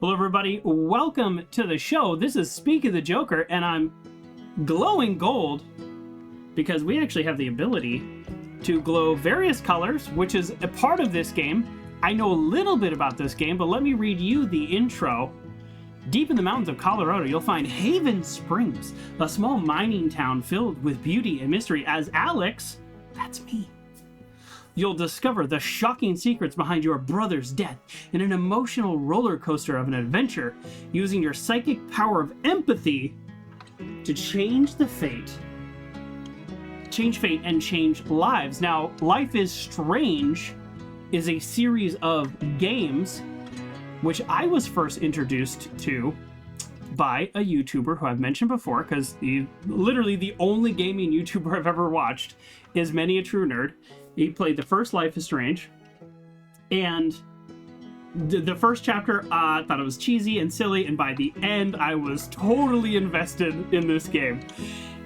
Hello, everybody. Welcome to the show. This is Speak of the Joker, and I'm glowing gold because we actually have the ability to glow various colors, which is a part of this game. I know a little bit about this game, but let me read you the intro. Deep in the mountains of Colorado, you'll find Haven Springs, a small mining town filled with beauty and mystery. As Alex, that's me, you'll discover the shocking secrets behind your brother's death in an emotional roller coaster of an adventure, using your psychic power of empathy to change fate and change lives. Now, Life is Strange is a series of games which I was first introduced to by a YouTuber who I've mentioned before, because literally the only gaming YouTuber I've ever watched is Many a True Nerd. He played the first Life is Strange, and the first chapter, I thought it was cheesy and silly, and by the end, I was totally invested in this game.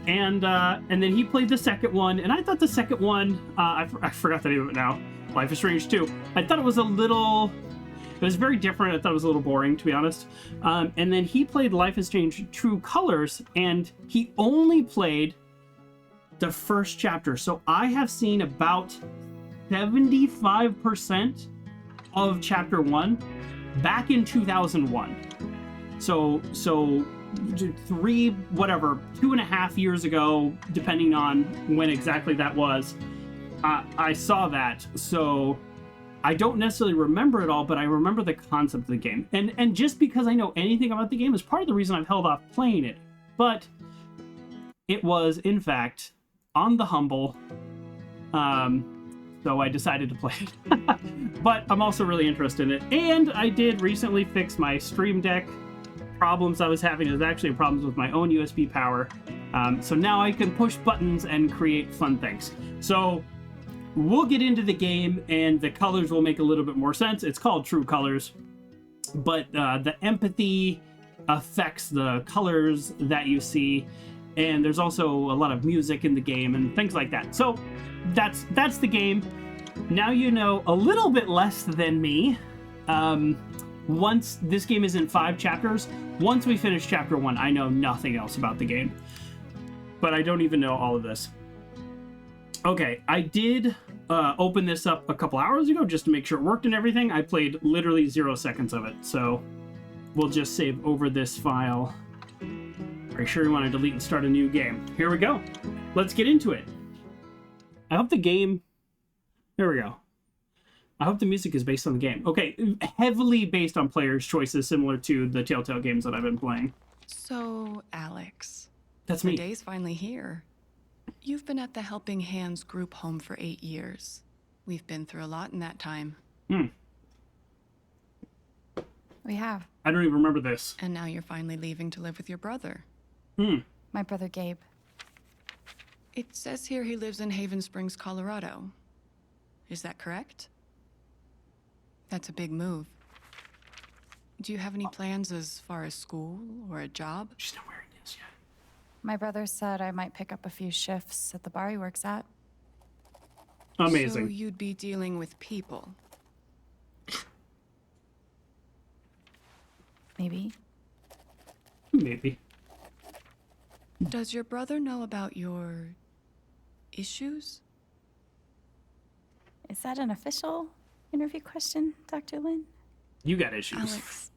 And then he played the second one, and I thought the second one, I forgot the name of it now, Life is Strange 2. I thought it was it was very different. I thought it was a little boring, to be honest. And then he played Life is Strange True Colors, and he only played the first chapter. So I have seen about 75% of chapter 1 back in 2001. So 2.5 years ago, depending on when exactly that was, I saw that. So I don't necessarily remember it all, but I remember the concept of the game. And just because I know anything about the game is part of the reason I've held off playing it. But it was, in fact, on the humble. So I decided to play it. But I'm also really interested in it. And I did recently fix my Stream Deck problems I was having. It was actually problems with my own USB power. So now I can push buttons and create fun things. So we'll get into the game, and the colors will make a little bit more sense. It's called True Colors, but the empathy affects the colors that you see, and there's also a lot of music in the game and things like that. So that's the game. Now you know a little bit less than me. Once this game is in 5 chapters, once we finish chapter 1, I know nothing else about the game, but I don't even know all of this. Okay, I did open this up a couple hours ago just to make sure it worked and everything. I played literally 0 seconds of it, so we'll just save over this file. Are you sure you want to delete and start a new game? Here we go. Let's get into it. I hope the game... There we go. I hope the music is based on the game. Okay, heavily based on players' choices, similar to the Telltale games that I've been playing. So, Alex. That's me. The day's finally here. You've been at the Helping Hands group home for 8 years. We've been through a lot in that time. We have. I don't even remember this. And now you're finally leaving to live with your brother. My brother Gabe. It says here he lives in Haven Springs, Colorado. Is that correct? That's a big move. Do you have any plans as far as school or a job? She's not wearing this yet. My brother said I might pick up a few shifts at the bar he works at. Amazing. So you'd be dealing with people. Maybe. Maybe. Does your brother know about your issues? Is that an official interview question, Dr. Lin? You got issues. Alex,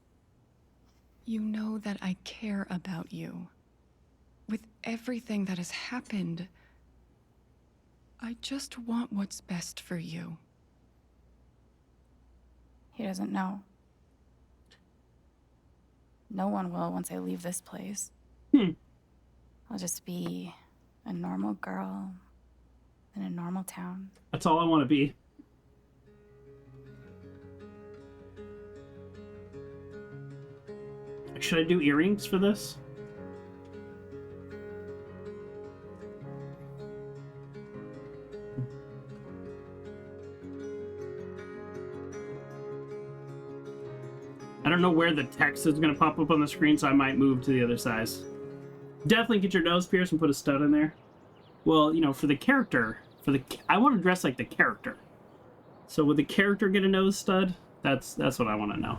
you know that I care about you. With everything that has happened, I just want what's best for you. He doesn't know. No one will once I leave this place. I'll just be a normal girl in a normal town. That's all I want to be. Should I do earrings for this? I don't know where the text is going to pop up on the screen, so I might move to the other size. Definitely get your nose pierced and put a stud in there. Well, you know, for the character, I want to dress like the character. So would the character get a nose stud? That's what I want to know.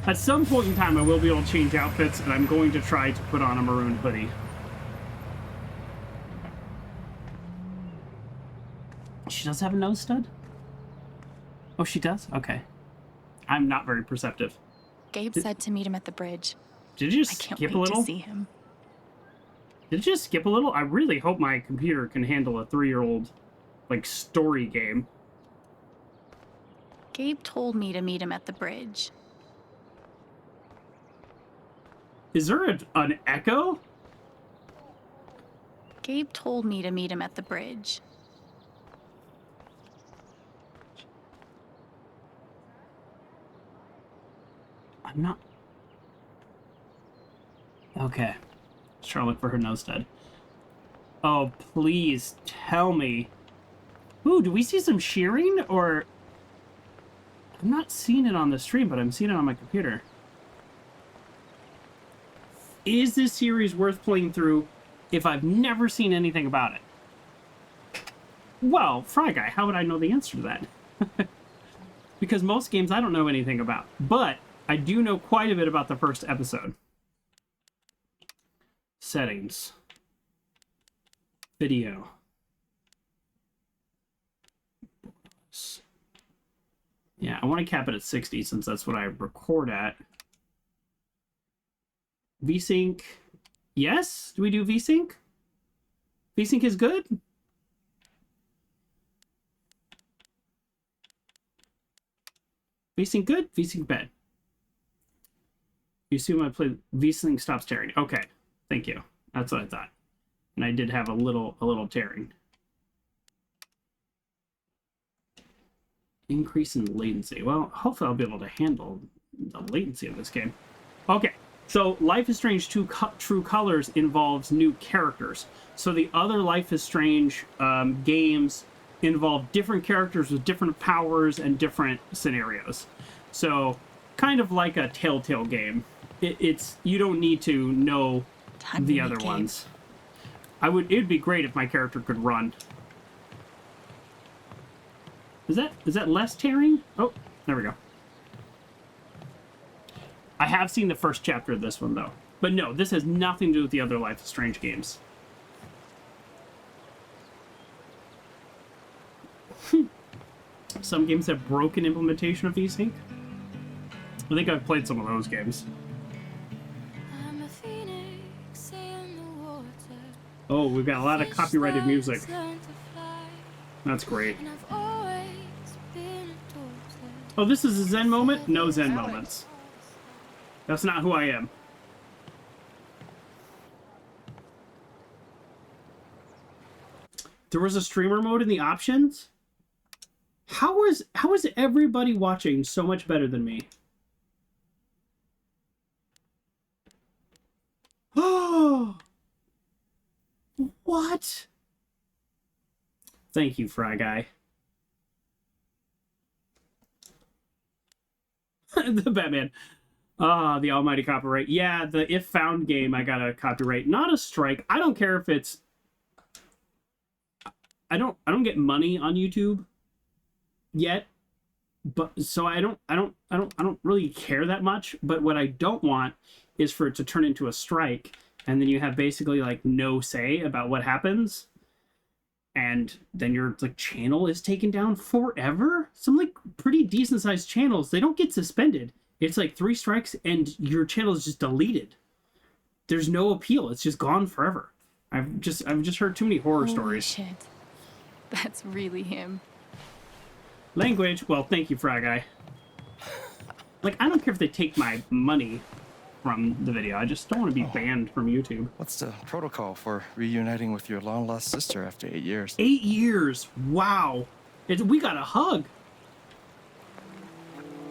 At some point in time, I will be able to change outfits, and I'm going to try to put on a maroon hoodie. She does have a nose stud? Oh, she does? Okay. I'm not very perceptive. Gabe said to meet him at the bridge. Did you I just can't skip wait a little? to see him. Did it just skip a little? I really hope my computer can handle a 3-year-old, like, story game. Gabe told me to meet him at the bridge. Is there an echo? Gabe told me to meet him at the bridge. I'm not... Okay. Let's try to look for her nose stud. Oh, please tell me. Ooh, do we see some shearing? Or... I'm not seeing it on the stream, but I'm seeing it on my computer. Is this series worth playing through if I've never seen anything about it? Well, Fry Guy, how would I know the answer to that? Because most games I don't know anything about. But I do know quite a bit about the first episode. Settings. Video. Yeah, I want to cap it at 60 since that's what I record at. VSync. Yes? Do we do VSync? VSync is good? VSync good? VSync bad. You assume I play VSync stops tearing. Okay, thank you. That's what I thought. And I did have a little tearing. Increase in latency. Well, hopefully I'll be able to handle the latency of this game. Okay, so Life is Strange 2 True Colors involves new characters. So the other Life is Strange games involve different characters with different powers and different scenarios. So kind of like a Telltale game. It's you don't need to know the other ones. It'd be great if my character could run. Is that less tearing? Oh, there we go. I have seen the first chapter of this one, though. But no, this has nothing to do with the other Life is Strange games. Some games have broken implementation of VSync. I think I've played some of those games. Oh, we've got a lot of copyrighted music. That's great. Oh, this is a Zen moment? No Zen moments. That's not who I am. There was a streamer mode in the options? How is everybody watching so much better than me? Oh! What? Thank you, Fry Guy. The Batman. Ah, the almighty copyright. Yeah, the If Found game I got a copyright. Not a strike. I don't care if it's... I don't get money on YouTube yet. But so I don't really care that much, but what I don't want is for it to turn into a strike and then you have basically like no say about what happens. And then your like channel is taken down forever. Some like pretty decent sized channels, they don't get suspended. It's like 3 strikes and your channel is just deleted. There's no appeal. It's just gone forever. I've just heard too many horror stories. Shit. That's really him. Language. Well, thank you, Fry Guy. Like, I don't care if they take my money from the video. I just don't want to be banned from YouTube. What's the protocol for reuniting with your long-lost sister after 8 years? 8 years. Wow. We got a hug.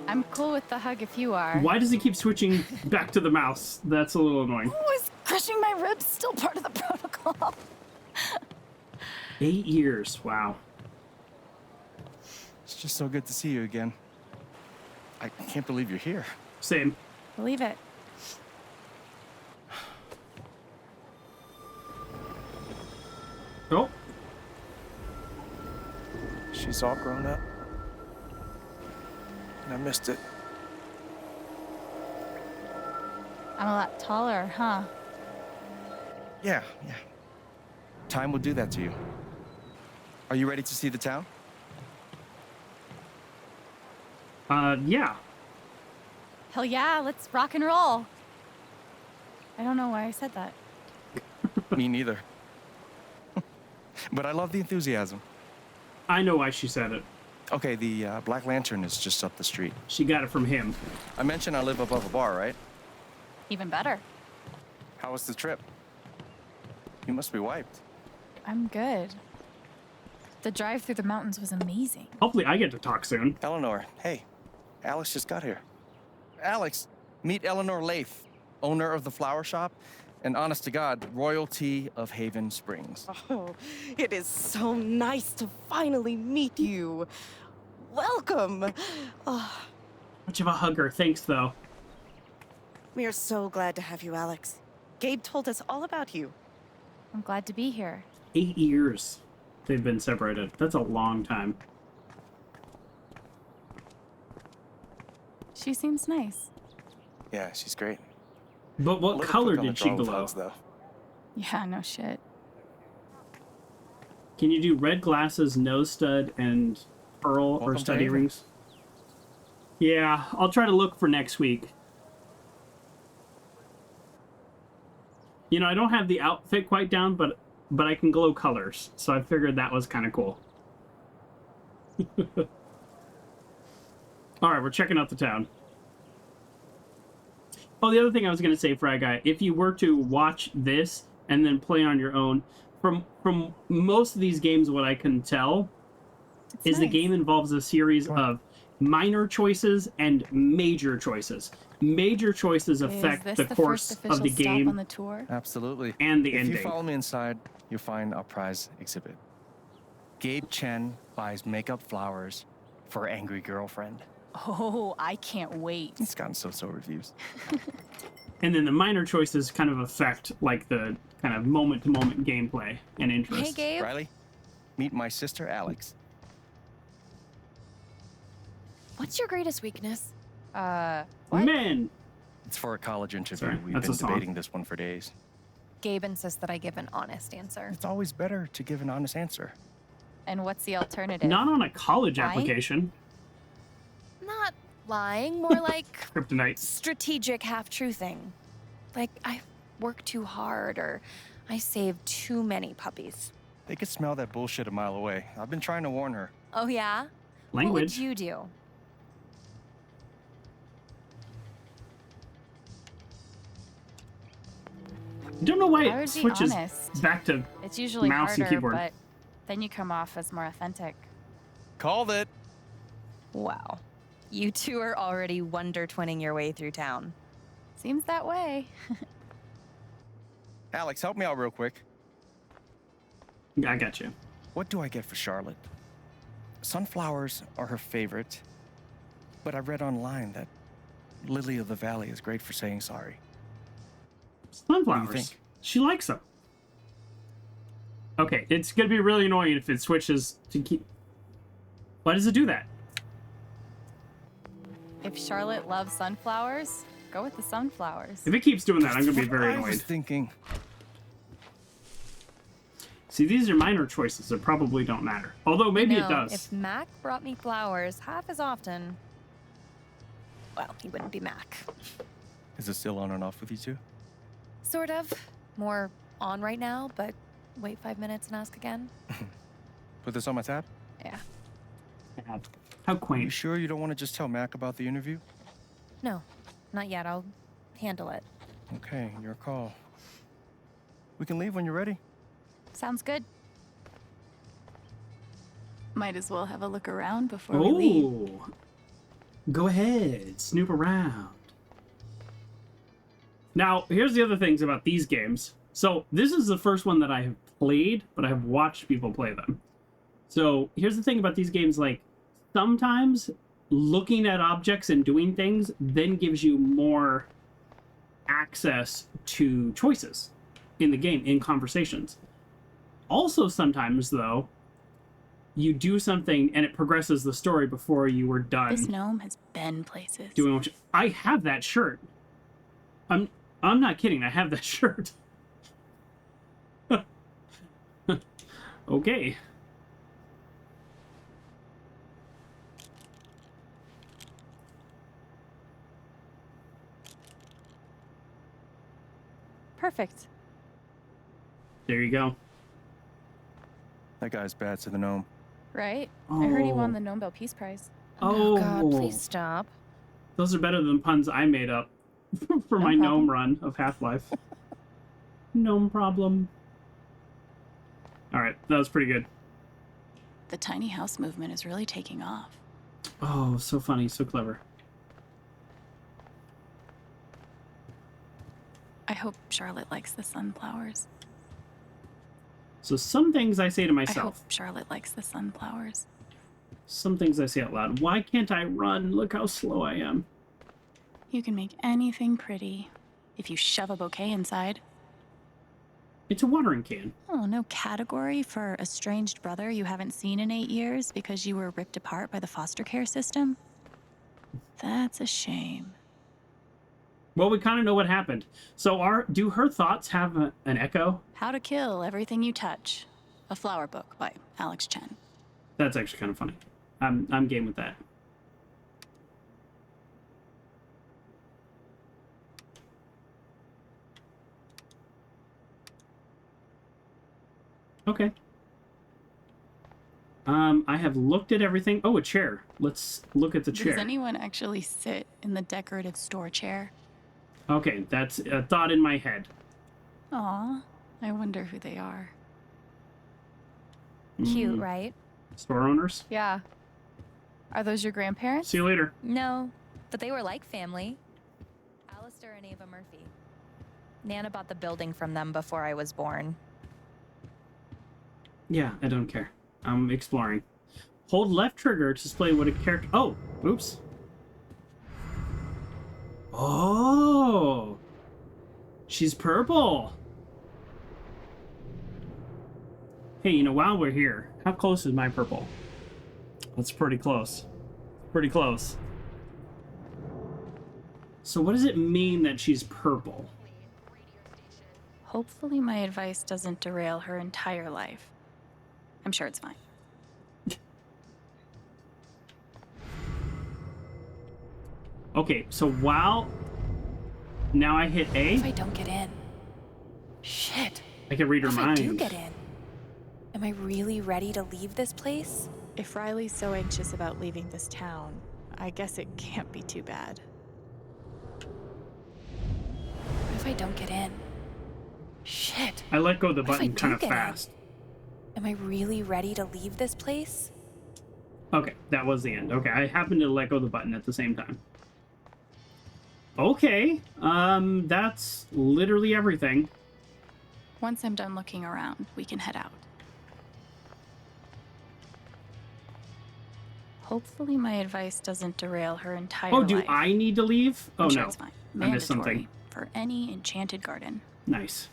I'm cool with the hug if you are. Why does it keep switching back to the mouse? That's a little annoying. Oh, is crushing my ribs still part of the protocol? 8 years. Wow. It's just so good to see you again. I can't believe you're here. Same. Believe it. Oh. She's all grown up. And I missed it. I'm a lot taller, huh? Yeah. Time will do that to you. Are you ready to see the town? Yeah. Hell yeah, let's rock and roll. I don't know why I said that. Me neither. But I love the enthusiasm. I know why she said it. Okay, the Black Lantern is just up the street. She got it from him. I mentioned I live above a bar, right? Even better. How was the trip? You must be wiped. I'm good. The drive through the mountains was amazing. Hopefully I get to talk soon. Eleanor, hey, Alex just got here. Alex, meet Eleanor Lath, owner of the flower shop, and honest to God, royalty of Haven Springs. Oh, it is so nice to finally meet you. Welcome. Oh, Much of a hugger. Thanks, though. we are so glad to have you, Alex. Gabe told us all about you. I'm glad to be here. 8 years they've been separated. That's a long time. She seems nice. Yeah, she's great. But A what little color quick on the did she draw with glow? hugs, though. Yeah, no shit. Can you do red glasses, nose stud, and pearl or Welcome to study Haven. rings? Yeah, I'll try to look for next week. You know, I don't have the outfit quite down, but I can glow colors, so I figured that was kind of cool. All right, we're checking out the town. Oh, the other thing I was going to say, Frag Guy, if you were to watch this and then play on your own, from most of these games, what I can tell is the nice. game involves a series of minor choices and major choices. Major choices affect Is the this the course first of official the stop game on the tour? Absolutely. and the If ending. you follow me inside, you'll find our prize exhibit. Gabe Chen buys makeup flowers for angry girlfriend. Oh, I can't wait. It's gotten so-so reviews. And then the minor choices kind of affect like the kind of moment-to-moment gameplay and interest. Hey, Gabe. Riley, meet my sister Alex. What's your greatest weakness? What? Men! It's for a college interview. Sorry, We've that's been a song. debating this one for days. Gabe insists that I give an honest answer. It's always better to give an honest answer. And what's the alternative? Not on a college Lying? application. Not lying, more like Kryptonite. strategic half-truthing. Like, I work too hard or I saved too many puppies. They could smell that bullshit a mile away. I've been trying to warn her. Oh, yeah? What Language. would you do? Don't know why I it would be switches honest. back to It's usually mouse and harder, keyboard. but then you come off as more authentic. Called it. Wow. You two are already wonder-twinning your way through town. Seems that way. Alex, help me out real quick. I got you. What do I get for Charlotte? Sunflowers are her favorite, but I read online that Lily of the Valley is great for saying sorry. Sunflowers. think? She likes them. Okay, it's gonna be really annoying if it switches to keep. Why does it do that? If Charlotte loves sunflowers, go with the sunflowers. If it keeps doing that, I'm gonna be What very I was annoyed. thinking. See, these are minor choices that probably don't matter. Although maybe No, it does. If Mac brought me flowers half as often, well, he wouldn't be Mac. Is it still on and off with you two? Sort of. More on right now, but wait 5 minutes and ask again. Put this on my tab? Yeah. God, how You quaint. sure you don't want to just tell Mac about the interview? No, not yet. I'll handle it. Okay, your call. We can leave when you're ready. Sounds good. Might as well have a look around before we leave. Oh, go ahead, snoop around. Now, here's the other things about these games. So, this is the first one that I have played, but I have watched people play them. So, here's the thing about these games, like, sometimes looking at objects and doing things then gives you more access to choices in the game, in conversations. Also, sometimes, though, you do something and it progresses the story before you were done This gnome has been places. doing what I have that shirt. I'm not kidding. I have that shirt. Okay. Perfect. There you go. That guy's bad to the gnome. Right? I heard he won Oh. the Nobel Peace Prize. Oh, God, please stop. Those are better than puns I made up for No my problem. gnome run of Half-Life. Gnome problem. Alright, that was pretty good. The tiny house movement is really taking off. Oh, so funny, so clever. I hope Charlotte likes the sunflowers. So some things I say to I hope myself. Charlotte likes the sunflowers. Some things I say out loud. Why can't I run? Look how slow I am. You can make anything pretty if you shove a bouquet inside. It's a watering can. Oh, no category for estranged brother you haven't seen in 8 years because you were ripped apart by the foster care system? That's a shame. Well, we kind of know what happened. So do her thoughts have an echo? How to Kill Everything You Touch. A flower book by Alex Chen. That's actually kind of funny. I'm game with that. Okay. I have looked at everything. Oh, a chair. Let's look at the chair. Does anyone actually sit in the decorative store chair? Okay, that's a thought in my head. Aw, I wonder who they are. Cute, right? Store owners. Yeah. Are those your grandparents? See you later. No, but they were like family. Alistair and Ava Murphy. Nana bought the building from them before I was born. Yeah, I don't care. I'm exploring. Hold left trigger to display what a character... Oh, oops. Oh! She's purple! Hey, you know, while we're here, how close is my purple? That's pretty close. Pretty close. So what does it mean that she's purple? Hopefully my advice doesn't derail her entire life. I'm sure it's fine. Okay, so while... Now I hit A, If I don't get in? Shit. I can read her If mind. I do get in? Am I really ready to leave this place? If Riley's so anxious about leaving this town, I guess it can't be too bad. What if I don't get in? Shit. I let go of the What if I button do kind of get in? fast. Am I really ready to leave this place? Okay, that was the end. Okay, I happened to let go of the button at the same time. Okay, that's literally everything. Once I'm done looking around, we can head out. Hopefully my advice doesn't derail her entire Oh, life. do I need to leave? Oh, I'm sure no. it's fine. I missed something. Mandatory for any enchanted garden. Nice.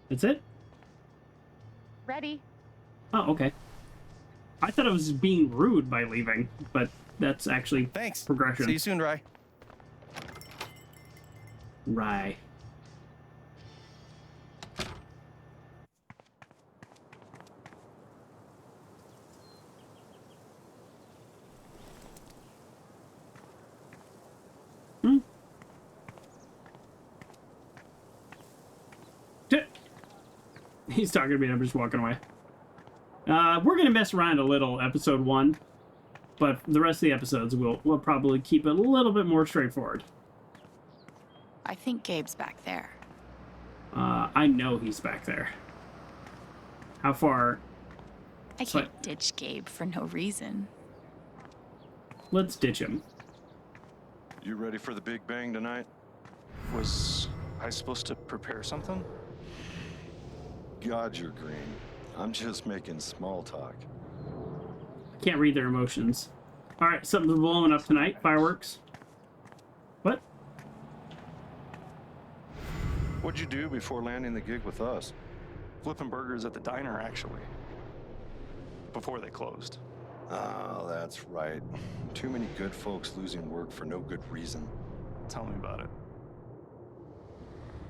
That's it? Ready? Oh, okay. I thought I was being rude by leaving, but that's actually Thanks. progression. See you soon, Rye. Right. He's talking to me and I'm just walking away. We're going to mess around a little, episode 1. But the rest of the episodes, we'll probably keep it a little bit more straightforward. I think Gabe's back there. I know he's back there. How far? I can't ditch Gabe for no reason. Let's ditch him. You ready for the Big Bang tonight? Was I supposed to prepare something? God, you're green. I'm just making small talk. Can't read their emotions. Alright, something's blowing up tonight. Fireworks. What? What'd you do before landing the gig with us? Flipping burgers at the diner, actually. Before they closed. Oh, that's right. Too many good folks losing work for no good reason. Tell me about it.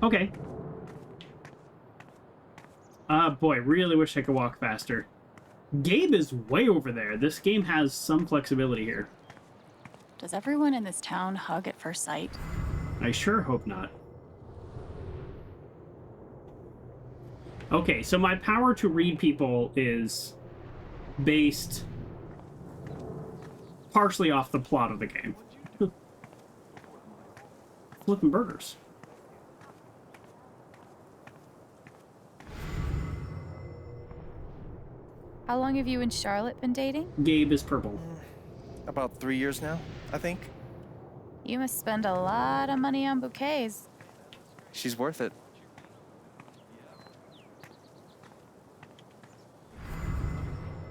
Okay. Boy, really wish I could walk faster. Gabe is way over there. This game has some flexibility here. Does everyone in this town hug at first sight? I sure hope not. Okay, so my power to read people is based partially off the plot of the game. Flipping burgers. How long have you and Charlotte been dating? Gabe is purple. About 3 years now, I think. You must spend a lot of money on bouquets. She's worth it.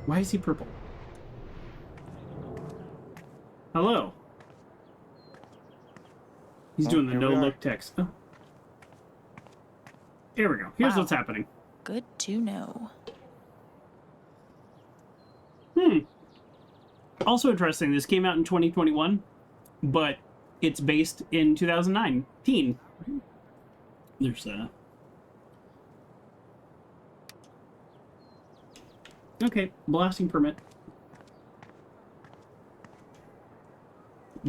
Why is he purple? Hello. He's doing the here we are. no-look text. Oh. Here we go. Here's Wow. what's happening. Good to know. Also interesting, this came out in 2021, but it's based in 2019. There's Okay, blasting permit.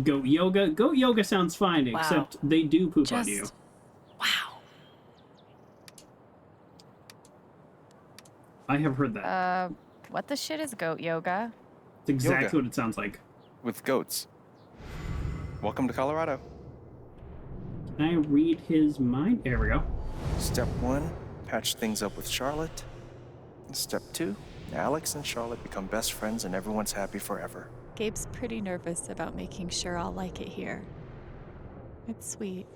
Goat yoga. Goat yoga sounds fine, Wow. except they do poop on you. Wow. I have heard that. What the shit is goat yoga? It's exactly yoga. what it sounds like. With goats. Welcome to Colorado. Can I read his mind? There we go. Step 1, patch things up with Charlotte. Step 2, Alex and Charlotte become best friends and everyone's happy forever. Gabe's pretty nervous about making sure I'll like it here. It's sweet.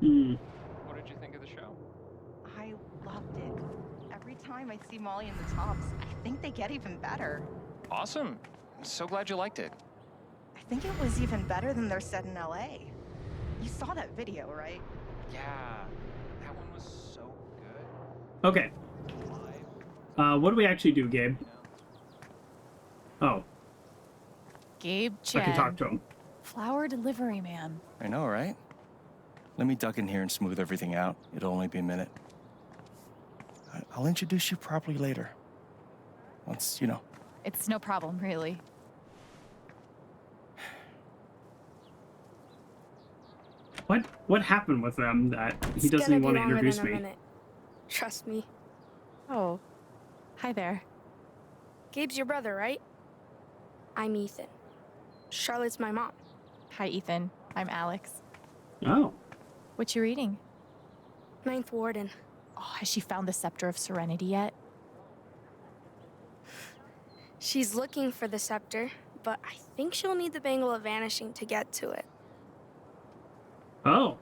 What did you think of the show? I loved it. Every time I see Molly and the Tops, I think they get even better. Awesome. So glad you liked it. I think it was even better than their set in LA. You saw that video, right? Yeah, that one was so good. Okay. What do we actually do, Gabe? Oh, Gabe I Chen. can talk to him. Flower delivery man. I know, right? Let me duck in here and smooth everything out. It'll only be a minute. I'll introduce you properly later. Once, you know. It's no problem, really. What happened with them that he It's doesn't gonna even be want to longer introduce than a me? minute. Trust me. Oh, hi there. Gabe's your brother, right? I'm Ethan. Charlotte's my mom. Hi, Ethan. I'm Alex. Oh, What you reading? Ninth Warden. Oh, has she found the Scepter of Serenity yet? She's looking for the scepter, but I think she'll need the Bangle of Vanishing to get to it. oh.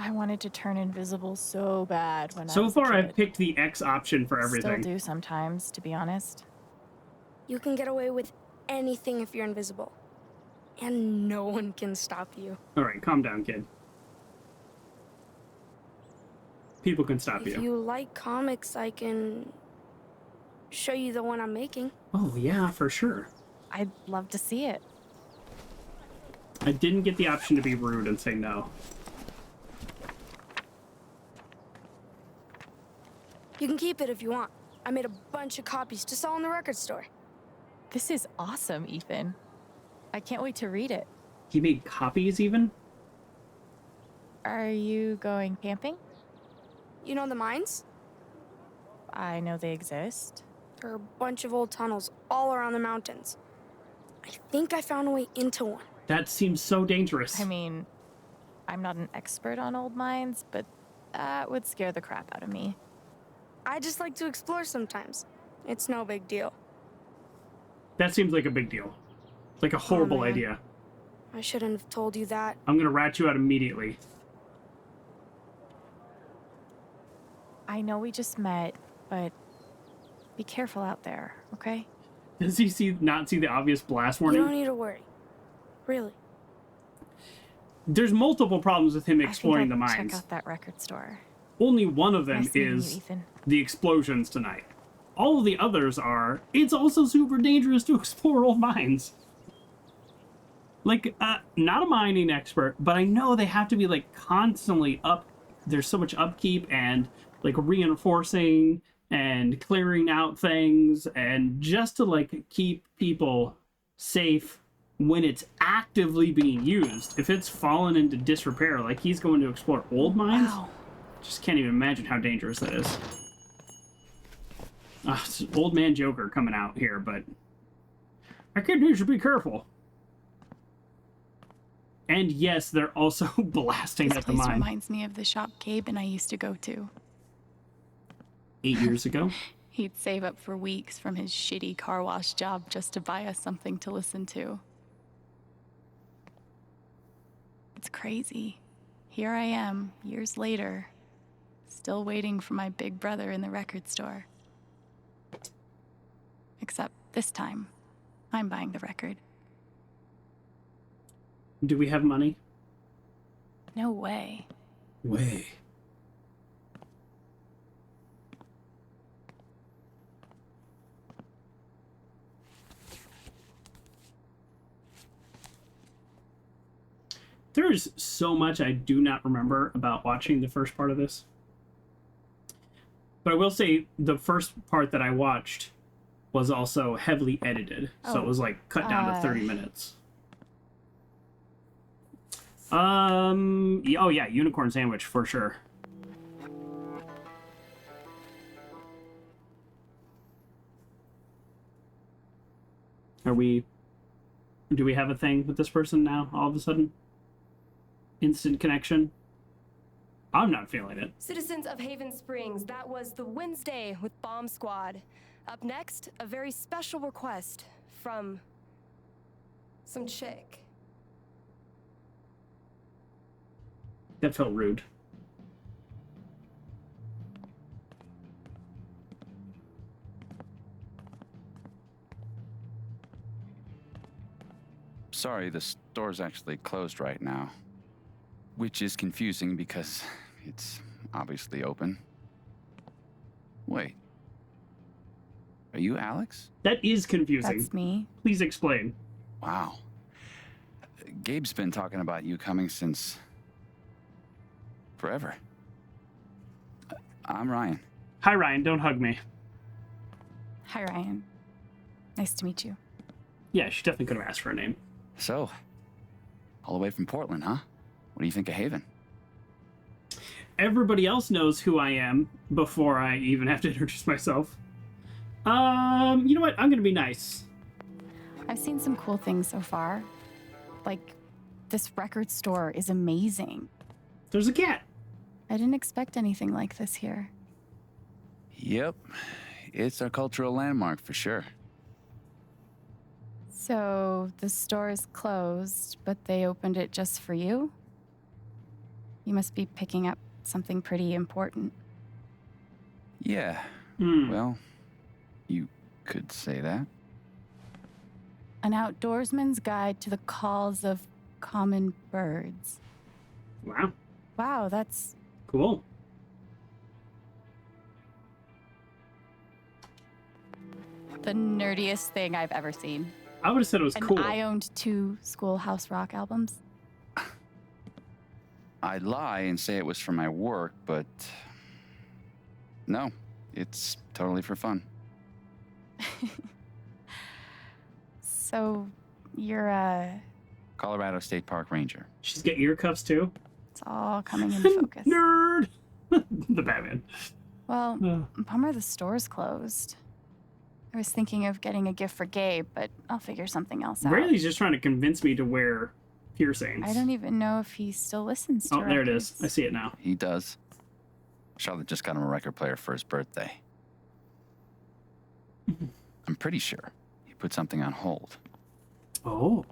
I wanted to turn invisible so bad when I So was a far, I've kid. picked the X option for everything. Still do sometimes, to be honest. You can get away with anything if you're invisible. And no one can stop you. All right, calm down, kid. People can stop If you. you like comics, I can show you the one I'm making. Oh, yeah, for sure. I'd love to see it. I didn't get the option to be rude and say no. You can keep it if you want. I made a bunch of copies to sell in the record store. This is awesome, Ethan. I can't wait to read it. He made copies even? Are you going camping? You know the mines? I know they exist. There are a bunch of old tunnels all around the mountains. I think I found a way into one. That seems so dangerous. I mean, I'm not an expert on old mines, but that would scare the crap out of me. I just like to explore sometimes. It's no big deal. That seems like a big deal. Like a horrible man. idea. I shouldn't have told you that. I'm gonna rat you out immediately. I know we just met, but be careful out there, okay? Does he not see the obvious blast You don't warning? need to worry. Really. There's multiple problems with him I think exploring the I'll mines. check out that record store. only one of them Nice meeting you, is Ethan. the explosions tonight. All of the others are, it's also super dangerous to explore old mines. Like, not a mining expert, but I know they have to be, like, constantly up. There's so much upkeep and, like, reinforcing and clearing out things, and just to, like, keep people safe when it's actively being used. If it's fallen into disrepair, like he's going to explore old mines, Wow. just can't even imagine how dangerous that is. It's old man Joker coming out here, but I think you should be careful. And yes, they're also blasting This at the place mine. reminds me of the shop Gabe and I used to go to. 8 years ago. He'd save up for weeks from his shitty car wash job just to buy us something to listen to. It's crazy. Here I am, years later, still waiting for my big brother in the record store. Except this time, I'm buying the record. Do we have money? No way. Way. There is so much I do not remember about watching the first part of this. But I will say the first part that I watched was also heavily edited. So it was like cut down to 30 minutes. Oh yeah, unicorn sandwich for sure. Do we have a thing with this person now all of a sudden? Instant connection? I'm not feeling it. Citizens of Haven Springs, that was the Wednesday with Bomb Squad. Up next, a very special request from some chick. That felt rude. Sorry, the store's actually closed right now. Which is confusing because it's obviously open. Wait. Are you Alex? That is confusing. That's me. Please explain. Wow. Gabe's been talking about you coming since forever. I'm Ryan. Hi, Ryan. Don't hug me. Hi, Ryan. Nice to meet you. Yeah, she definitely could have asked for a name. So, all the way from Portland, huh? What do you think of Haven? Everybody else knows who I am before I even have to introduce myself. You know what? I'm gonna be nice. I've seen some cool things so far. Like, this record store is amazing. There's a cat. I didn't expect anything like this here. Yep. It's our cultural landmark for sure. So, the store is closed, but they opened it just for you? You must be picking up something pretty important. Yeah. Hmm. Well, you could say that. An outdoorsman's guide to the calls of common birds. Wow. Wow, that's Cool. the nerdiest thing I've ever seen. I would have said it was And cool. I owned 2 Schoolhouse Rock albums. I'd lie and say it was for my work, but no, it's totally for fun. So, you're a... Colorado State Park Ranger. She's got ear cuffs too. It's all coming into focus. Nerd. The Batman. Well, bummer the store's closed. I was thinking of getting a gift for Gabe, but I'll figure something else out. Rayleigh's just trying to convince me to wear piercings. I don't even know if he still listens to Oh, there it is. records. I see it now. He does. Charlotte just got him a record player for his birthday. I'm pretty sure he put something on hold. Oh.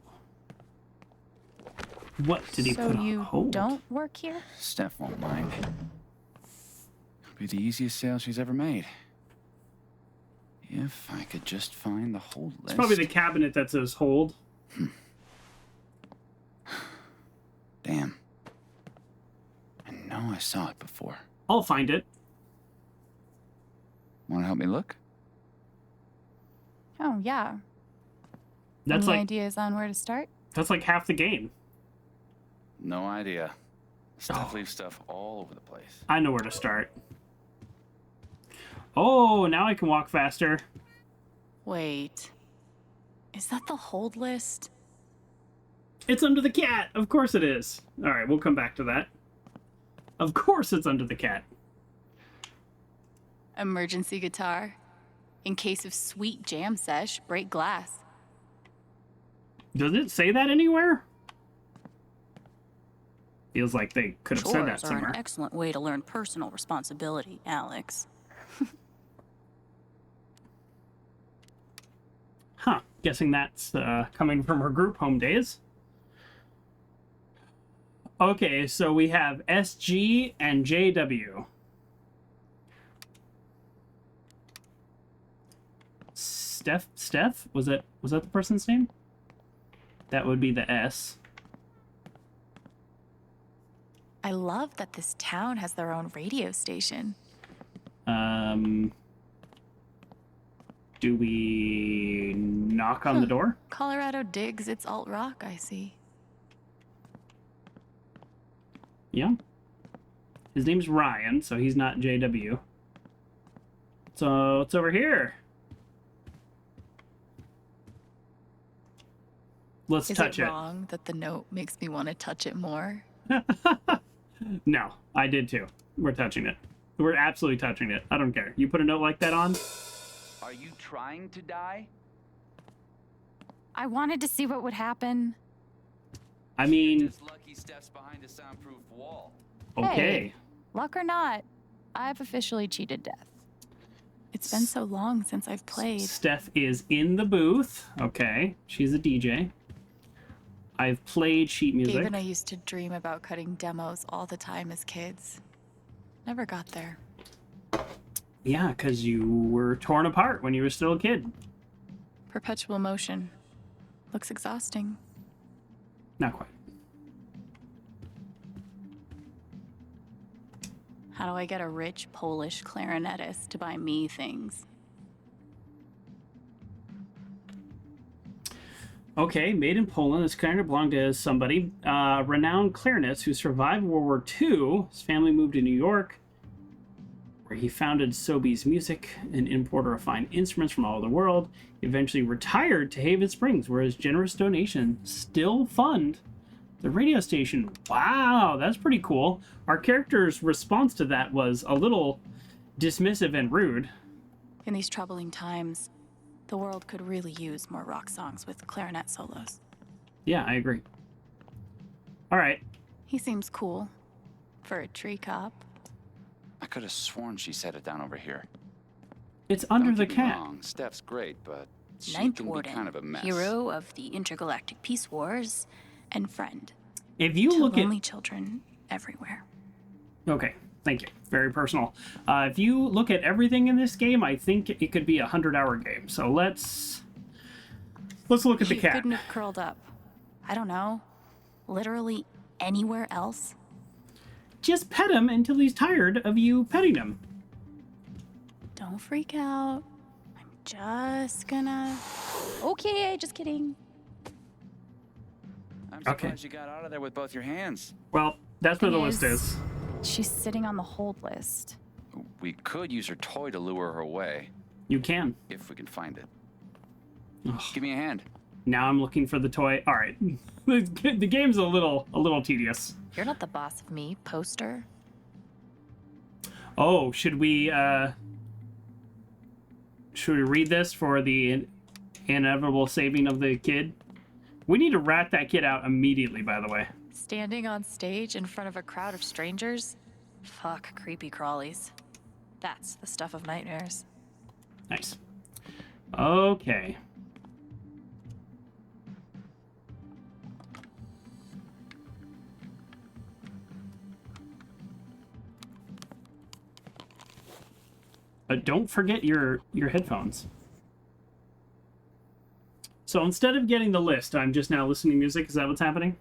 What did he So put on you hold? don't work here? Steph won't mind. It'll be the easiest sale she's ever made. If I could just find the hold list. It's probably the cabinet that says hold. Damn. I know I saw it before. I'll find it. Want to help me look? Oh, yeah. That's Any like ideas on where to start? that's like half the game. No idea. Stuff leaves stuff all over the place. I know where to start. Oh, now I can walk faster. Wait. Is that the hold list? It's under the cat. Of course it is. All right, we'll come back to that. Of course it's under the cat. Emergency guitar. In case of sweet jam sesh, break glass. Does it say that anywhere? Feels like they could have said that Chores are somewhere. an excellent way to learn personal responsibility, Alex. Huh. Guessing that's coming from her group home days. Okay, so we have SG and JW. Steph? Was that the person's name? That would be the S. I love that this town has their own radio station. Do we knock on the door? Colorado digs its alt rock, I see. Yeah. His name's Ryan, so he's not JW. So it's over here. Let's touch Is it wrong that the note makes me want to touch it more? No, I did too. We're touching it. We're absolutely touching it. I don't care. You put a note like that on? Are you trying to die? I wanted to see what would happen. I mean, Just lucky Steph's behind a soundproof wall. okay. Hey, luck or not, I've officially cheated death. It's been so long since I've played. Steph is in the booth. Okay. She's a DJ. I've played sheet music. Gabe and I used to dream about cutting demos all the time as kids. Never got there. Yeah, because you were torn apart when you were still a kid. Perpetual motion. Looks exhausting. Not quite. How do I get a rich Polish clarinetist to buy me things? Okay, made in Poland. This clarinet belonged to somebody. Renowned clarinetist who survived World War II. His family moved to New York, where he founded Sobeys Music, an importer of fine instruments from all over the world. He eventually retired to Haven Springs, where his generous donations still fund the radio station. Wow, that's pretty cool. Our character's response to that was a little dismissive and rude. In these troubling times, the world could really use more rock songs with clarinet solos. Yeah, I agree. All right. He seems cool. For a tree cop. I could have sworn she set it down over here. It's under Don't the get me cat. wrong, Steph's great, but she Ninth can Warden, be kind of a mess. hero of the intergalactic peace wars, and friend If you to look lonely children everywhere. Okay, thank you. Very personal. If you look at everything in this game, I think it could be a 100-hour game. So let's look at the He cat. couldn't have curled up. I don't know. Literally anywhere else. Just pet him until he's tired of you petting him. Don't freak out. I'm just gonna... Okay, just kidding. I'm Okay. surprised you got out of there with both your hands. Well, that's where the Thing list is. She's sitting on the hold list. We could use her toy to lure her away, You can. if we can find it. Ugh. Give me a hand. Now I'm looking for the toy. All right. The game's a little tedious. You're not the boss of me, poster. Oh, should we read this for the inevitable saving of the kid? We need to rat that kid out immediately, by the way. Standing on stage in front of a crowd of strangers? Fuck creepy crawlies. That's the stuff of nightmares. Nice. Okay. Don't forget your headphones. So instead of getting the list, I'm just now listening to music. Is that what's happening?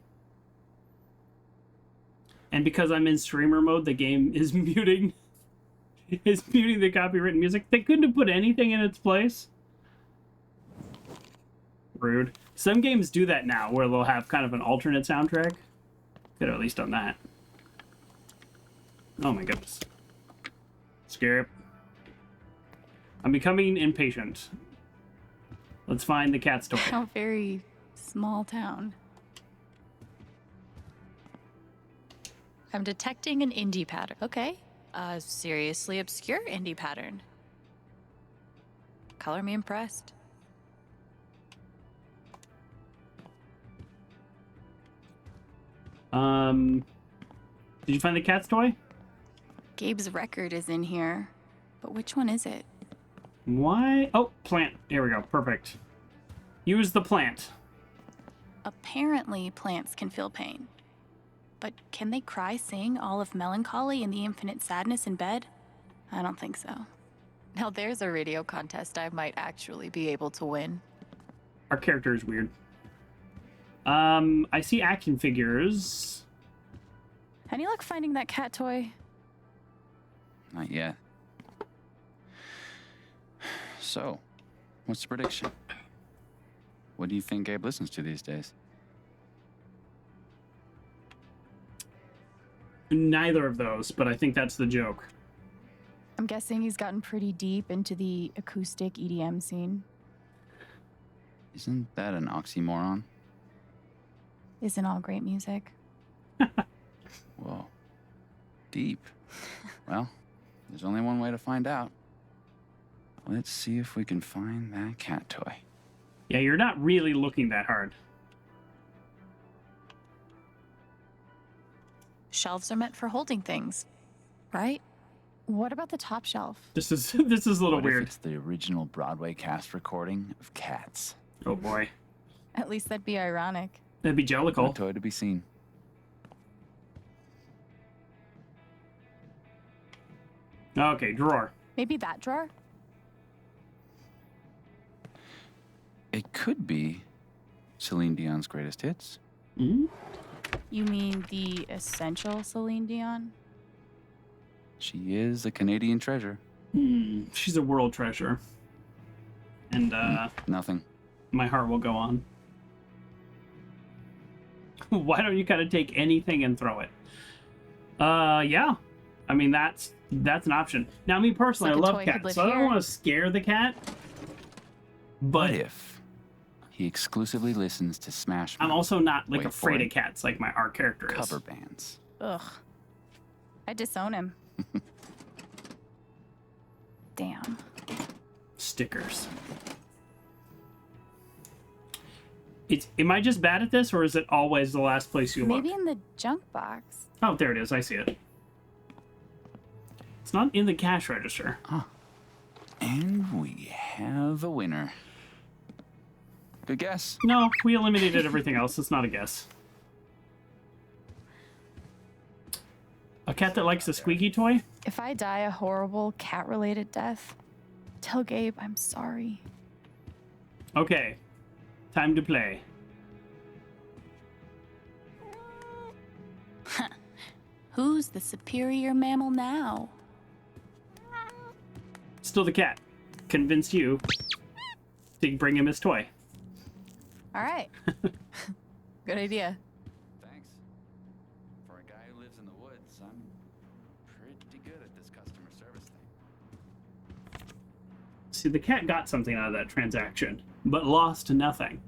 And because I'm in streamer mode, the game is muting the copywritten music. They couldn't have put anything in its place. Rude. Some games do that now, where they'll have kind of an alternate soundtrack. Could have at least done that. Oh my goodness. Scare. I'm becoming impatient. Let's find the cat's toy. How very small town. I'm detecting an indie pattern. Okay. A seriously obscure indie pattern. Color me impressed. Did you find the cat's toy? Gabe's record is in here, but which one is it? Why? Oh, plant. Here we go. Perfect. Use the plant. Apparently, plants can feel pain. But can they cry, sing all of melancholy and the infinite sadness in bed? I don't think so. Now there's a radio contest I might actually be able to win. Our character is weird. I see action figures. Any luck finding that cat toy? Not yet. So, what's the prediction? What do you think Gabe listens to these days? Neither of those, but I think that's the joke. I'm guessing he's gotten pretty deep into the acoustic EDM scene. Isn't that an oxymoron? Isn't all great music? Whoa. Deep. Well, there's only one way to find out. Let's see if we can find that cat toy. Yeah, you're not really looking that hard. Shelves are meant for holding things, right? What about the top shelf? This is a little What weird. if it's the original Broadway cast recording of Cats? Oh boy. At least that'd be ironic. That'd be No Jellicle. toy to be seen. Okay, drawer. Maybe that drawer? It could be Celine Dion's greatest hits. Mm-hmm. You mean the essential Celine Dion? She is a Canadian treasure. She's a world treasure. And, Nothing. my heart will go on. Why don't you kind of take anything and throw it? Yeah. I mean, that's an option. Now, me personally, I Like a love toy could cats, live so I don't here. want to scare the cat. What But if he exclusively listens to Smash I'm Mouth also not, like, Wait for afraid it. of cats like our character is. cover bands? Ugh. I disown him. Damn. Stickers. Am I just bad at this, or is it always the last place you Maybe look? in the junk box. Oh, there it is. I see it. It's not in the cash register. And we have a winner. Good guess. No, we eliminated everything else. It's not a guess. A cat that likes a squeaky toy? If I die a horrible cat-related death, tell Gabe I'm sorry. Okay. Time to play. Who's the superior mammal now? Still the cat. Convinced you to bring him his toy. All right. Good idea. Thanks. For a guy who lives in the woods, I'm pretty good at this customer service thing. See, the cat got something out of that transaction, but lost nothing.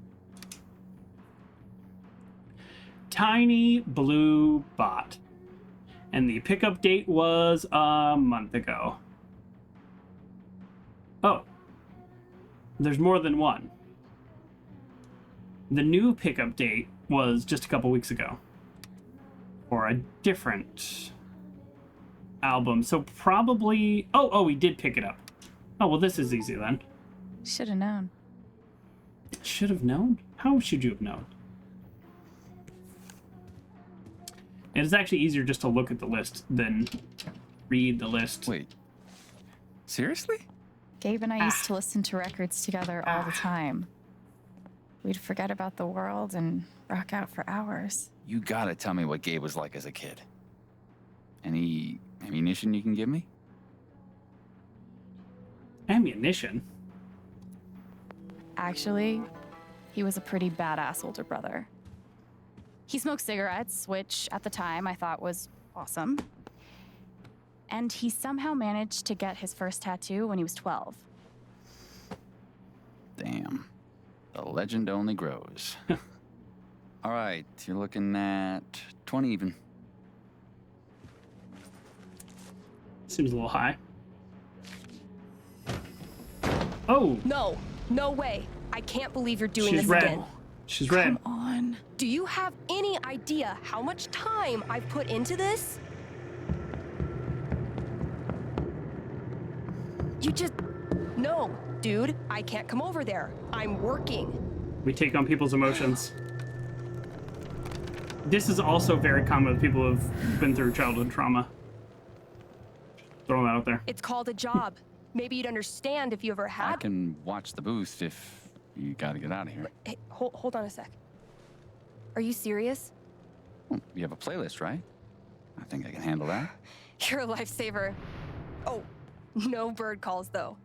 Tiny blue bot. And the pickup date was a month ago. Oh. There's more than one. The new pickup date was just a couple weeks ago. For a different album. So probably... Oh, we did pick it up. Oh, well, this is easy then. Should have known. Should have known? How should you have known? It is actually easier just to look at the list than read the list. Wait. Seriously? Gabe and I used to listen to records together all the time. We'd forget about the world and rock out for hours. You gotta tell me what Gabe was like as a kid. Any ammunition you can give me? Ammunition? Actually, he was a pretty badass older brother. He smoked cigarettes, which at the time I thought was awesome. And he somehow managed to get his first tattoo when he was 12. Damn. The legend only grows. All right, you're looking at 20 even. Seems a little high. Oh! No way. I can't believe you're doing She's this red. again. She's red. Come on. Do you have any idea how much time I've put into this? You just... No, dude, I can't come over there. I'm working. We take on people's emotions. This is also very common with people who've been through childhood trauma. Throw them out there. It's called a job. Maybe you'd understand if you ever I had... can watch the booth if you gotta get out of here. Hey, hold on a sec. Are you serious? Well, you have a playlist, right? I think I can handle that. You're a lifesaver. Oh, no bird calls, though.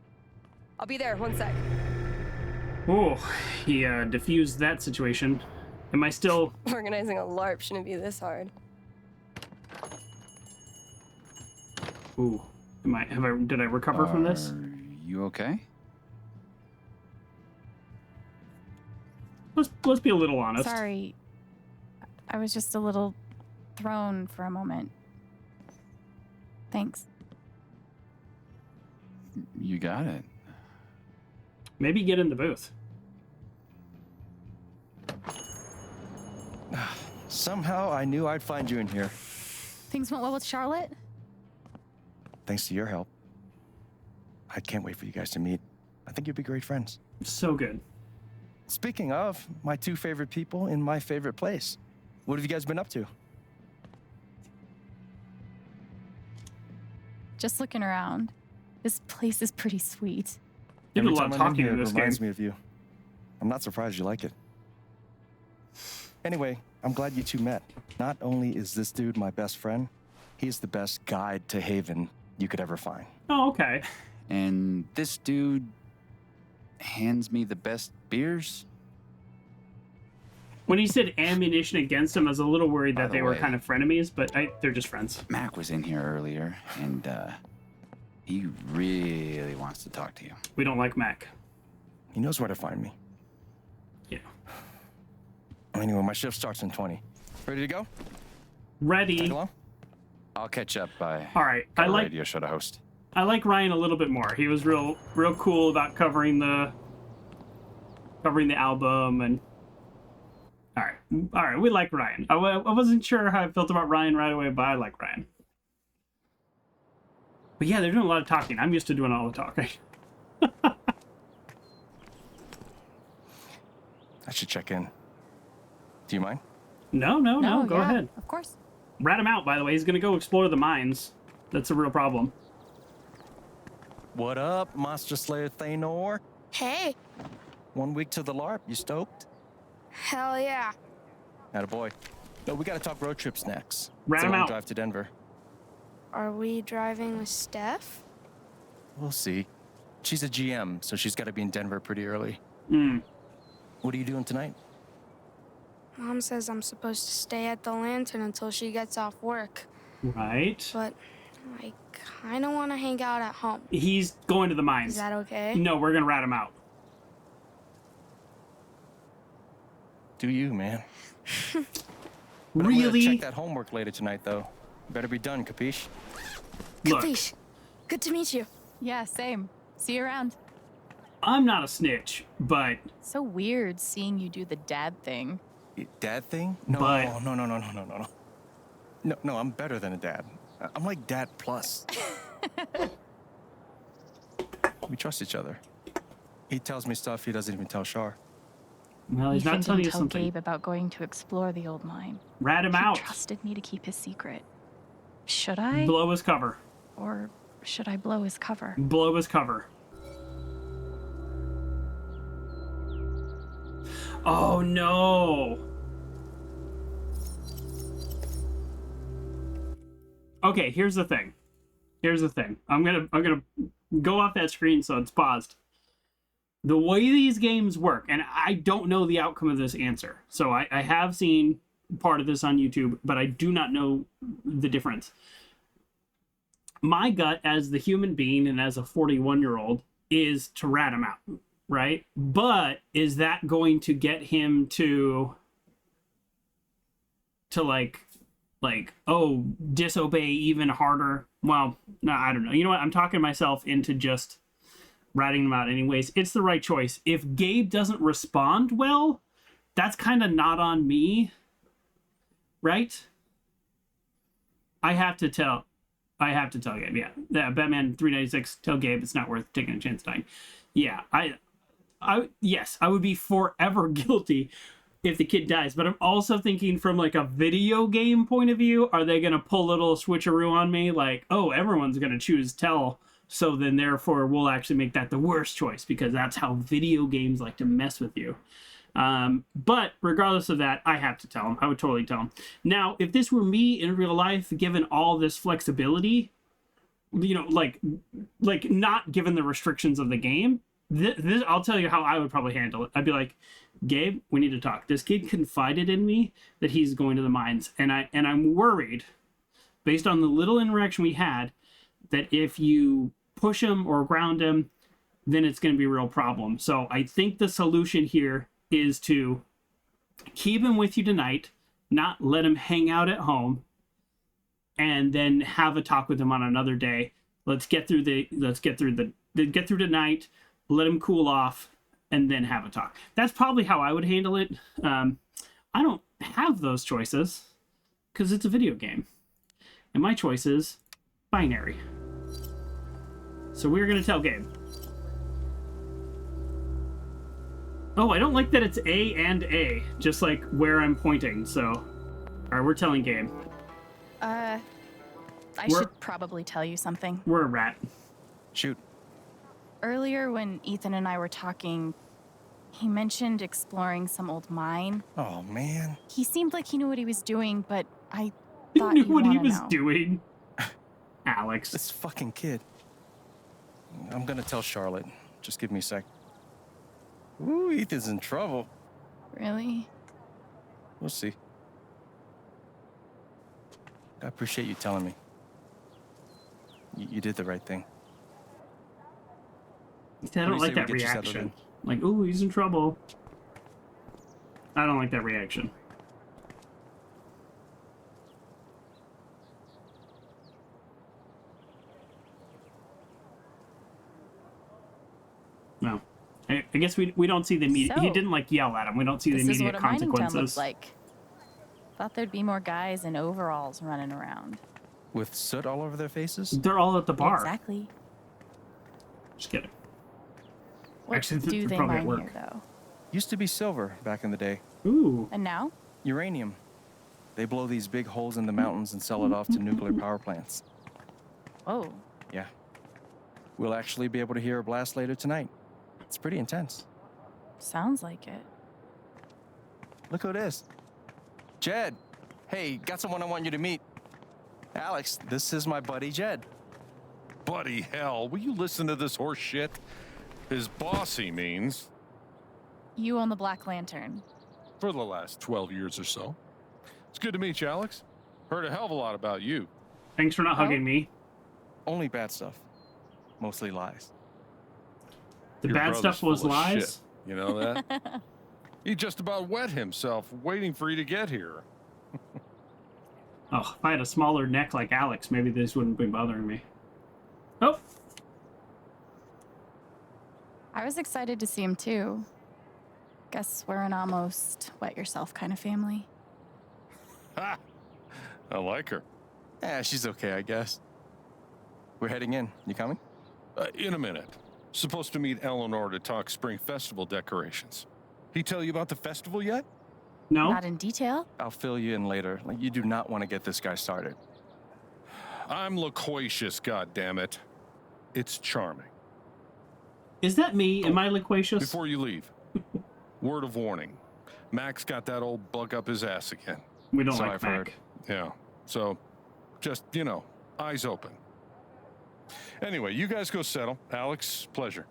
I'll be there, 1 sec. Oh, he diffused that situation. Am I still... Organizing a LARP shouldn't be this hard. Ooh. Did I recover from this? Are you okay? Let's be a little honest. Sorry. I was just a little thrown for a moment. Thanks. You got it. Maybe get in the booth. Somehow I knew I'd find you in here. Things went well with Charlotte? Thanks to your help. I can't wait for you guys to meet. I think you'd be great friends. So good. Speaking of, my two favorite people in my favorite place. What have you guys been up to? Just looking around. This place is pretty sweet. You did a Every lot of time I'm in talking here, in it this reminds game. me of you. I'm not surprised you like it. Anyway, I'm glad you two met. Not only is this dude my best friend, he's the best guide to Haven you could ever find. Oh, okay. And this dude hands me the best beers? When he said ammunition against him, I was a little worried By that the they were way- kind of frenemies, but they're just friends. Mac was in here earlier, and he really wants to talk to you. We don't like Mac. He knows where to find me. Yeah. Anyway, my shift starts in 20. Ready to go? Ready. Tag along? I'll catch up by All right. got I a like radio show to host. Ryan a little bit more. He was real cool about covering the album and. All right. We like Ryan. I wasn't sure how I felt about Ryan right away, but I like Ryan. But yeah, they're doing a lot of talking. I'm used to doing all the talking. I should check in. Do you mind? No. Go yeah, ahead. Of course. Rat him out, by the way. He's gonna go explore the mines. That's a real problem. What up, Monster Slayer Thanor? Hey, 1 week to the LARP. You stoked? hell yeah. Attaboy. No, we gotta talk road trips next. Rat So him we'll out. drive to Denver. Are we driving with Steph? We'll see. She's a GM, so she's gotta be in Denver pretty early. Hmm. What are you doing tonight? Mom says I'm supposed to stay at the Lantern until she gets off work, Right. but I kind of want to hang out at home. He's going to the mines. Is that okay? No, we're gonna rat him out. Do you, man? But I'm gonna Really? check that homework later tonight, though. Better be done, capiche? Look, Capiche. Good to meet you. Yeah, same. See you around. I'm not a snitch, but So weird seeing you do the dad thing. Dad thing? No, But- No, I'm better than a dad. I'm like Dad plus. We trust each other. He tells me stuff he doesn't even tell Shar. well, he's You not even telling you tell something. Gabe about going to explore the old mine. Rat him He out. trusted me to keep his secret. Should I? Blow his cover. Or should I blow his cover? Blow his cover. Oh no. Okay, here's the thing. I'm gonna go off that screen so it's paused. The way these games work, and I don't know the outcome of this answer, so I have seen part of this on YouTube, but I do not know the difference. My gut as the human being and as a 41-year-old is to rat him out, right? But is that going to get him to like disobey even harder? Well, no, I don't know. You know what? I'm talking myself into just ratting him out anyways. It's the right choice. If Gabe doesn't respond well, that's kind of not on me, right? I have to tell Gabe, yeah. Batman 396, tell Gabe it's not worth taking a chance dying. Yeah, yes, I would be forever guilty if the kid dies, but I'm also thinking from like a video game point of view, are they going to pull a little switcheroo on me? Like, oh, everyone's going to choose tell, so then therefore we'll actually make that the worst choice because that's how video games like to mess with you. But regardless of that, I have to tell him. I would totally tell him. Now, if this were me in real life, given all this flexibility, you know, like not given the restrictions of the game, this I'll tell you how I would probably handle it. I'd be like, Gabe, we need to talk. This kid confided in me that he's going to the mines, and I'm worried, based on the little interaction we had, that if you push him or ground him, then it's going to be a real problem. So I think the solution here is to keep him with you tonight, not let him hang out at home, and then have a talk with him on another day. Let's get through tonight, let him cool off, and then have a talk. That's probably how I would handle it. I don't have those choices because it's a video game, and my choice is binary. So we're gonna tell Gabe. Oh, I don't like that it's A and A, just like where I'm pointing. So, all right, we're telling Gabe. I should probably tell you something. We're a rat. Shoot. Earlier when Ethan and I were talking, he mentioned exploring some old mine. Oh, man. He seemed like he knew what he was doing, but I He thought knew you'd what he wanna was know. doing. Alex. This fucking kid. I'm gonna tell Charlotte. Just give me a sec. Ooh, Ethan's in trouble. Really? We'll see. I appreciate you telling me. You did the right thing. I don't like that Get you settled reaction. in? Like, ooh, he's in trouble. I don't like that reaction. No. I guess we don't see the immediate... he So, didn't, like, yell at him. We don't see the This is immediate what a mining town consequences. looks like. Thought there'd be more guys in overalls running around. With soot all over their faces? They're all at the bar. Exactly. Just kidding. What Actually, do they're they probably at mine work. here, though? Used to be silver back in the day. Ooh. And now? Uranium. They blow these big holes in the mountains and sell it off to nuclear power plants. Whoa. Yeah. We'll actually be able to hear a blast later tonight. It's pretty intense. Sounds like it. Look who it is. Jed. Hey, got someone I want you to meet. Alex, this is my buddy Jed. Buddy hell, will you listen to this horse shit? His boss, he means. You own the Black Lantern. For the last 12 years or so. It's good to meet you, Alex. Heard a hell of a lot about you. Thanks for not hugging me. Only bad stuff. Mostly lies. The Your bad brother's stuff was full of lies? shit. You know that? He just about wet himself waiting for you to get here. Oh, if I had a smaller neck like Alex, maybe this wouldn't be bothering me. Oh! I was excited to see him, too. Guess we're an almost wet-yourself kind of family. Ha! I like her. Yeah, she's okay, I guess. We're heading in. You coming? In a minute. Supposed to meet Eleanor to talk spring festival decorations. He tell you about the festival yet? No? Not in detail? I'll fill you in later. Like, you do not want to get this guy started. I'm loquacious, goddammit. It's charming. Is that me? Am I loquacious? Before you leave, word of warning. Max got that old bug up his ass again. We don't So like I've Mac. heard. Yeah, so just, eyes open. Anyway, you guys go settle. Alex, pleasure.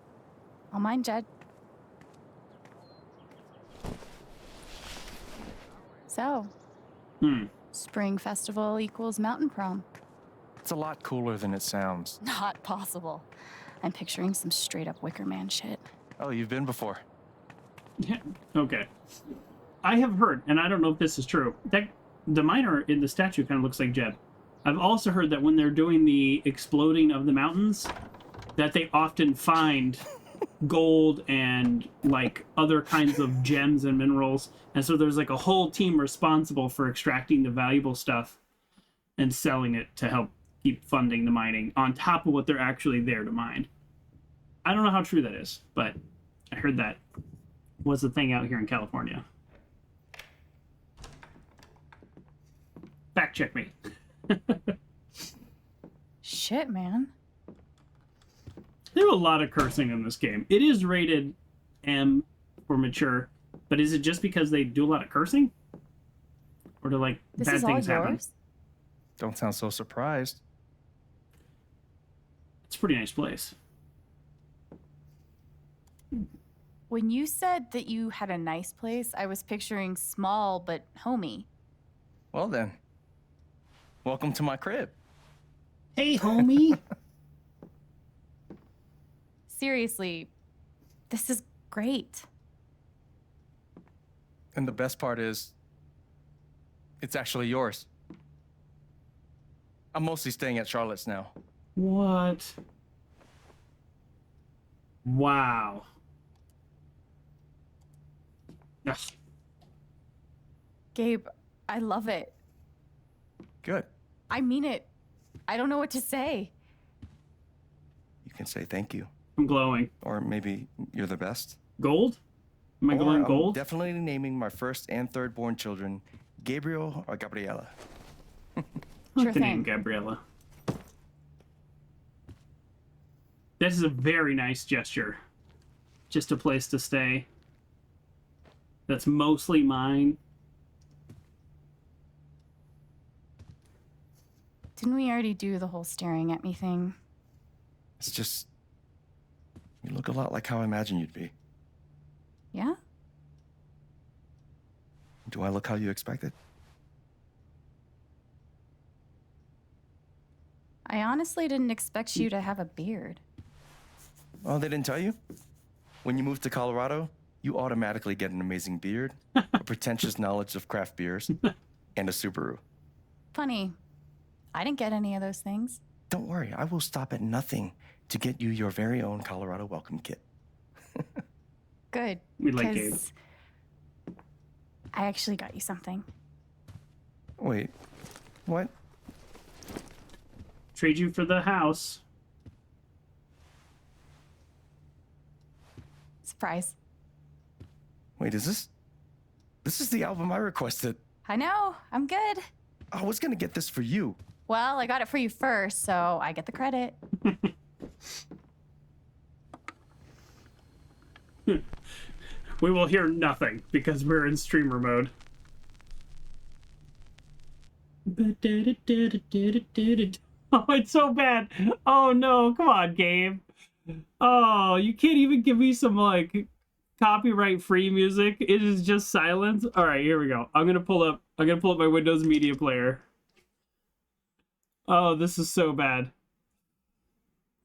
All mine, Jed. So, Spring Festival equals mountain prom. It's a lot cooler than it sounds. Not possible. I'm picturing some straight up Wicker Man shit. Oh, you've been before. Yeah. Okay. I have heard, and I don't know if this is true, that the miner in the statue kind of looks like Jed. I've also heard that when they're doing the exploding of the mountains, that they often find gold and like other kinds of gems and minerals. And so there's like a whole team responsible for extracting the valuable stuff and selling it to help keep funding the mining on top of what they're actually there to mine. I don't know how true that is, but I heard that was the thing out here in California. Fact check me. Shit, man. There's a lot of cursing in this game. It is rated M for mature, but is it just because they do a lot of cursing? Or do like This bad is all things happen? yours? Don't sound so surprised. It's a pretty nice place. When you said that you had a nice place, I was picturing small but homey. Well then, welcome to my crib. Hey, homie. Seriously, this is great. And the best part is, it's actually yours. I'm mostly staying at Charlotte's now. What? Wow. Ugh. Gabe, I love it. Good. I mean it. I don't know what to say. You can say thank you. I'm glowing. Or maybe you're the best. Gold? Am I Or glowing I'm gold? definitely naming my first and third born children Gabriel or Gabriella. I Sure like the name thing. Gabriella. This is a very nice gesture. Just a place to stay. That's mostly mine. Didn't we already do the whole staring at me thing? It's just, you look a lot like how I imagined you'd be. Yeah? Do I look how you expected? I honestly didn't expect you to have a beard. Oh, they didn't tell you? When you move to Colorado, you automatically get an amazing beard, a pretentious knowledge of craft beers, and a Subaru. Funny. I didn't get any of those things. Don't worry, I will stop at nothing to get you your very own Colorado welcome kit. Good. We like Gabe. 'cause I actually got you something. Wait, what? Trade you for the house. Surprise. Wait, is this is the album I requested. I know. I'm good. I was gonna get this for you. Well, I got it for you first, so I get the credit. We will hear nothing because we're in streamer mode. Oh, it's so bad. Oh no, come on, Gabe. Oh, you can't even give me some like copyright free music. It is just silence. All right, here we go. I'm gonna pull up my Windows Media Player. Oh, this is so bad.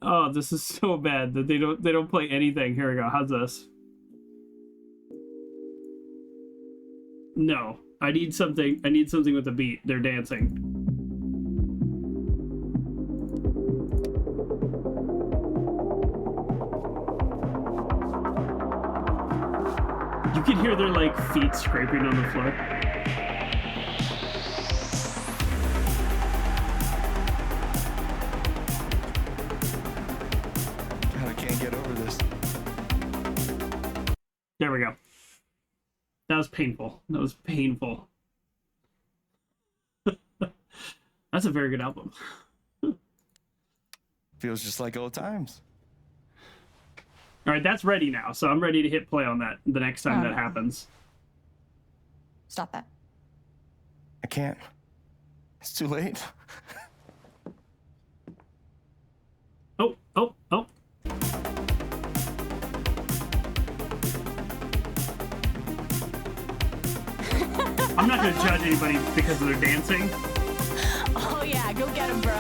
Oh, this is so bad that they don't play anything. Here we go. How's this? No, I need something with a beat. They're dancing. You can hear their like feet scraping on the floor. God, I can't get over this. There we go. That was painful. That was painful. That's a very good album. Feels just like old times. All right, that's ready now, so I'm ready to hit play on that the next time that no. happens. Stop that. I can't. It's too late. Oh, oh. I'm not gonna judge anybody because of their dancing. Oh yeah, go get him, bro.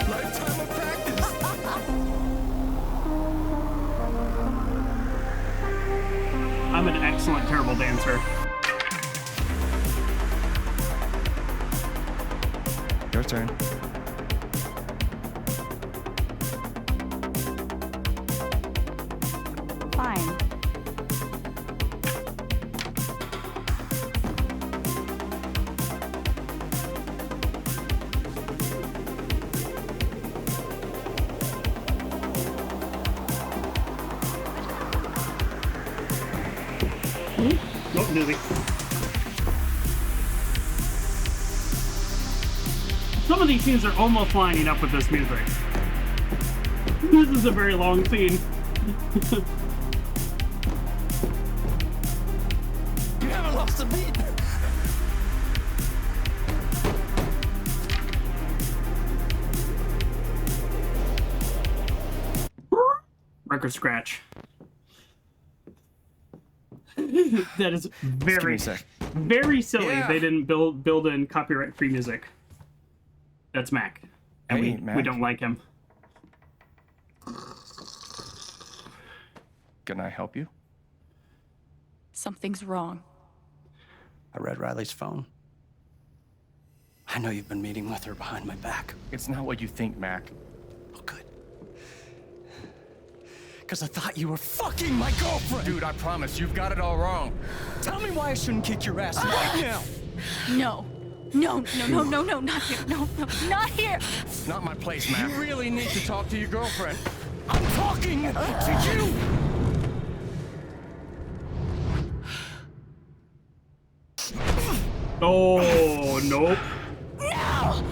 Lifetime of practice. I'm an excellent, terrible dancer. Your turn. Fine. Oh, newbie. Some of these scenes are almost lining up with this music. This is a very long scene. You haven't lost a beat. Record scratch. That is Just give me very, a sec. very silly. Yeah. They didn't build in copyright-free music. That's Mac, and Hey, we Mac. don't like him. Can I help you? Something's wrong. I read Riley's phone. I know you've been meeting with her behind my back. It's not what you think, Mac. Oh, good. Because I thought you were fucking my girlfriend. Dude, I promise, you've got it all wrong. Tell me why I shouldn't kick your ass right now. No. No, no, no, no, no, not here. No, no, not here. It's not my place, Mac. You really need to talk to your girlfriend. I'm talking to you. Oh, nope. No!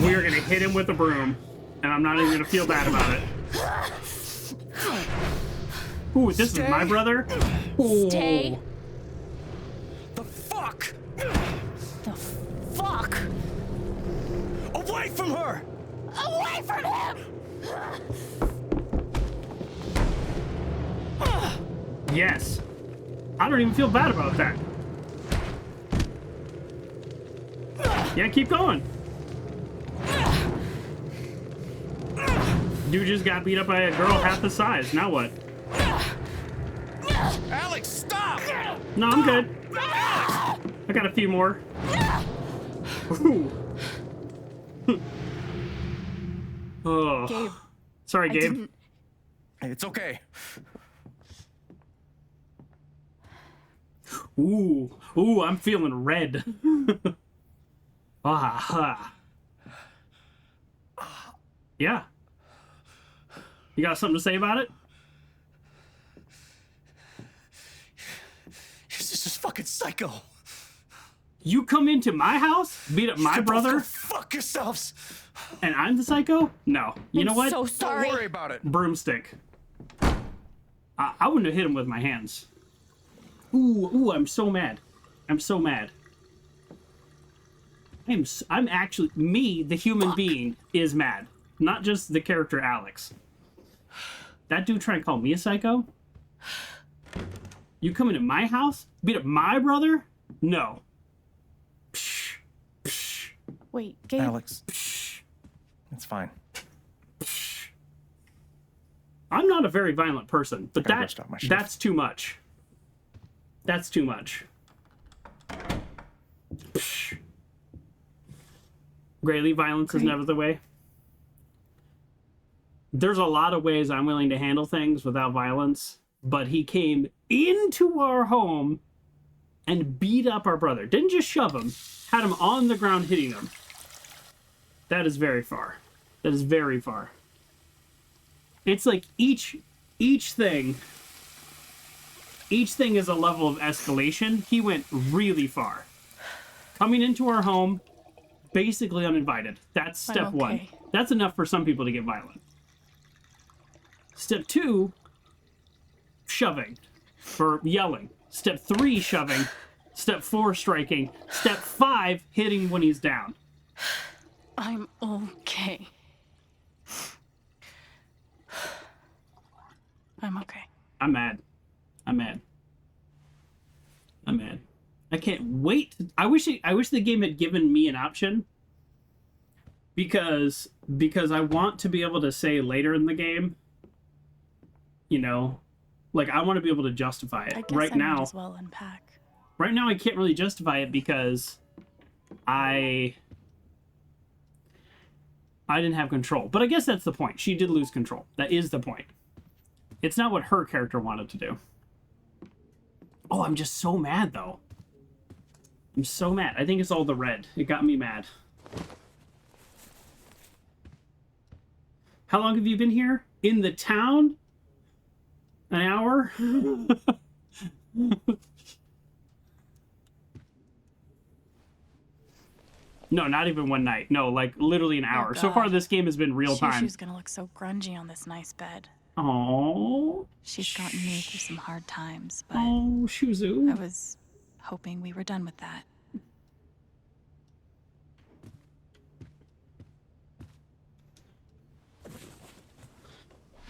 We are gonna hit him with a broom, and I'm not even gonna feel bad about it. Ooh, this is my brother? Ooh. Stay. The fuck? The fuck? Away from her! Away from him! Yes. I don't even feel bad about that. Yeah, keep going. Dude just got beat up by a girl half the size. Now what? Alex, stop! No, I'm good. I got a few more. Ooh. Oh. Gabe. Sorry, I Gabe. didn't. It's okay. Ooh. Ooh, I'm feeling red. Ah. Yeah. You got something to say about it? Your sister's fucking psycho. You come into my house, beat up my You both brother, go fuck yourselves. and I'm the psycho? No. You know what? So sorry. Don't worry about it. Broomstick. I wouldn't have hit him with my hands. Ooh, I'm so mad. I'm so mad. I'm actually, me, the human being, is mad. Not just the character Alex. That dude trying to call me a psycho? You come into my house? Beat up my brother? No. Psh, psh, Wait, Gabe. Alex, psh, it's fine. psh. I'm not a very violent person, but I rushed off my shift. that's too much. That's too much. Psh. Greatly, violence is Great. never the way. There's a lot of ways I'm willing to handle things without violence, but he came into our home and beat up our brother. Didn't just shove him, had him on the ground hitting him. That is very far. That is very far. It's like each thing is a level of escalation. He went really far. Coming into our home, basically uninvited. That's step I'm one. okay. That's enough for some people to get violent. Step 2, shoving or yelling. Step 3, shoving. Step 4, striking. Step 5, hitting when he's down. I'm okay. I'm okay. I'm mad. I'm mad. I'm mad. I can't wait. I wish the game had given me an option. Because I want to be able to say later in the game, you know, like I want to be able to justify it. I guess Right I now, might as well unpack. right now I can't really justify it because I didn't have control. But I guess that's the point. She did lose control. That is the point. It's not what her character wanted to do. Oh, I'm just so mad though. I'm so mad. I think it's all the red. It got me mad. How long have you been here? In the town? An hour? No, not even one night. No, like literally an hour. So far, this game has been real time. Shushu's gonna look so grungy on this nice bed. Oh. She's gotten me through some hard times, but oh, Shuzu. I was hoping we were done with that.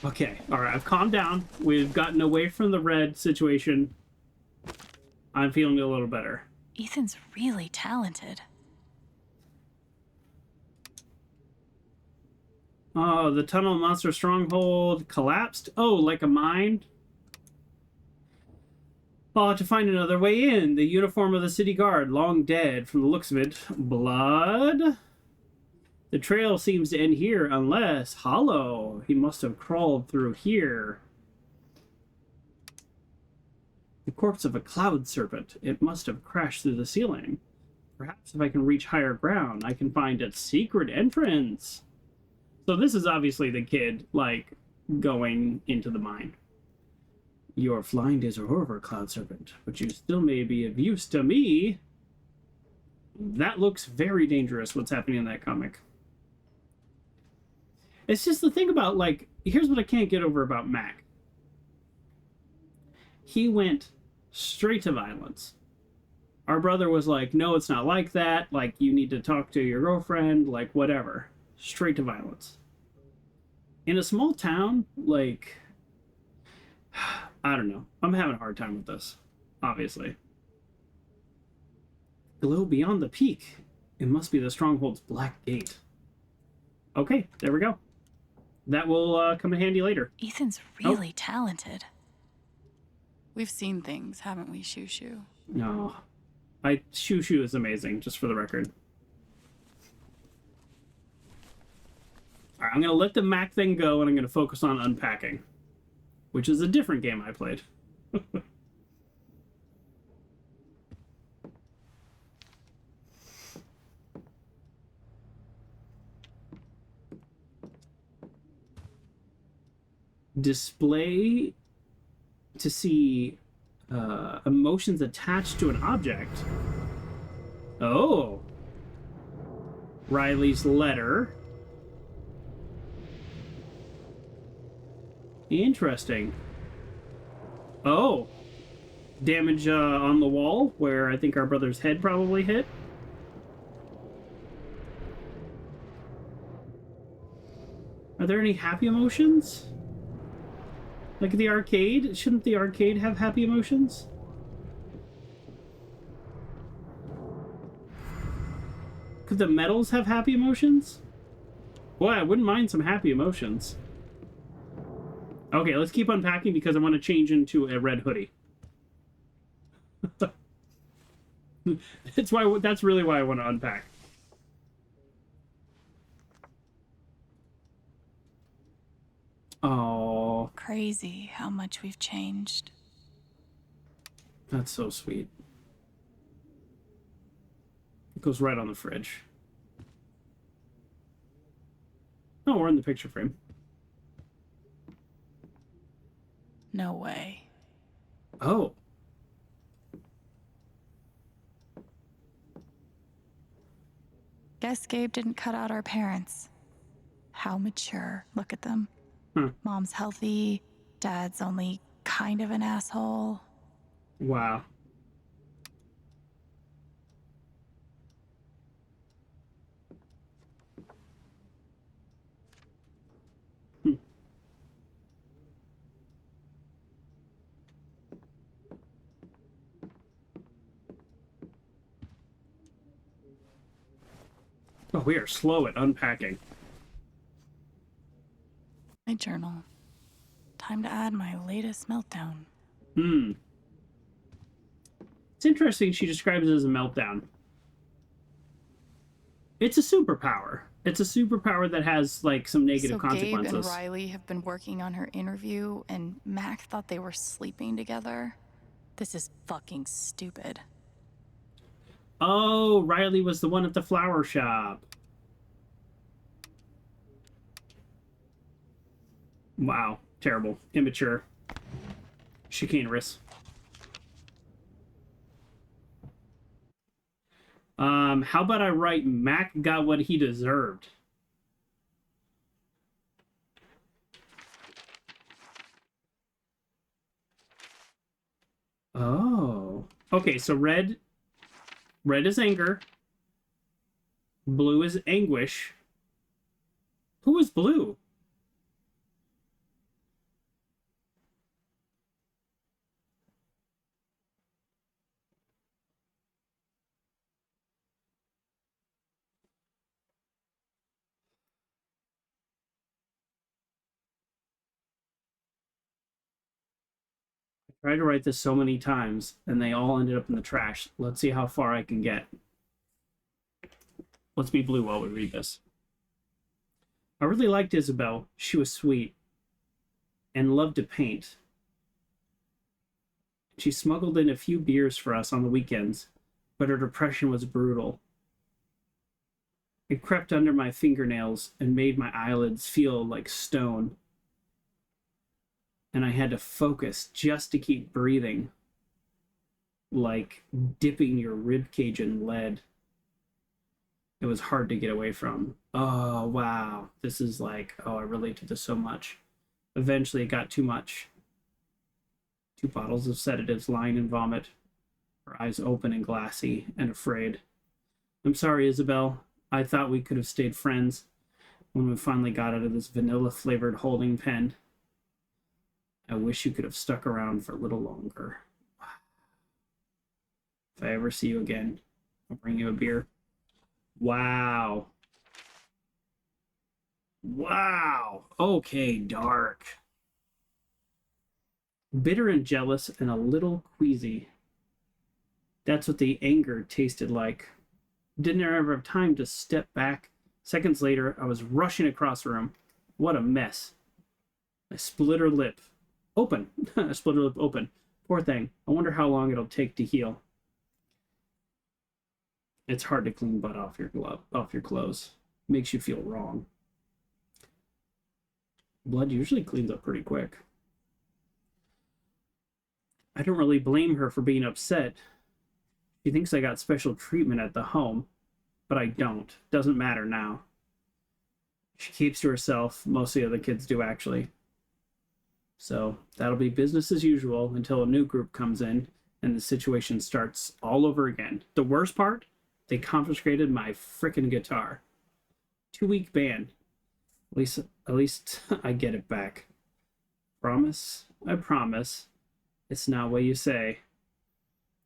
Okay, all right. I've calmed down. We've gotten away from the red situation. I'm feeling a little better. Ethan's really talented. Oh, the tunnel monster stronghold collapsed. Oh, like a mine. I'll have to find another way in. The uniform of the city guard, long dead from the looks of it. Blood? The trail seems to end here, unless hollow. He must have crawled through here. The corpse of a cloud serpent. It must have crashed through the ceiling. Perhaps if I can reach higher ground, I can find a secret entrance. So this is obviously the kid, like, going into the mine. Your flying days are over, Cloud Serpent, but you still may be of use to me. That looks very dangerous, what's happening in that comic. It's just the thing about, like, here's what I can't get over about Mac. He went straight to violence. Our brother was like, no, it's not like that. Like, you need to talk to your girlfriend, like, whatever. Straight to violence. In a small town, like, I don't know. I'm having a hard time with this, obviously. Glow beyond the peak. It must be the stronghold's black gate. Okay, there we go. That will come in handy later. Ethan's really talented. We've seen things, haven't we, Shushu? No. Shushu is amazing, just for the record. Alright, I'm going to let the Mac thing go, and I'm going to focus on unpacking. Which is a different game I played. Display to see emotions attached to an object. Oh. Riley's letter. Interesting. Oh. Damage on the wall, where I think our brother's head probably hit. Are there any happy emotions? Like the arcade? Shouldn't the arcade have happy emotions? Could the medals have happy emotions? Boy, I wouldn't mind some happy emotions. Okay, let's keep unpacking because I want to change into a red hoodie. That's really why I want to unpack. Oh. Crazy how much we've changed. That's so sweet. It goes right on the fridge. Oh, we're in the picture frame. No way. Oh. Guess Gabe didn't cut out our parents. How mature. Look at them. Mom's healthy. Dad's only kind of an asshole. Wow. Oh, we are slow at unpacking. My journal. Time to add my latest meltdown. It's interesting she describes it as a meltdown. It's a superpower. It's a superpower that has, like, some negative consequences. Gabe and Riley have been working on her interview, and Mac thought they were sleeping together. This is fucking stupid. Oh, Riley was the one at the flower shop. Wow. Terrible. Immature. Chicanerous. How about I write Mac got what he deserved? Oh. Okay, so red is anger. Blue is anguish. Who is blue? I tried to write this so many times, and they all ended up in the trash. Let's see how far I can get. Let's be blue while we read this. I really liked Isabel. She was sweet and loved to paint. She smuggled in a few beers for us on the weekends, but her depression was brutal. It crept under my fingernails and made my eyelids feel like stone. And I had to focus just to keep breathing, like dipping your ribcage in lead. It was hard to get away from. Oh, wow. This is like, oh, I relate to this so much. Eventually, it got too much. 2 bottles of sedatives lying in vomit, her eyes open and glassy and afraid. I'm sorry, Isabel. I thought we could have stayed friends when we finally got out of this vanilla-flavored holding pen. I wish you could have stuck around for a little longer. If I ever see you again, I'll bring you a beer. Wow. Wow. Okay, dark. Bitter and jealous and a little queasy. That's what the anger tasted like. Didn't ever have time to step back. Seconds later, I was rushing across the room. What a mess. I split her lip. Open. I split her lip open. Poor thing. I wonder how long it'll take to heal. It's hard to clean butt off your clothes. Makes you feel wrong. Blood usually cleans up pretty quick. I don't really blame her for being upset. She thinks I got special treatment at the home, but I don't. Doesn't matter now. She keeps to herself. Most of the other kids do, actually. So that'll be business as usual until a new group comes in and the situation starts all over again. The worst part? They confiscated my frickin' guitar. 2-week ban. At least I get it back. Promise? I promise. It's not what you say.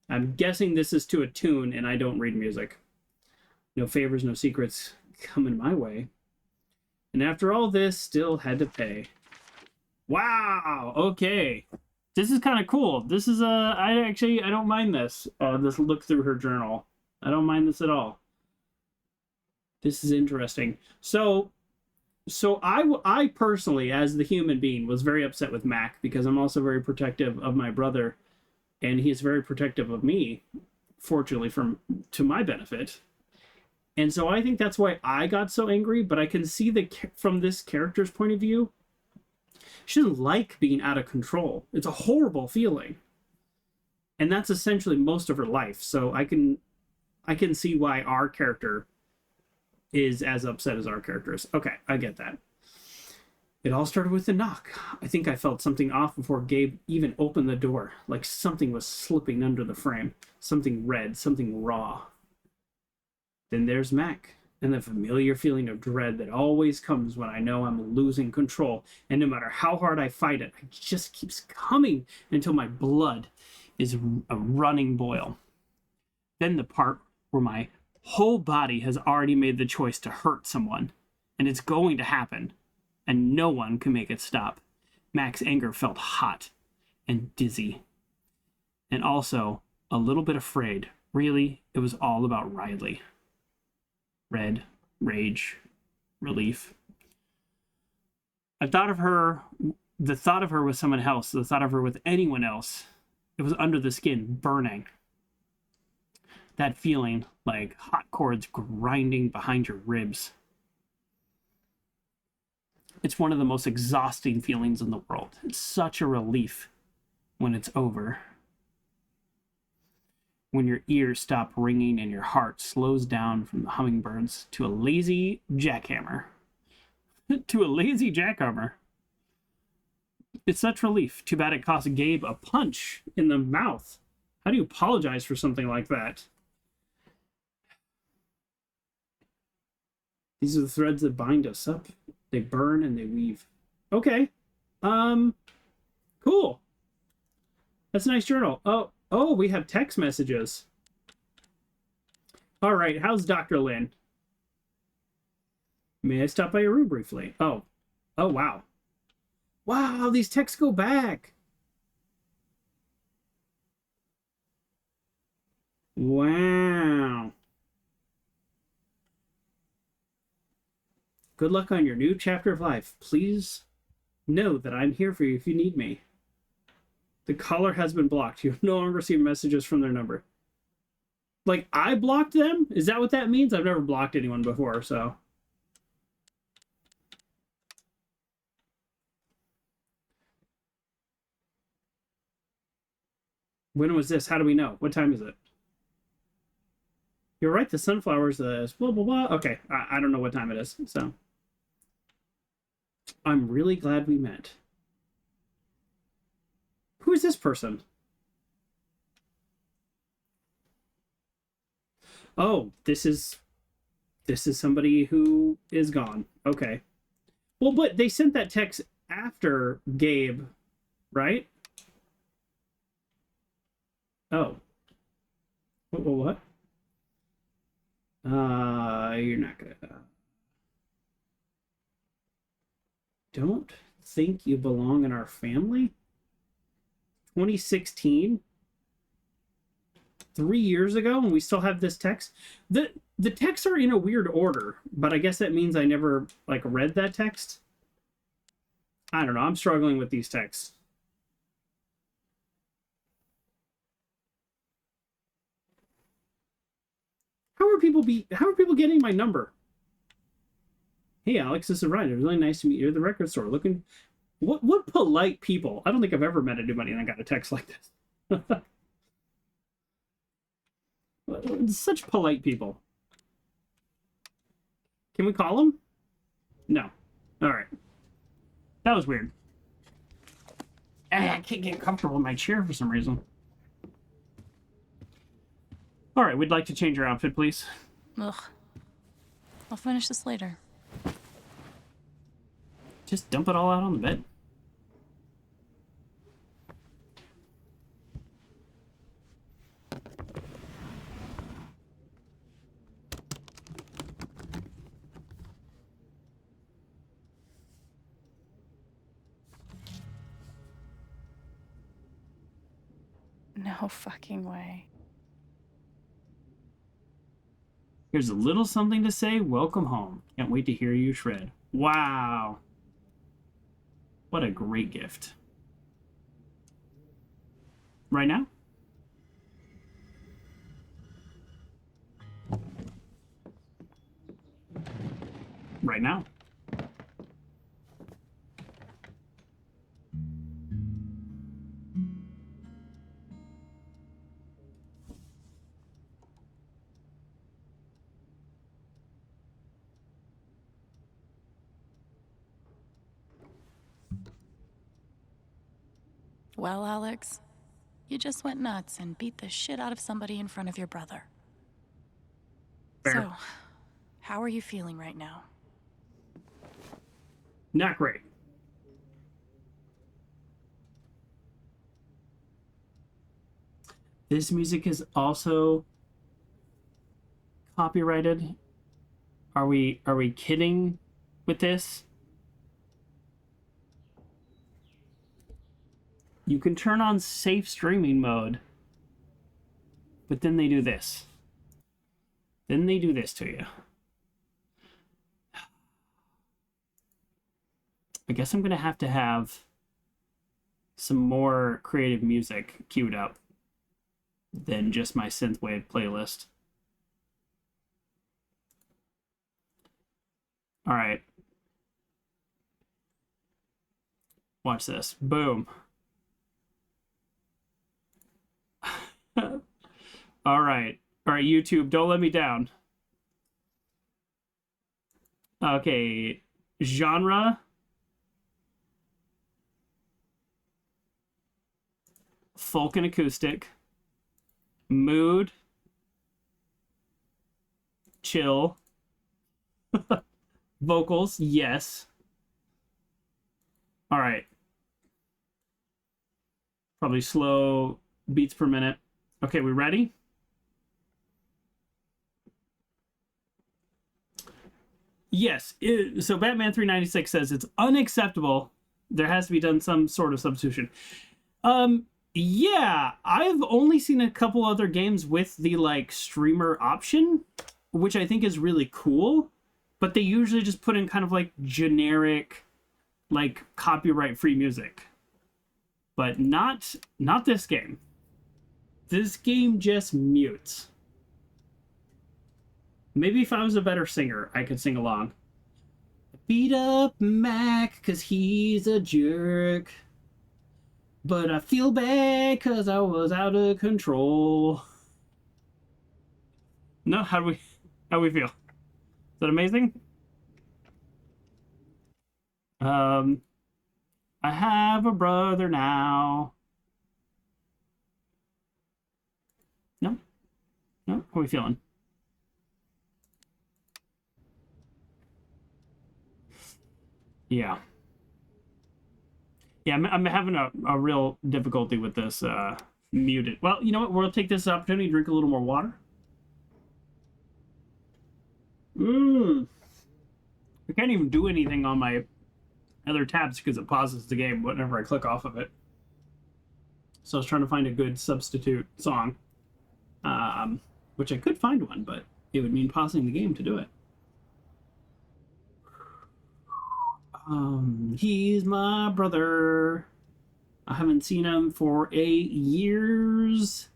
I'm guessing this is to a tune, and I don't read music. No favors, no secrets coming my way. And after all this, still had to pay. Wow, okay. This is kind of cool. This is I don't mind this. This look through her journal. I don't mind this at all. This is interesting. So I personally, as the human being, was very upset with Mac because I'm also very protective of my brother, and he's very protective of me, fortunately, to my benefit. And so I think that's why I got so angry, but I can see from this character's point of view, she doesn't like being out of control. It's a horrible feeling. And that's essentially most of her life. So I can see why our character is as upset as our character is. Okay, I get that. It all started with a knock. I think I felt something off before Gabe even opened the door, like something was slipping under the frame. Something red, something raw. Then there's Mac, and the familiar feeling of dread that always comes when I know I'm losing control, and no matter how hard I fight it, it just keeps coming until my blood is a running boil. Then the part where my whole body has already made the choice to hurt someone, and it's going to happen, and no one can make it stop. Mac's anger felt hot and dizzy, and also a little bit afraid. Really, it was all about Riley. Red, rage, relief. I thought of her, the thought of her with someone else, the thought of her with anyone else, it was under the skin, burning. That feeling like hot cords grinding behind your ribs. It's one of the most exhausting feelings in the world. It's such a relief when it's over. When your ears stop ringing and your heart slows down from the hummingbirds to a lazy jackhammer. To a lazy jackhammer. It's such relief. Too bad it cost Gabe a punch in the mouth. How do you apologize for something like that? These are the threads that bind us up. They burn and they weave. Okay. Cool. That's a nice journal. Oh, we have text messages. All right, how's Dr. Lin? May I stop by your room briefly? Oh, wow. Wow, these texts go back. Wow. Good luck on your new chapter of life. Please know that I'm here for you if you need me. The caller has been blocked. You no longer receive messages from their number. Like, I blocked them? Is that what that means? I've never blocked anyone before, so. When was this? How do we know? What time is it? You're right, the sunflowers, blah, blah, blah. Okay, I don't know what time it is, so. I'm really glad we met. Who is this person? Oh, this is somebody who is gone. Okay. Well, but they sent that text after Gabe, right? Oh. What? You're not gonna... Don't think you belong in our family? 2016? 3 years ago, and we still have this text? The texts are in a weird order, but I guess that means I never, like, read that text? I don't know, I'm struggling with these texts. How are people getting my number? Hey, Alex, this is Ryan. It was really nice to meet you at the record store. What polite people. I don't think I've ever met anybody and I got a text like this. Such polite people. Can we call them? No. All right. That was weird. I can't get comfortable in my chair for some reason. All right, we'd like to change your outfit, please. Ugh. I'll finish this later. Just dump it all out on the bed. No fucking way. Here's a little something to say. Welcome home. Can't wait to hear you shred. Wow. What a great gift. Right now? Right now. Well, Alex, you just went nuts and beat the shit out of somebody in front of your brother. Fair. So, how are you feeling right now? Not great. This music is also copyrighted? Are we kidding with this? You can turn on safe streaming mode, but then they do this. Then they do this to you. I guess I'm gonna have to have some more creative music queued up than just my synthwave playlist. All right. Watch this. Boom. All right. All right, YouTube, don't let me down. Okay. Genre. Folk and acoustic. Mood. Chill. Vocals, yes. All right. Probably slow beats per minute. Okay, we ready? Yes. So Batman 396 says it's unacceptable. There has to be done some sort of substitution. Yeah, I've only seen a couple other games with the like streamer option, which I think is really cool, but they usually just put in kind of like generic like copyright free music. But not this game. This game just mutes. Maybe if I was a better singer, I could sing along. Beat up Mac cause he's a jerk. But I feel bad cause I was out of control. No, how do we feel? Is that amazing? I have a brother now. No? No? How are we feeling? Yeah. Yeah, I'm having a real difficulty with this muted. Well, you know what? We'll take this opportunity to drink a little more water. I can't even do anything on my other tabs because it pauses the game whenever I click off of it. So I was trying to find a good substitute song, which I could find one, but it would mean pausing the game to do it. He's my brother. I haven't seen him for 8 years.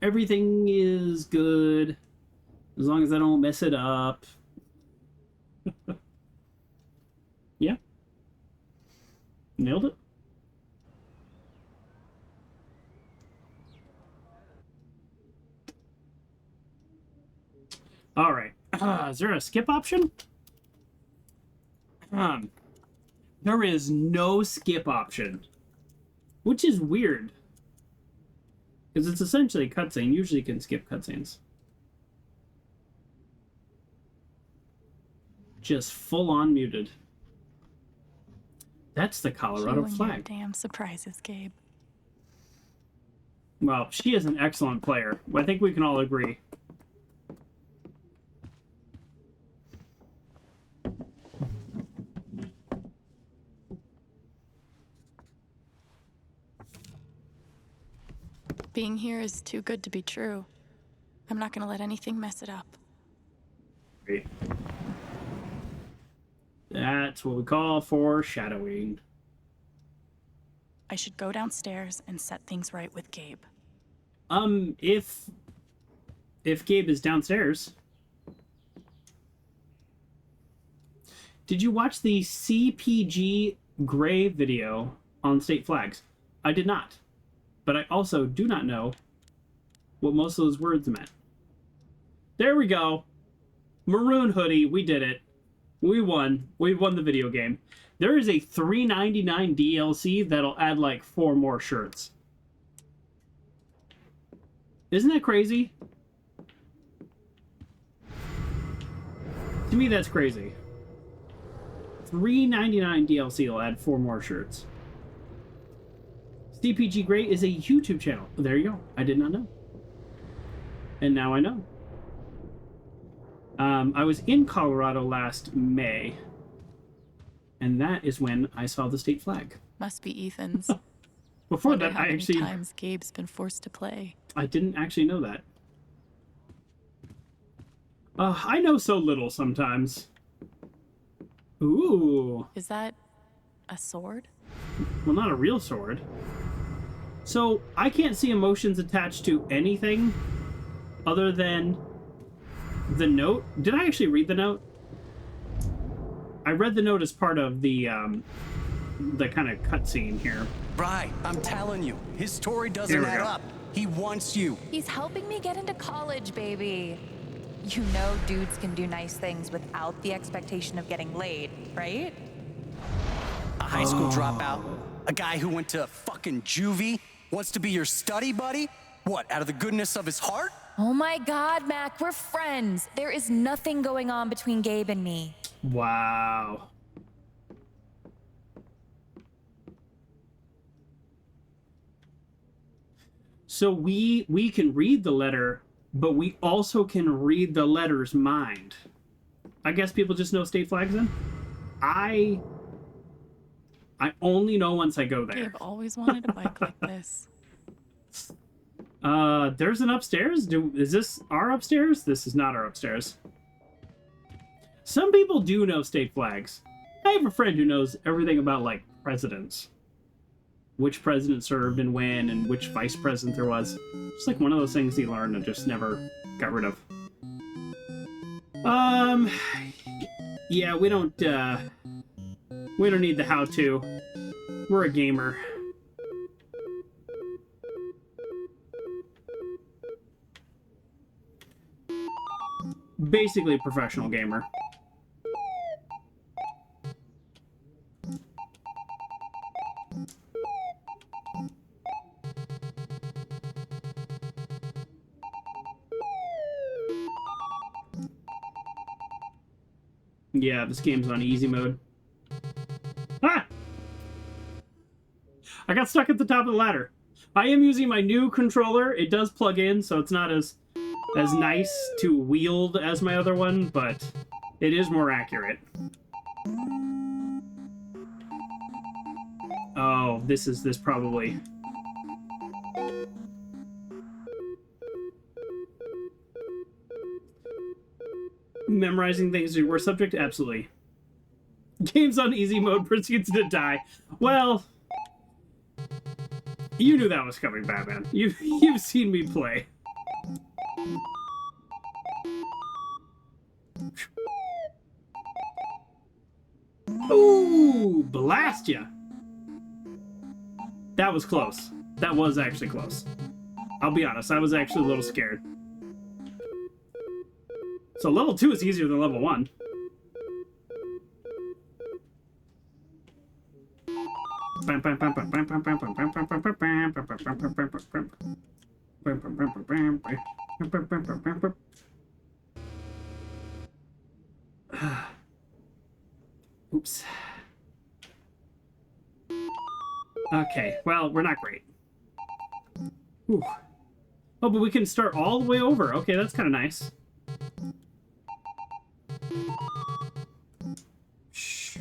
Everything is good as long as I don't mess it up. Yeah. Nailed it. All right. Is there a skip option? There is no skip option, which is weird because it's essentially a cutscene. Usually you can skip cutscenes. Just full on muted. That's the Colorado You and flag. your damn surprises, Gabe. Well, she is an excellent player. I think we can all agree. Being here is too good to be true. I'm not gonna let anything mess it up. Great. That's what we call foreshadowing. I should go downstairs and set things right with Gabe. If Gabe is downstairs. Did you watch the CPG Gray video on state flags? I did not. But I also do not know what most of those words meant. There we go. Maroon hoodie, we did it. We won. We won the video game. There is a $3.99 DLC that'll add like 4 more shirts. Isn't that crazy? To me, that's crazy. $3.99 DLC will add 4 more shirts. CPG Gray is a YouTube channel. There you go. I did not know. And now I know. I was in Colorado last May, and that is when I saw the state flag. Must be Ethan's. Before Wonder that, how I many actually... times Gabe's been forced to play. I didn't actually know that. I know so little sometimes. Ooh. Is that a sword? Well, not a real sword. So, I can't see emotions attached to anything other than the note. Did I actually read the note? I read the note as part of the kind of cutscene here. Right, I'm telling you, his story doesn't add up. He wants you. He's helping me get into college, baby. You know dudes can do nice things without the expectation of getting laid, right? A high school dropout? A guy who went to fucking juvie? Wants to be your study buddy? What, out of the goodness of his heart? Oh my God, Mac, we're friends. There is nothing going on between Gabe and me. Wow. So we can read the letter, but we also can read the letter's mind. I guess people just know state flags then? I only know once I go there. Gabe always wanted a bike like this. There's an upstairs? Is this our upstairs? This is not our upstairs. Some people do know state flags. I have a friend who knows everything about, like, presidents. Which president served and when, and which vice president there was. It's like one of those things he learned and just never got rid of. Yeah, we don't need the how-to. We're a gamer. Basically a professional gamer. Yeah, this game's on easy mode. Ah! I got stuck at the top of the ladder. I am using my new controller. It does plug in, so it's not as nice to wield as my other one, but it is more accurate. Oh, this probably... Memorizing things we're subject to? Absolutely. Games on easy mode proceeds to die. Well, you knew that was coming, Batman. You've seen me play. Ooh, blast ya! That was close. That was actually close. I'll be honest, I was actually a little scared. So level 2 is easier than level 1. Oops. Okay, well, we're not great. Ooh. Oh, but we can start all the way over. Okay, that's kind of nice. Shh.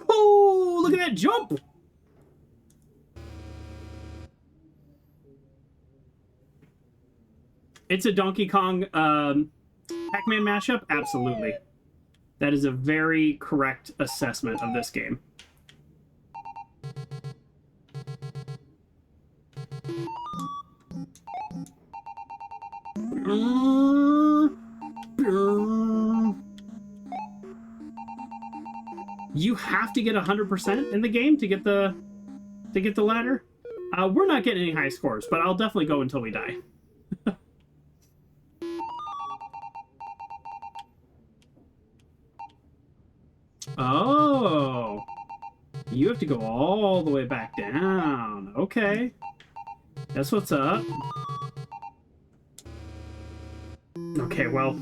Oh, look at that jump! It's a Donkey Kong Pac-Man mashup? Absolutely. That is a very correct assessment of this game. You have to get 100% in the game to get the ladder. We're not getting any high scores, but I'll definitely go until we die. Oh, you have to go all the way back down. Okay, that's what's up. Okay, well,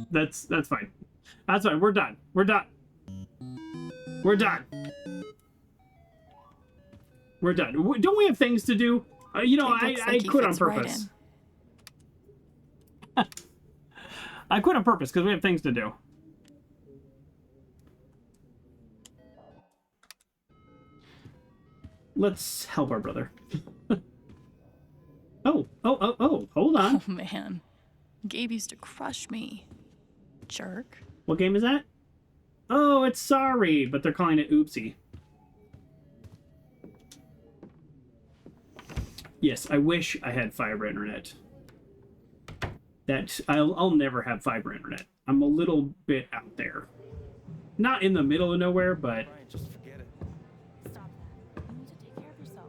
that's fine. That's fine. We're done. We're done. We're done. We're done. Don't we have things to do? You know, I quit on purpose. I quit on purpose because we have things to do. Let's help our brother. Oh, hold on. Oh, man. Gabe used to crush me. Jerk. What game is that? Oh, it's Sorry, but they're calling it Oopsie. Yes, I wish I had fiber internet. I'll never have fiber internet. I'm a little bit out there. Not in the middle of nowhere, but... Just forget it. Stop that. You need to take care of yourself.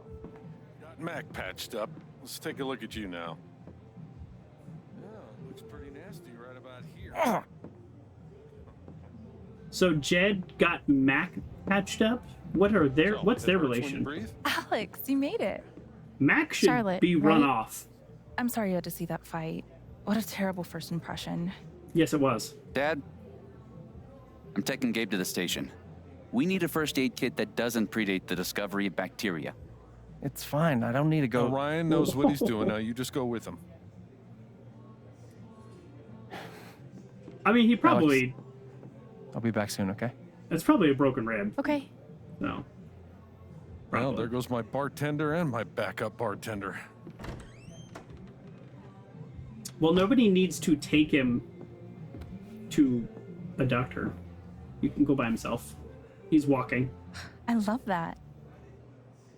Got Mac patched up. Let's take a look at you now. Yeah, looks pretty nasty right about here. So Jed got Mac patched up? What's their relation? Alex, you made it. Mac should Charlotte, be run right? off. I'm sorry you had to see that fight. What a terrible first impression. Yes, it was. Dad, I'm taking Gabe to the station. We need a first aid kit that doesn't predate the discovery of bacteria. It's fine. I don't need to go. Ryan knows what he's doing now. You just go with him. I mean, he probably... I'll be back soon, okay? That's probably a broken rib. Okay. No. Well, there goes my bartender and my backup bartender. Well, nobody needs to take him to a doctor. You can go by himself. He's walking. I love that.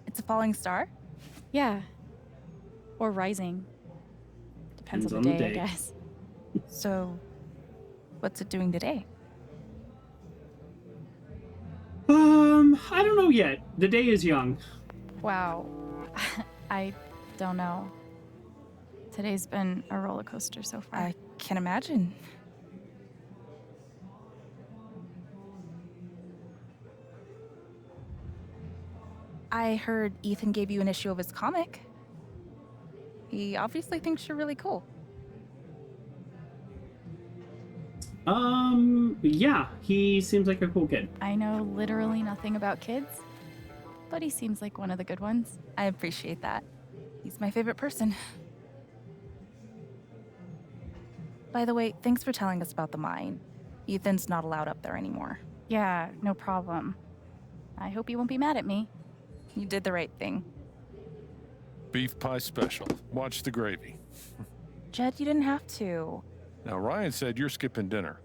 It's a falling star? Yeah. Or rising. Depends on the day, I guess. So, what's it doing today? I don't know yet. The day is young. Wow. I don't know. Today's been a roller coaster so far. I can imagine. I heard Ethan gave you an issue of his comic. He obviously thinks you're really cool. Yeah, he seems like a cool kid. I know literally nothing about kids, but he seems like one of the good ones. I appreciate that. He's my favorite person. By the way, thanks for telling us about the mine. Ethan's not allowed up there anymore. Yeah, no problem. I hope you won't be mad at me. You did the right thing. Beef pie special. Watch the gravy. Jed, you didn't have to. Now, Ryan said you're skipping dinner.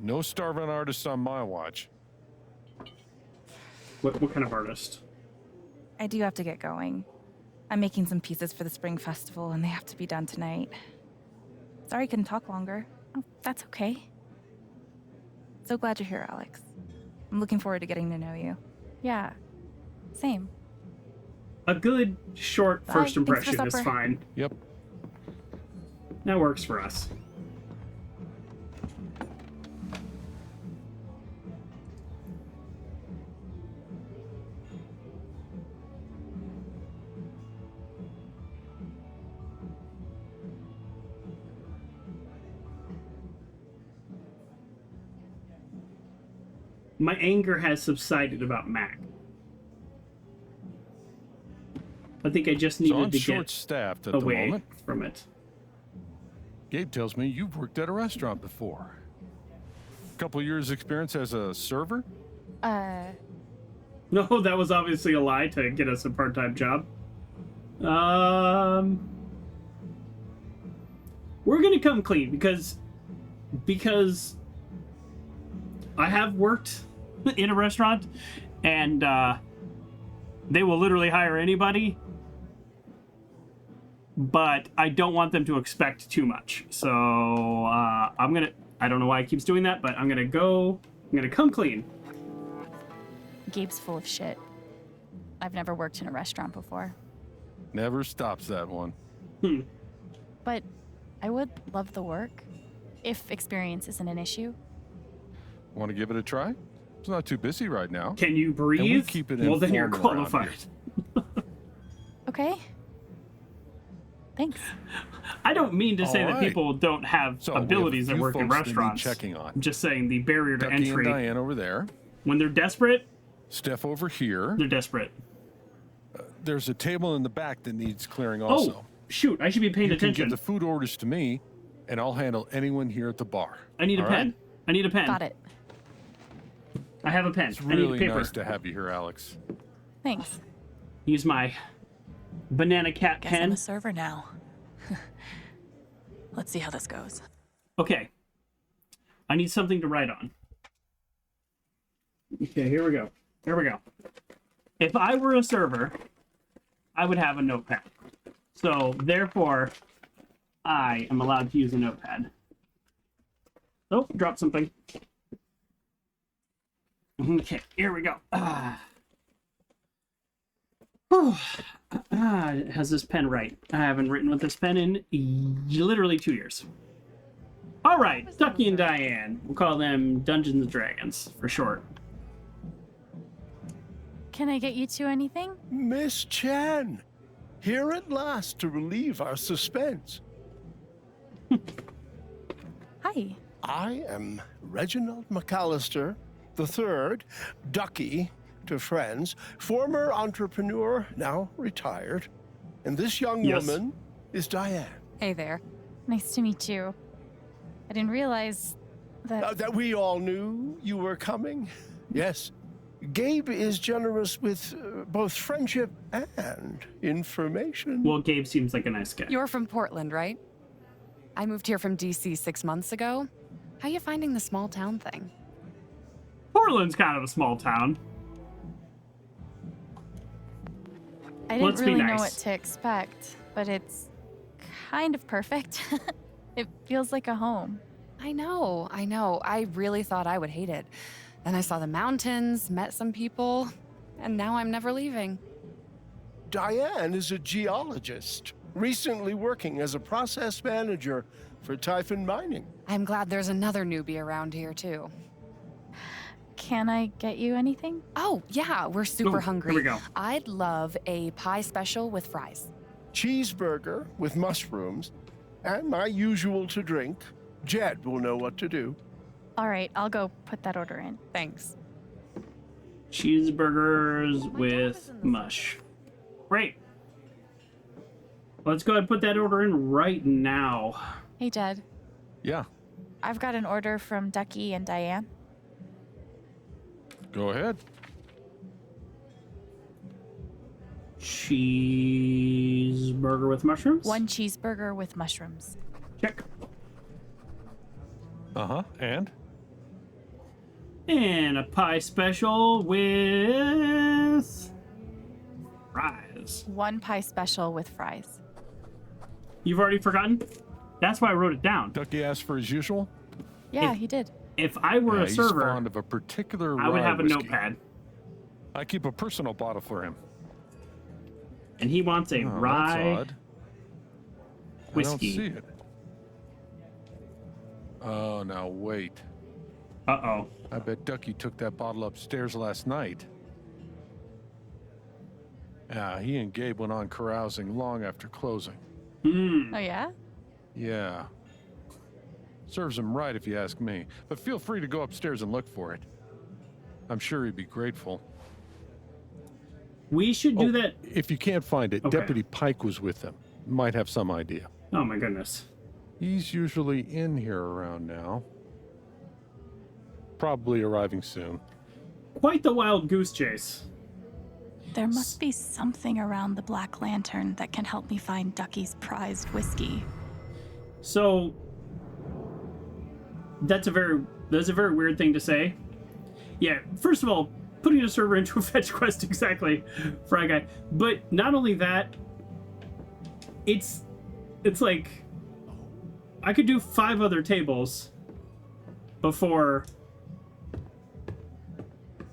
No starving artists on my watch. What kind of artist? I do have to get going. I'm making some pieces for the spring festival, and they have to be done tonight. Sorry I couldn't talk longer. Oh, that's okay. So glad you're here, Alex. I'm looking forward to getting to know you. Yeah, same. A good, short Bye. first Thanks for impression is supper. fine. Yep. That works for us. My anger has subsided about Mac. I think I just So needed I'm to get short-staffed at the away moment. from it. Gabe tells me you've worked at a restaurant before. Couple years experience as a server? No, that was obviously a lie to get us a part-time job. We're gonna come clean because I have worked in a restaurant and they will literally hire anybody, but I don't want them to expect too much. So I don't know why it keeps doing that, but I'm gonna come clean. Gabe's full of shit. I've never worked in a restaurant before. Never stops that one. But I would love the work, if experience isn't an issue. Want to give it a try? It's not too busy right now. Can you breathe? And we keep it well, then you're informal around qualified. here. Okay. Thanks. I don't mean to say All that right. people don't have So, we have a abilities that few work in folks that need restaurants. checking on. I'm just saying the barrier to Ducky and entry, Diane over there. when they're desperate, Steph over here. they're desperate. There's a table in the back that needs clearing also. Oh, shoot, I should be paying You can attention. give the food orders to me, and I'll handle anyone here at the bar. I need a All pen. right? I need a pen. Got it. I have a pen. It's I need really paper. nice to have you here, Alex. Thanks. Use my banana cat Guess I'm pen. a server now. Let's see how this goes. Okay. I need something to write on. Okay, here we go. Here we go. If I were a server, I would have a notepad. So, therefore, I am allowed to use a notepad. Oh, dropped something. Okay, here we go. Has this pen right? I haven't written with this pen in literally 2 years. All right, Ducky and Diane. We'll call them Dungeons and Dragons for short. Can I get you two anything? Miss Chan, here at last to relieve our suspense. Hi. I am Reginald McAllister III, Ducky to friends, former entrepreneur, now retired. And this young woman is Diane. Hey there. Nice to meet you. I didn't realize that... That we all knew you were coming. Yes. Gabe is generous with both friendship and information. Well, Gabe seems like a nice guy. You're from Portland, right? I moved here from DC 6 months ago. How you finding the small town thing? Portland's kind of a small town. I didn't Let's be really know nice. what to expect, but it's kind of perfect. It feels like a home. I know. I really thought I would hate it. Then I saw the mountains, met some people, and now I'm never leaving. Diane is a geologist, recently working as a process manager for Typhon Mining. I'm glad there's another newbie around here, too. Can I get you anything? Oh, yeah, we're super Ooh, hungry. here we go. I'd love a pie special with fries. Cheeseburger with mushrooms, and my usual to drink. Jed will know what to do. All right, I'll go put that order in. Thanks. Cheeseburgers with mush. Great. Let's go ahead and put that order in right now. Hey, Jed. Yeah, I've got an order from Ducky and Diane. go ahead. Cheeseburger with mushrooms? One cheeseburger with mushrooms. Check. Uh-huh, and? And a pie special with fries. One pie special with fries. You've already forgotten? That's why I wrote it down. Ducky asked for his usual? Yeah, If- he did. If I were Yeah, a server, he's fond of a particular I would rye have a whiskey. notepad. I keep a personal bottle for him. And he wants a Oh, rye that's odd. whiskey. I don't see it. Oh, now wait. Uh-oh. I bet Ducky took that bottle upstairs last night. Yeah, he and Gabe went on carousing long after closing. Hmm. Oh, yeah? Yeah. Serves him right if you ask me. But feel free to go upstairs and look for it. I'm sure he'd be grateful. We should do that. If you can't find it, Okay. Deputy Pike was with them. Might have some idea. Oh my goodness. He's usually in here around now. Probably arriving soon. Quite the wild goose chase. There must be something around the Black Lantern that can help me find Ducky's prized whiskey. So that's a very weird thing to say. Yeah, first of all, putting a server into a fetch quest exactly for a guy. But not only that, it's like I could do 5 other tables before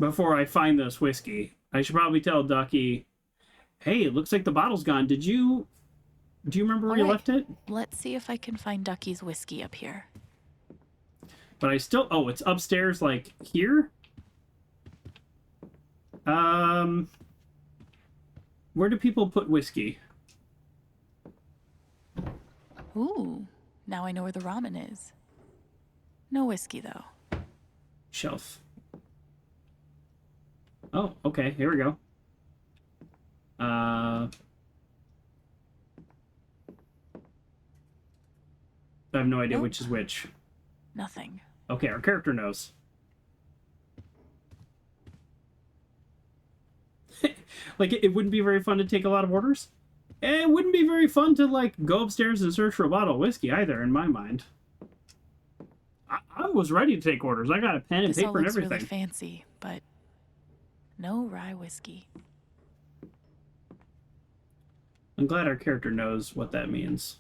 I find this whiskey. I should probably tell Ducky, hey, it looks like the bottle's gone. Do you remember where you left it? Let's see if I can find Ducky's whiskey up here. But I still... Oh, it's upstairs, like, here? Where do people put whiskey? Ooh, now I know where the ramen is. No whiskey, though. Shelf. Oh, okay, here we go. I have no idea Nope. which is which. Nothing. Okay, our character knows. Like, it wouldn't be very fun to take a lot of orders. And it wouldn't be very fun to, like, go upstairs and search for a bottle of whiskey either, in my mind. I was ready to take orders. I got a pen and This all paper and looks everything. really fancy, but no rye whiskey. I'm glad our character knows what that means.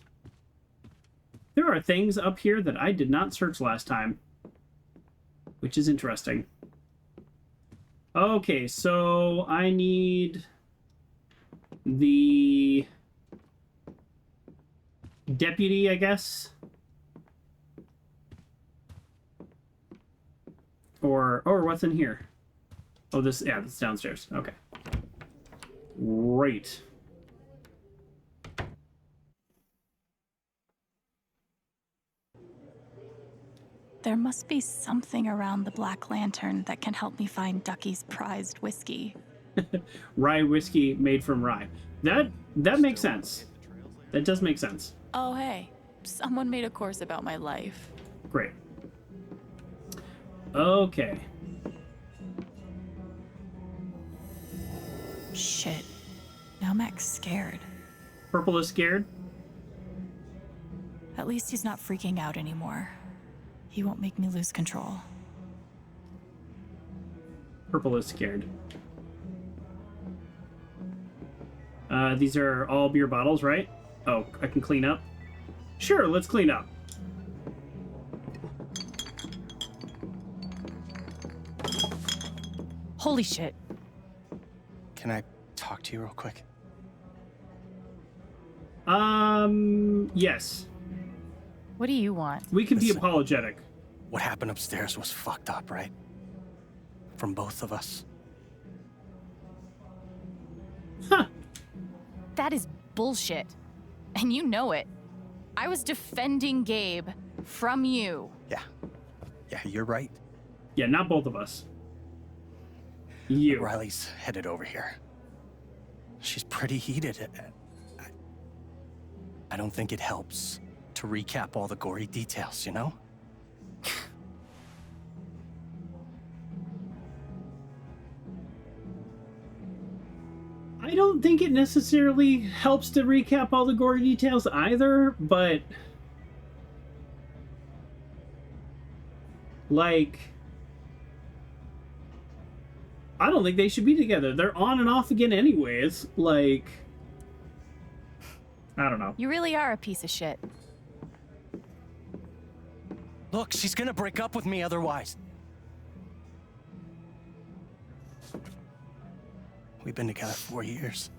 There are things up here that I did not search last time, which is interesting. Okay, so I need the deputy, I guess. Or what's in here? Oh, this is downstairs. Okay. Great. There must be something around the Black Lantern that can help me find Ducky's prized whiskey. Rye whiskey made from rye. That makes sense. That does make sense. Oh, hey. Someone made a course about my life. Great. Okay. Shit. Now Mac's scared. Purple is scared? At least he's not freaking out anymore. He won't make me lose control. Purple is scared. These are all beer bottles, right? Oh, I can clean up? Sure, let's clean up. Holy shit. Can I talk to you real quick? Yes. What do you want? We can be Listen. apologetic. What happened upstairs was fucked up, right? From both of us. Huh. That is bullshit. And you know it. I was defending Gabe from you. Yeah. Yeah, you're right. Yeah, not both of us. You. Riley's headed over here. She's pretty heated. I don't think it helps to recap all the gory details, you know? I don't think it necessarily helps to recap all the gory details either, but... like... I don't think they should be together. They're on and off again anyways. Like... I don't know. You really are a piece of shit. Look, she's gonna break up with me otherwise. We've been together 4 years.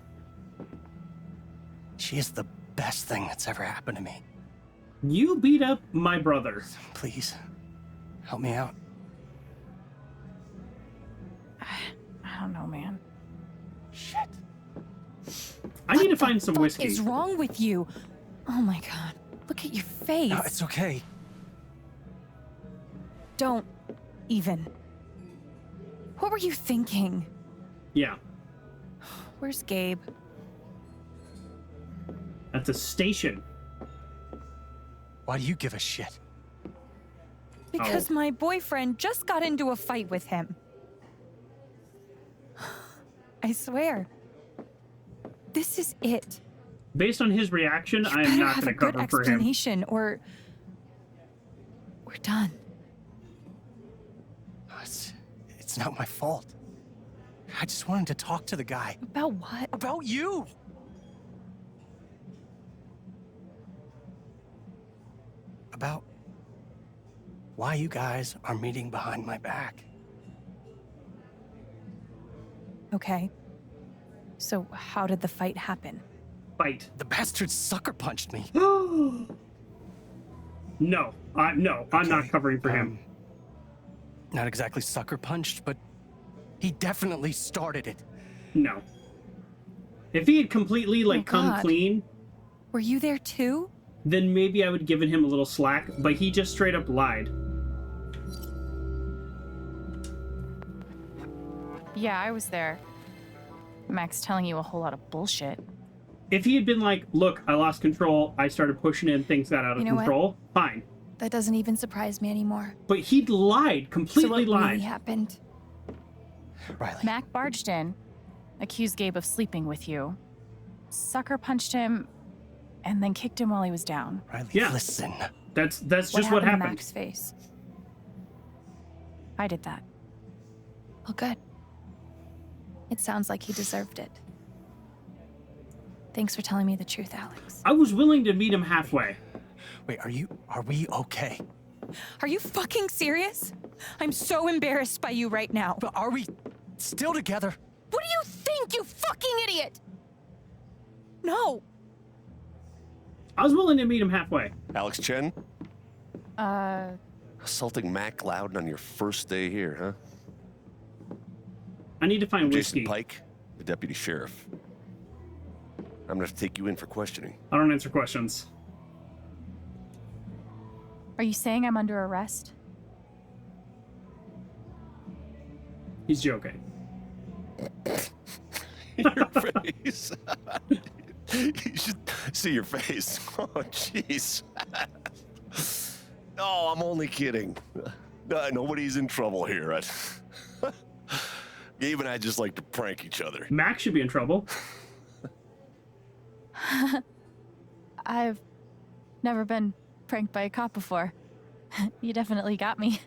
She is the best thing that's ever happened to me. You beat up my brother. Please, help me out. I don't know, man. Shit. I need to find some whiskey. What is wrong with you? Oh my god. Look at your face. No, it's okay. Don't even. What were you thinking? Yeah. Where's Gabe? At the station. Why do you give a shit? Because my boyfriend just got into a fight with him. I swear. This is it. Based on his reaction, I am not going to cover for him. Explanation, or we're done. It's not my fault. I just wanted to talk to the guy. About what? About you! About why you guys are meeting behind my back. Okay. So how did the fight happen? Fight. The bastard sucker punched me. No, I'm not covering for him. Not exactly sucker punched, but he definitely started it. No. If he had completely, like, come God. clean... Were you there too? Then maybe I would have given him a little slack, but he just straight up lied. Yeah, I was there. Mac's telling you a whole lot of bullshit. If he had been like, look, I lost control, I started pushing in, things got out of You know what? control, fine. That doesn't even surprise me anymore. But he lied, completely so what lied. really happened? Riley. Mac barged in, accused Gabe of sleeping with you, sucker punched him, and then kicked him while he was down. Riley, Yeah. listen. That's just what To happened. Mac's face? I did that. Well, good. It sounds like he deserved it. Thanks for telling me the truth, Alex. I was willing to meet him halfway. Wait, are we okay? Are you fucking serious? I'm so embarrassed by you right now. But are we still together? What do you think, you fucking idiot? No. I was willing to meet him halfway. Alex Chen, Uh, assaulting Mac Loudon on your first day here, huh? I need to find I'm whiskey. Jason Pike, the deputy sheriff. I'm gonna have to take you in for questioning. I don't answer questions. are you saying I'm under arrest? He's joking. Your face. You should see your face. Oh, jeez. No, I'm only kidding. Nobody's in trouble here. Gabe and I just like to prank each other. Mac should be in trouble. I've never been pranked by a cop before. You definitely got me.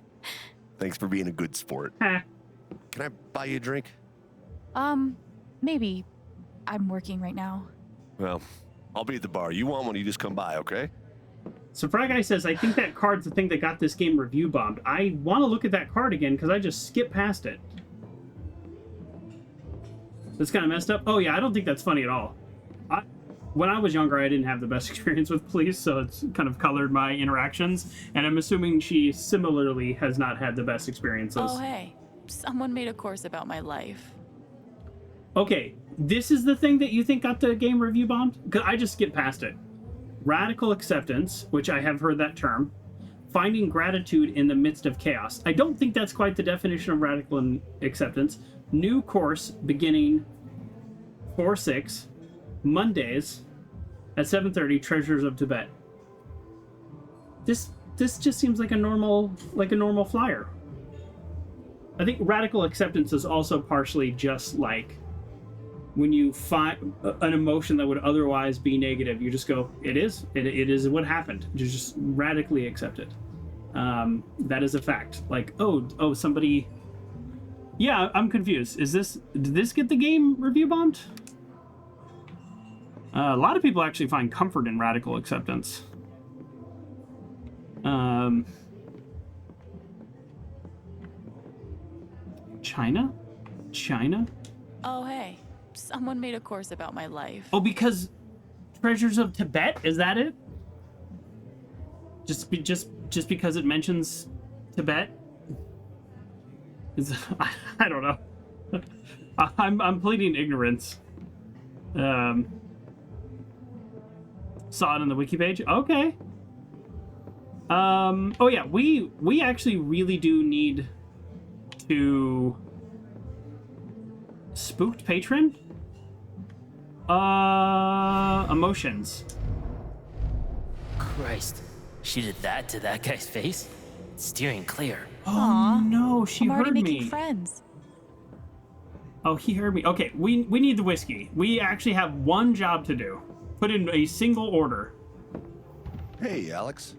Thanks for being a good sport. Huh. Can I buy you a drink? Maybe. I'm working right now. Well, I'll be at the bar. You want one, you just come by, okay? So Fry Guy says, I think that card's the thing that got this game review bombed. I want to look at that card again because I just skipped past it. That's kind of messed up. Oh yeah, I don't think that's funny at all. When I was younger, I didn't have the best experience with police, so it's kind of colored my interactions. And I'm assuming she similarly has not had the best experiences. Oh, hey. Someone made a course about my life. Okay, this is the thing that you think got the game review bombed? Because I just skipped past it. Radical acceptance, which I have heard that term. Finding gratitude in the midst of chaos. I don't think that's quite the definition of radical acceptance. New course beginning 4/6, Mondays at 7:30. Treasures of Tibet. This just seems like a normal flyer. I think radical acceptance is also partially just like when you find an emotion that would otherwise be negative, you just go, it is what happened. You just radically accept it. That is a fact. Like, oh, somebody. Yeah, I'm confused. Did this get the game review bombed? A lot of people actually find comfort in radical acceptance. China? Oh, hey. Someone made a course about my life. Oh, because Treasures of Tibet? Is that it? Just because it mentions Tibet? I don't know. I'm pleading ignorance. Saw it on the wiki page. Okay. Oh yeah, we actually really do need to spooked patron. Emotions. Christ, she did that to that guy's face? Steering clear. Oh no, she I'm already heard making me. friends. Oh, he heard me. Okay, we need the whiskey. We actually have one job to do. Put in a single order. Hey, Alex.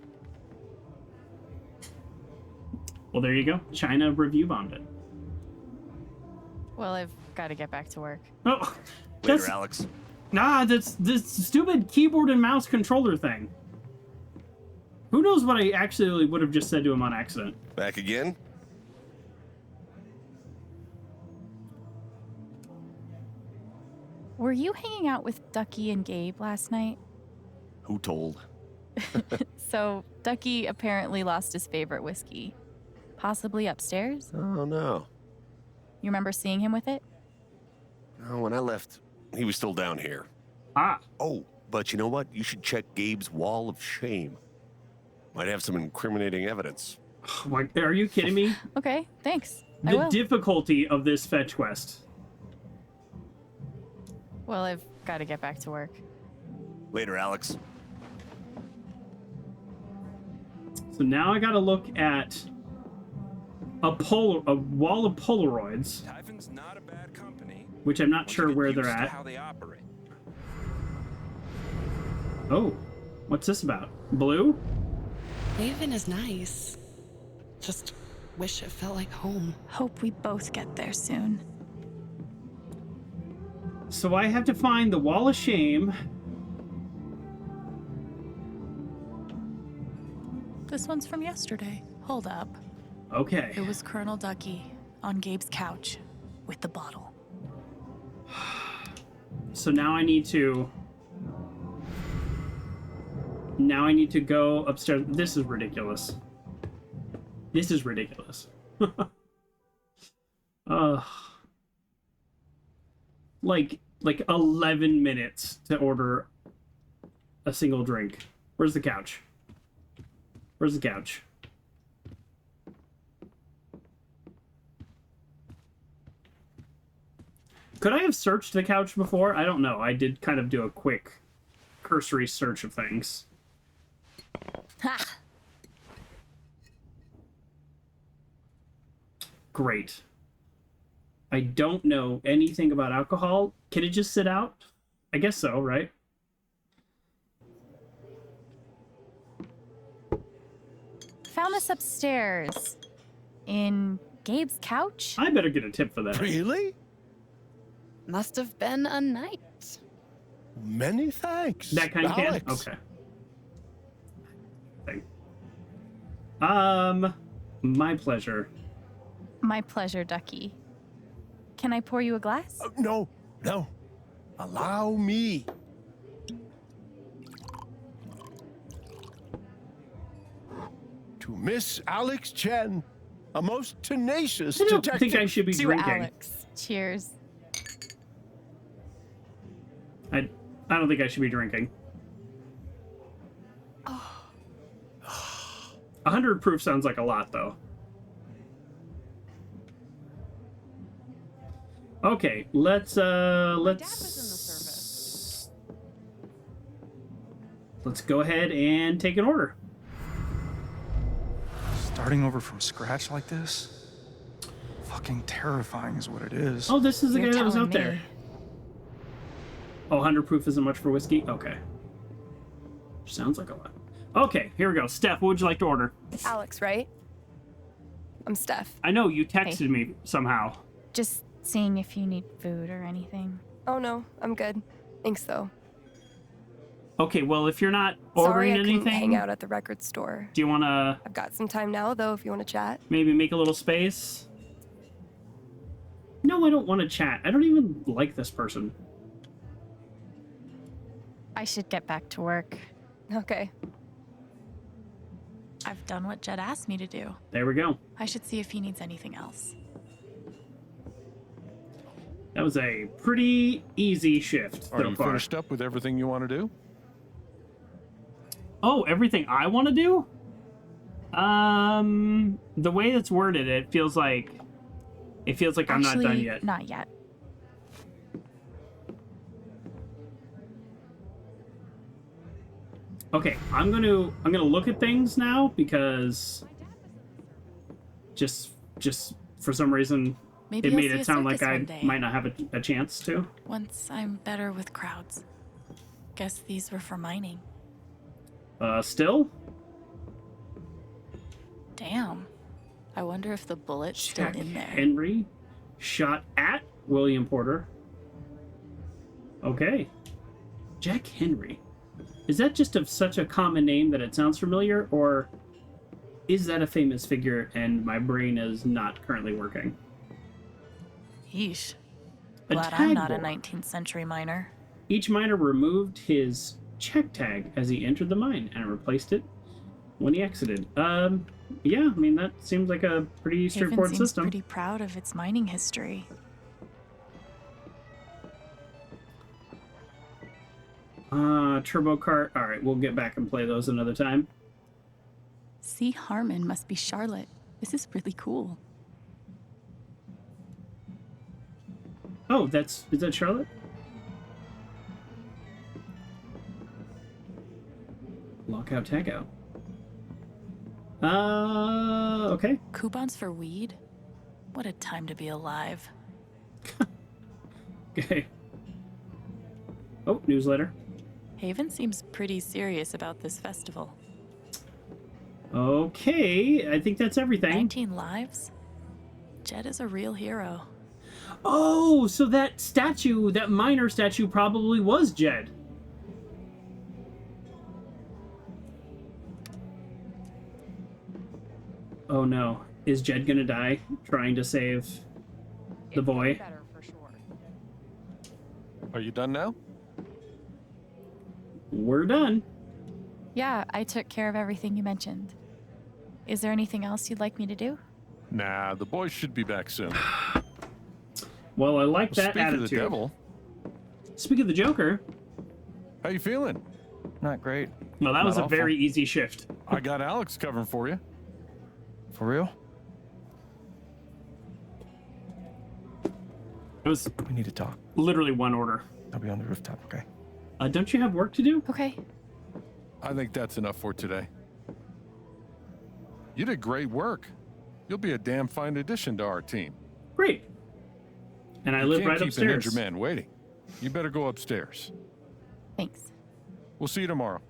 Well, there you go. China review bombed it. Well, I've got to get back to work. Oh, Later, Alex. Nah, that's this stupid keyboard and mouse controller thing. Who knows what I actually would have just said to him on accident? Back again? Were you hanging out with Ducky and Gabe last night? Who told? So, Ducky apparently lost his favorite whiskey. Possibly upstairs? Oh, no. You remember seeing him with it? No, when I left, he was still down here. Ah. Oh, but you know what? You should check Gabe's wall of shame. Might have some incriminating evidence. Like, are you kidding me? Okay, thanks. I The will. difficulty of this fetch quest. Well, I've got to get back to work. Later, Alex. So now I gotta look at a wall of Polaroids, Typhon's not a bad company. which I'm not sure where they're Used to at. how they operate. Oh, what's this about? Blue? Haven is nice. Just wish it felt like home. Hope we both get there soon. So I have to find the Wall of Shame. This one's from yesterday. Hold up. Okay. It was Colonel Ducky on Gabe's couch with the bottle. So now I need to... Now I need to go upstairs. This is ridiculous. This is ridiculous. Like 11 minutes to order a single drink. Where's the couch? Where's the couch? Could I have searched the couch before? I don't know. I did kind of do a quick cursory search of things. Ha! Great. I don't know anything about alcohol. Can it just sit out? I guess so, right? Found this upstairs. In Gabe's couch? I better get a tip for that. Really? Must have been a night. Many thanks. That kind of can? Alex. Okay. My pleasure. My pleasure, Ducky. Can I pour you a glass? No. Allow me. To Miss Alex Chen, a most tenacious I don't detective. think I should be To drinking. Alex. Cheers. I don't think I should be drinking. 100 proof sounds like a lot, though. Okay, let's go ahead and take an order. Starting over from scratch like this? Fucking terrifying is what it is. Oh, this is the You're guy that was telling out there. me. Oh, 100 proof isn't much for whiskey? Okay. Sounds like a lot. Okay, here we go. Steph, what would you like to order? Alex, right? I'm Steph. I know you texted me somehow. Just seeing if you need food or anything. Oh no, I'm good. Thanks though. Okay, well, if you're not Sorry ordering I couldn't anything, hang out at the record store. do you want to I've got some time now though if you want to chat. maybe make a little space? No, I don't want to chat. I don't even like this person. I should get back to work. Okay. I've done what Jed asked me to do. There we go. I should see if he needs anything else. That was a pretty easy shift Are so you far. finished up with everything you want to do? Oh, everything I want to do? The way it's worded, it feels like I'm not done Actually, yet. Not yet. Okay, I'm gonna look at things now because just for some reason Maybe it I'll made see it a sound like circus I one day. might not have a chance to. Once I'm better with crowds. Guess these were for mining. Still? Damn. I wonder if the bullet's still Jack in there. Henry shot at William Porter. Okay. Jack Henry. Is that just such a common name that it sounds familiar, or is that a famous figure and my brain is not currently working? Yeesh. A Glad I'm not a tag board. 19th century miner. Each miner removed his check tag as he entered the mine and replaced it when he exited. Yeah, I mean, that seems like a pretty Haven straightforward seems system. pretty proud of its mining history. Turbo cart. All right, we'll get back and play those another time. C. Harmon must be Charlotte. This is really cool. Oh, is that Charlotte? Walk out, tag out. Okay. Coupons for weed? What a time to be alive. Okay. Oh, newsletter. Haven seems pretty serious about this festival. Okay, I think that's everything. 19 lives? Jed is a real hero. Oh, so that statue, that minor statue probably was Jed. Oh no. Is Jed gonna die trying to save the boy? Are you done now? We're done. Yeah, I took care of everything you mentioned. Is there anything else you'd like me to do? Nah, the boys should be back soon. Well, I like that Speak attitude. of the devil. Speak of the Joker. How you feeling? Not great. Well, that Not was a awful. very easy shift. I got Alex covering for you. For real? It was We need to talk. literally one order. I'll be on the rooftop, okay? Don't you have work to do? Okay. I think that's enough for today. You did great work. You'll be a damn fine addition to our team. Great. And I You live can't right keep an upstairs. injured man waiting. You better go upstairs. Thanks. We'll see you tomorrow.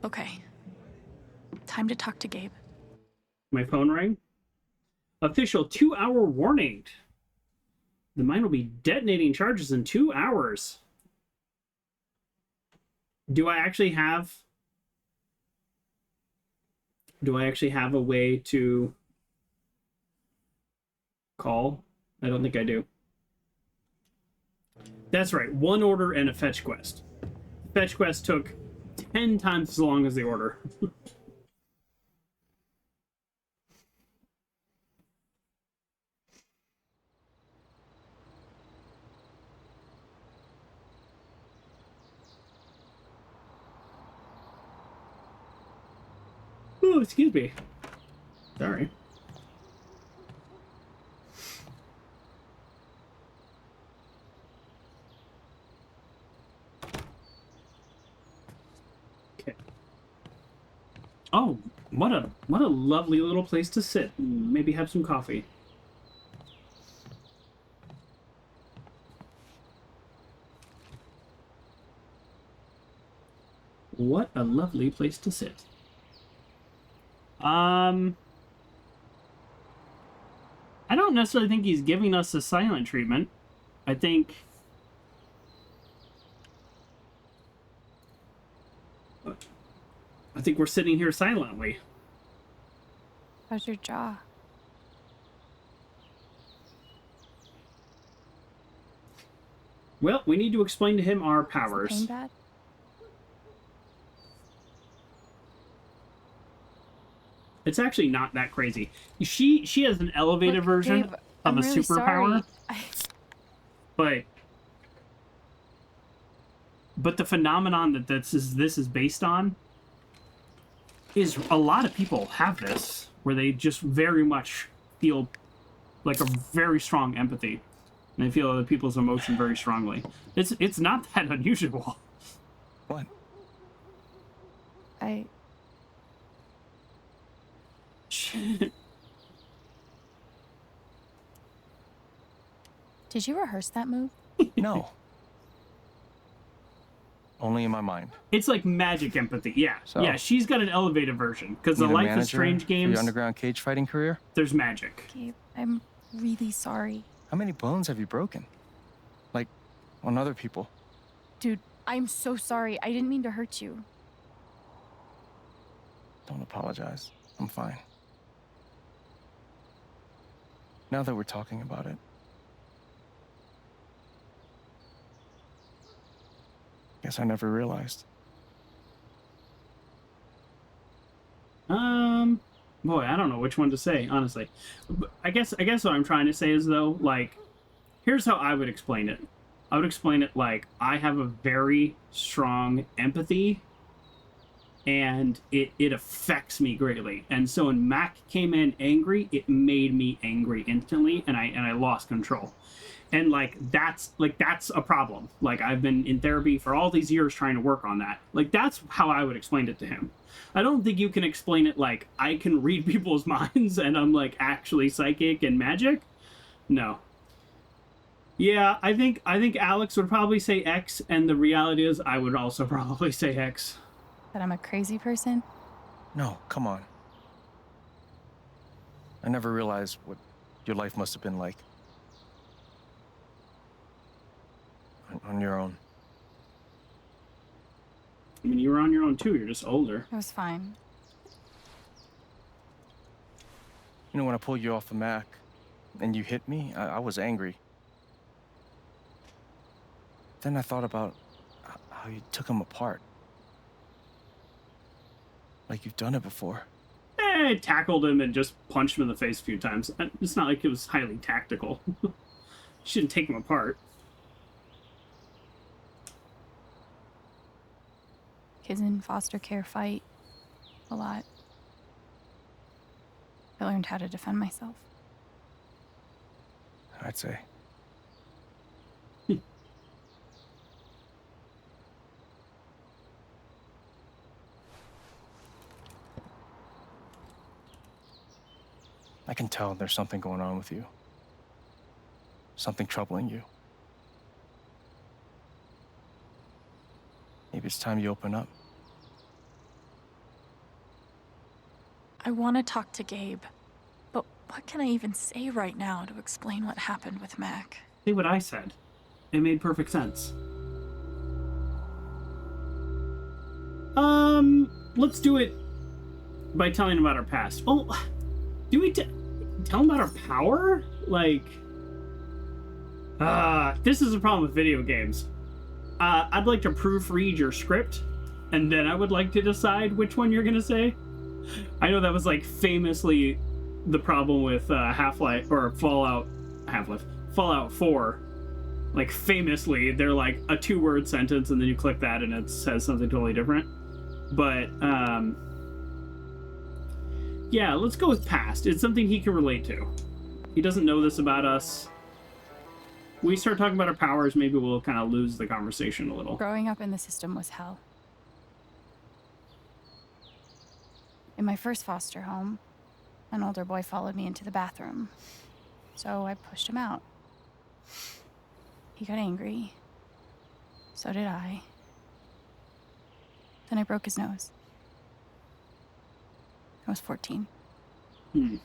Okay. Time to talk to Gabe. My phone rang. Official 2-hour warning. The mine will be detonating charges in 2 hours. Do I actually have a way to call? I don't think I do. That's right, one order and a fetch quest. Fetch quest took 10 times as long as the order. Oh, excuse me. Sorry. Okay. Oh, what a lovely little place to sit and maybe have some coffee. What a lovely place to sit. I don't necessarily think he's giving us a silent treatment. I think we're sitting here silently. How's your jaw? Well, we need to explain to him our Is the powers. pain bad? It's actually not that crazy. She has an elevated Look, version Gabe, of I'm a really superpower, sorry. but the phenomenon that this is based on is a lot of people have this, where they just very much feel like a very strong empathy, and they feel other people's emotion very strongly. It's not that unusual. What? Did you rehearse that move? No. Only in my mind. It's like magic empathy. Yeah, So? yeah. She's got an elevated version because the Need a Life is manager Strange for your games. underground cage fighting career? There's magic. Gabe, I'm really sorry. How many bones have you broken? Like, on other people? Dude, I'm so sorry. I didn't mean to hurt you. Don't apologize. I'm fine. Now that we're talking about it, guess I never realized. Boy, I don't know which one to say, honestly. I guess what I'm trying to say is, though, like, here's how I would explain it. I would explain it like I have a very strong empathy and it affects me greatly. And so when Mac came in angry, it made me angry instantly, and I lost control. And like that's a problem. Like, I've been in therapy for all these years trying to work on that. Like, that's how I would explain it to him. I don't think you can explain it like I can read people's minds and I'm like actually psychic and magic. No. Yeah, I think Alex would probably say X, and the reality is I would also probably say X. That I'm a crazy person? No, come on. I never realized what your life must have been like. On your own. I mean, you were on your own too. You're just older. It was fine. You know, when I pulled you off the Mac and you hit me, I was angry. Then I thought about how you took him apart. Like you've done it before. I tackled him and just punched him in the face a few times. It's not like it was highly tactical. Shouldn't take him apart. Kids in foster care fight a lot. I learned how to defend myself. I'd say. I can tell there's something going on with you. Something troubling you. Maybe it's time you open up. I want to talk to Gabe, but what can I even say right now to explain what happened with Mac? See what I said. It made perfect sense. Let's do it by telling him about our past. Oh, do we tell him about our power? Like, this is a problem with video games. I'd like to proofread your script, and then I would like to decide which one you're gonna say. I know that was like famously the problem with Half-Life or Fallout 4. Like, famously, they're like a 2-word sentence, and then you click that and it says something totally different. But yeah, let's go with past. It's something he can relate to. He doesn't know this about us. We start talking about our powers, maybe we'll kind of lose the conversation a little. Growing up in the system was hell. In my first foster home, an older boy followed me into the bathroom, so I pushed him out. He got angry. So did I. Then I broke his nose. I was 14. In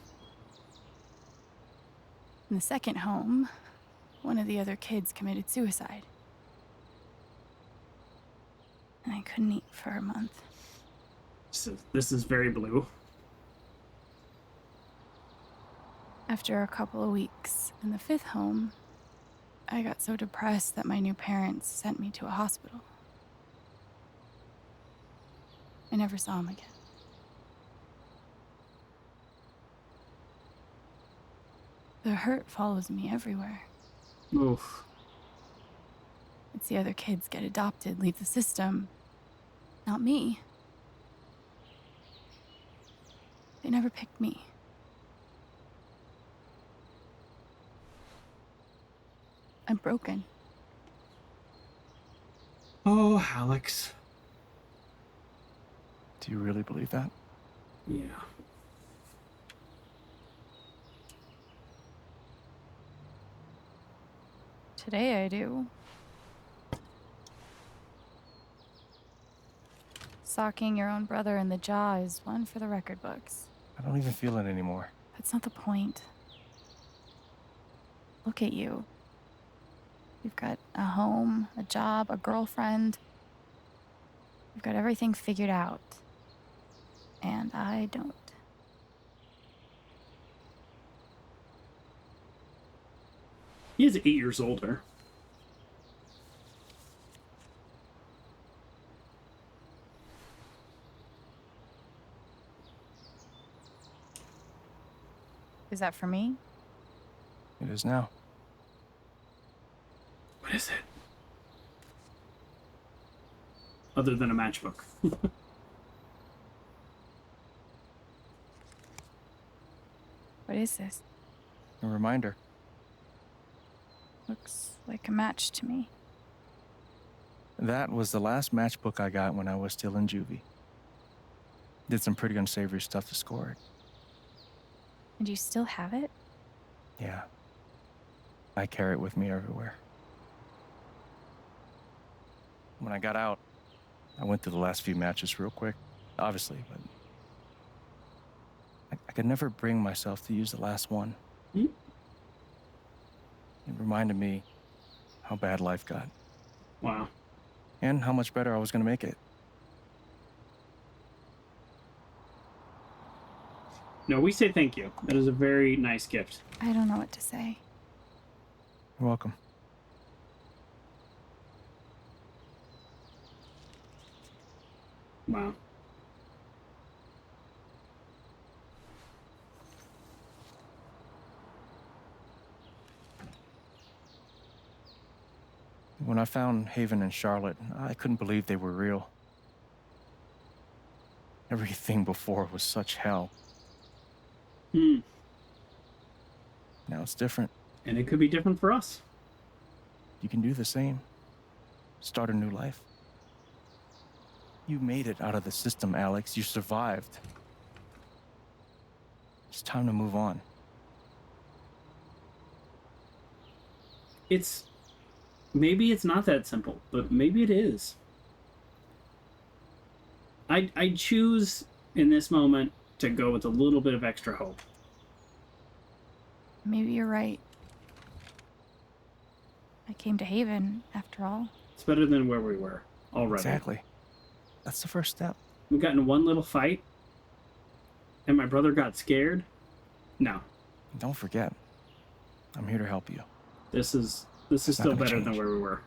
the second home, one of the other kids committed suicide. And I couldn't eat for a month. So this is very blue. After a couple of weeks in the fifth home, I got so depressed that my new parents sent me to a hospital. I never saw him again. The hurt follows me everywhere. Oof. It's the other kids get adopted, leave the system. Not me. They never picked me. I'm broken. Oh, Alex. Do you really believe that? Yeah. Today I do. Socking your own brother in the jaw is one for the record books. I don't even feel it anymore. That's not the point. Look at you. You've got a home, a job, a girlfriend. You've got everything figured out. And I don't. He is 8 years older. Is that for me? It is now. What is it? Other than a matchbook. What is this? A reminder. Looks like a match to me. That was the last matchbook I got when I was still in juvie. Did some pretty unsavory stuff to score it. And you still have it? Yeah. I carry it with me everywhere. When I got out, I went through the last few matches real quick, obviously, but I could never bring myself to use the last one. Mm-hmm. It reminded me how bad life got. Wow. And how much better I was going to make it. No, we say thank you. That is a very nice gift. I don't know what to say. You're welcome. Wow. When I found Haven and Charlotte, I couldn't believe they were real. Everything before was such hell. Hmm. Now it's different. And it could be different for us. You can do the same. Start a new life. You made it out of the system, Alex. You survived. It's time to move on. Maybe it's not that simple, but maybe it is. I choose in this moment to go with a little bit of extra hope. Maybe you're right. I came to Haven, after all. It's better than where we were already. Exactly. That's the first step. We got in one little fight, and my brother got scared. No. Don't forget, I'm here to help you. This is still better than where we were.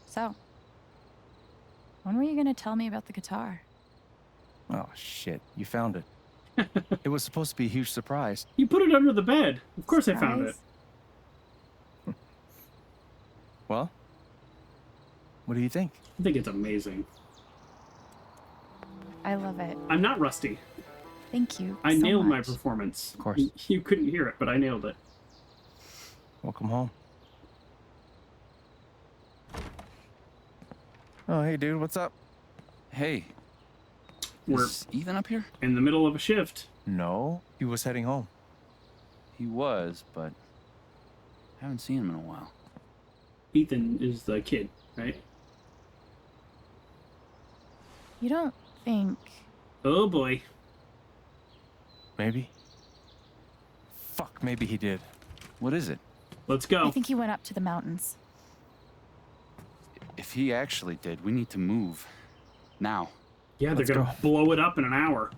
So, when were you going to tell me about the guitar? Oh, shit. You found it. It was supposed to be a huge surprise. You put it under the bed. Of course I found it. Well, what do you think? I think it's amazing. I love it. I'm not rusty. Thank you. I nailed my much. performance. Of course. You couldn't hear it, but I nailed it. Welcome home. Oh, hey, dude. What's up? Hey. We're Is Ethan up here? in the middle of a shift. No. He was heading home. He was, but haven't seen him in a while. Ethan is the kid, right? You don't think... Oh, boy. Maybe. Fuck, maybe he did. What is it? Let's go. I think he went up to the mountains. If he actually did, we need to move. Now. Yeah, they're gonna blow it up in an hour.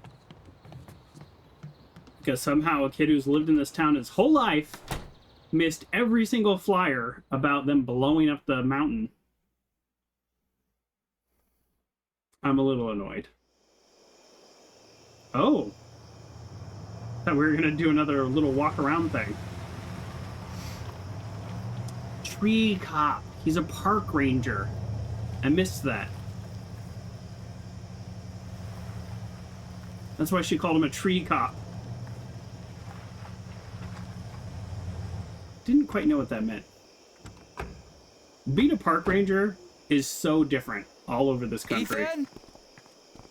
Because somehow a kid who's lived in this town his whole life missed every single flyer about them blowing up the mountain. I'm a little annoyed. Oh. Thought we were gonna do another little walk around thing. Tree cop. He's a park ranger. I missed that. That's why she called him a tree cop. Didn't quite know what that meant. Being a park ranger is so different all over this country. Ethan?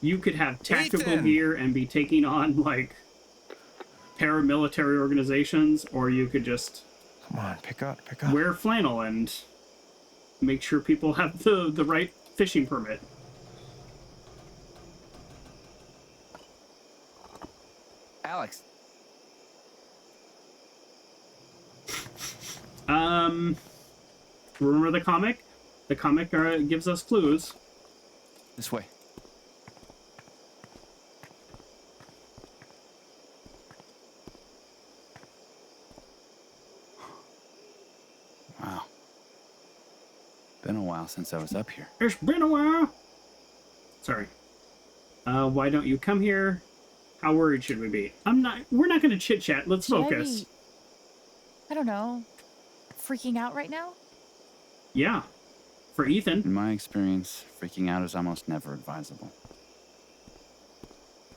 You could have tactical Ethan! gear and be taking on, like, paramilitary organizations, or you could just... Come on, pick up. Wear flannel and make sure people have the right fishing permit. Alex. Remember the comic? The comic gives us clues. This way. Wow. Been a while since I was up here. It's been a while. Sorry. Why don't you come here? How worried should we be? We're not going to chit chat. Let's Should focus. I don't know, freaking out right now? Yeah. For Ethan. In my experience, freaking out is almost never advisable.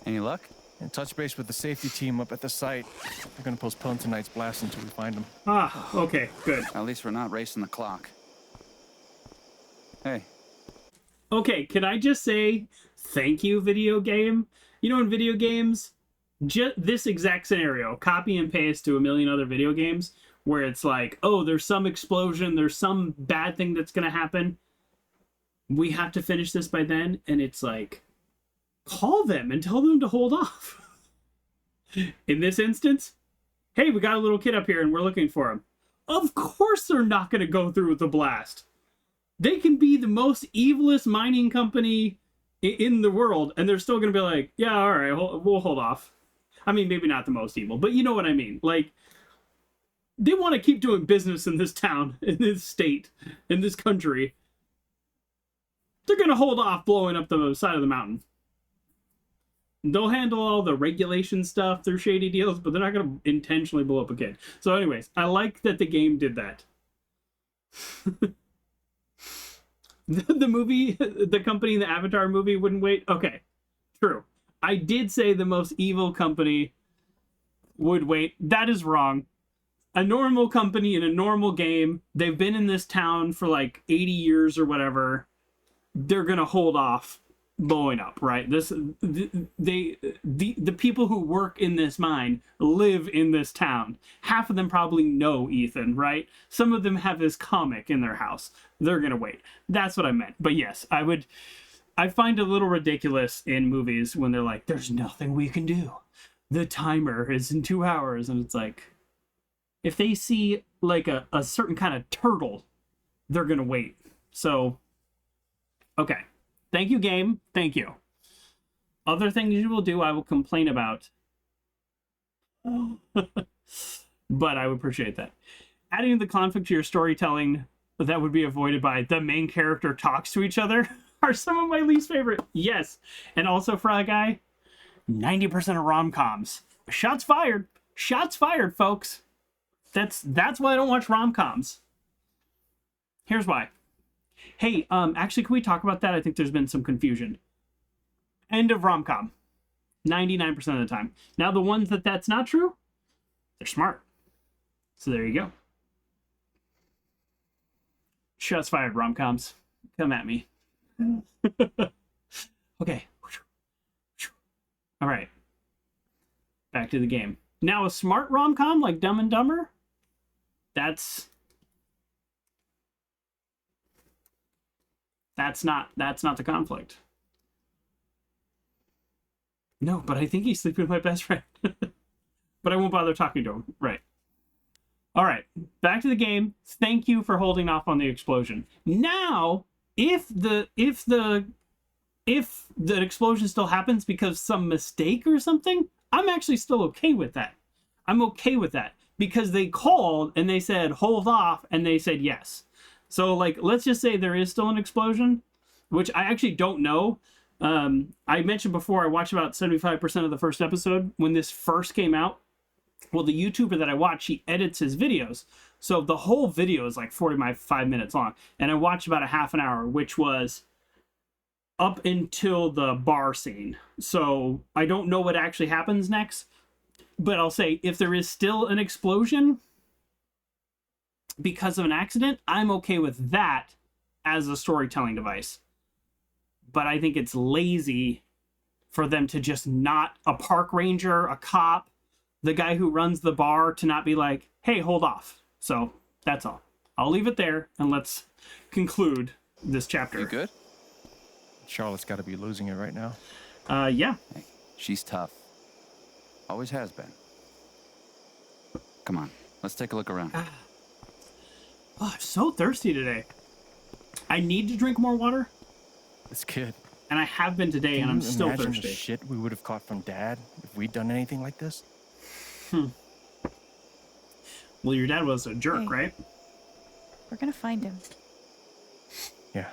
Any luck? And touch base with the safety team up at the site. We're gonna postpone tonight's blast until we find them. Ah, okay, good. At least we're not racing the clock. Hey. Okay, can I just say thank you, video game? You know, in video games, this exact scenario, copy and paste to a million other video games, where it's like, oh, there's some explosion, there's some bad thing that's gonna happen. We have to finish this by then, and it's like, call them and tell them to hold off. In this instance, hey, we got a little kid up here and we're looking for him. Of course they're not going to go through with the blast. They can be the most evilest mining company in the world, and they're still going to be like, yeah, all right, we'll hold off. I mean, maybe not the most evil, but you know what I mean. Like, they want to keep doing business in this town, in this state, in this country. They're going to hold off blowing up the side of the mountain. They'll handle all the regulation stuff through shady deals, but they're not going to intentionally blow up a kid. So anyways, I like that the game did that. The movie, the company in the Avatar movie wouldn't wait. Okay, true. I did say the most evil company would wait. That is wrong. A normal company in a normal game, they've been in this town for like 80 years or whatever. They're going to hold off blowing up, right? The people who work in this mine live in this town. Half of them probably know Ethan, right? Some of them have his comic in their house. They're gonna wait. That's what I meant. But yes, I find it a little ridiculous in movies when they're like, there's nothing we can do. The timer is in 2 hours, and it's like, if they see like a certain kind of turtle, they're gonna wait. So okay. Thank you, game. Thank you. Other things you will do, I will complain about. But I would appreciate that. Adding the conflict to your storytelling that would be avoided by the main character talks to each other are some of my least favorite. Yes. And also, Fry Guy, 90% of rom-coms. Shots fired. Shots fired, folks. That's why I don't watch rom-coms. Here's why. Hey, actually, can we talk about that? I think there's been some confusion. End of rom-com. 99% of the time. Now, the ones that's not true, they're smart. So there you go. Shots fired, rom-coms. Come at me. Okay. All right. Back to the game. Now, a smart rom-com like Dumb and Dumber, that's not the conflict. No, but I think he's sleeping with my best friend. But I won't bother talking to him. Right. All right. Back to the game. Thank you for holding off on the explosion. Now, if the explosion still happens because some mistake or something, I'm actually still okay with that. I'm okay with that because they called and they said hold off and they said yes. So, like, let's just say there is still an explosion, which I actually don't know. I mentioned before I watched about 75% of the first episode when this first came out. Well, the YouTuber that I watch, he edits his videos. So the whole video is like 45 minutes long. And I watched about a half an hour, which was up until the bar scene. So I don't know what actually happens next. But I'll say, if there is still an explosion because of an accident, I'm okay with that as a storytelling device. But I think it's lazy for them to just not, a park ranger, a cop, the guy who runs the bar, to not be like, hey, hold off. So that's all. I'll leave it there and let's conclude this chapter. You good? Charlotte's got to be losing it right now. Yeah. Hey, she's tough. Always has been. Come on, let's take a look around. Oh, I'm so thirsty today. I need to drink more water. This kid. And I have been today, and I'm still thirsty. Can you imagine the shit we would have caught from Dad if we'd done anything like this? Well, your dad was a jerk, right? We're gonna find him. Yeah.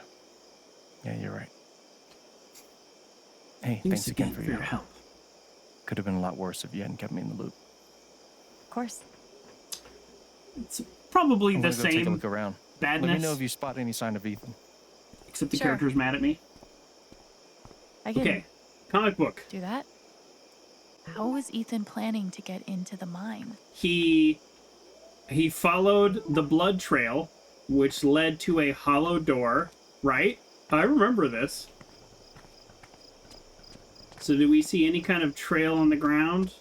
Yeah, you're right. Hey, Thanks thanks again again for for your your help. Could have been a lot worse if you hadn't kept me in the loop. Of course. It's probably I'm the gonna go take a same look around. badness. Let me know if you spot any sign of Ethan. Except the Sure. character's mad at me. I can Okay, comic book. do that. How is Ethan planning to get into the mine? He followed the blood trail, which led to a hollow door, right? I remember this. So do we see any kind of trail on the ground?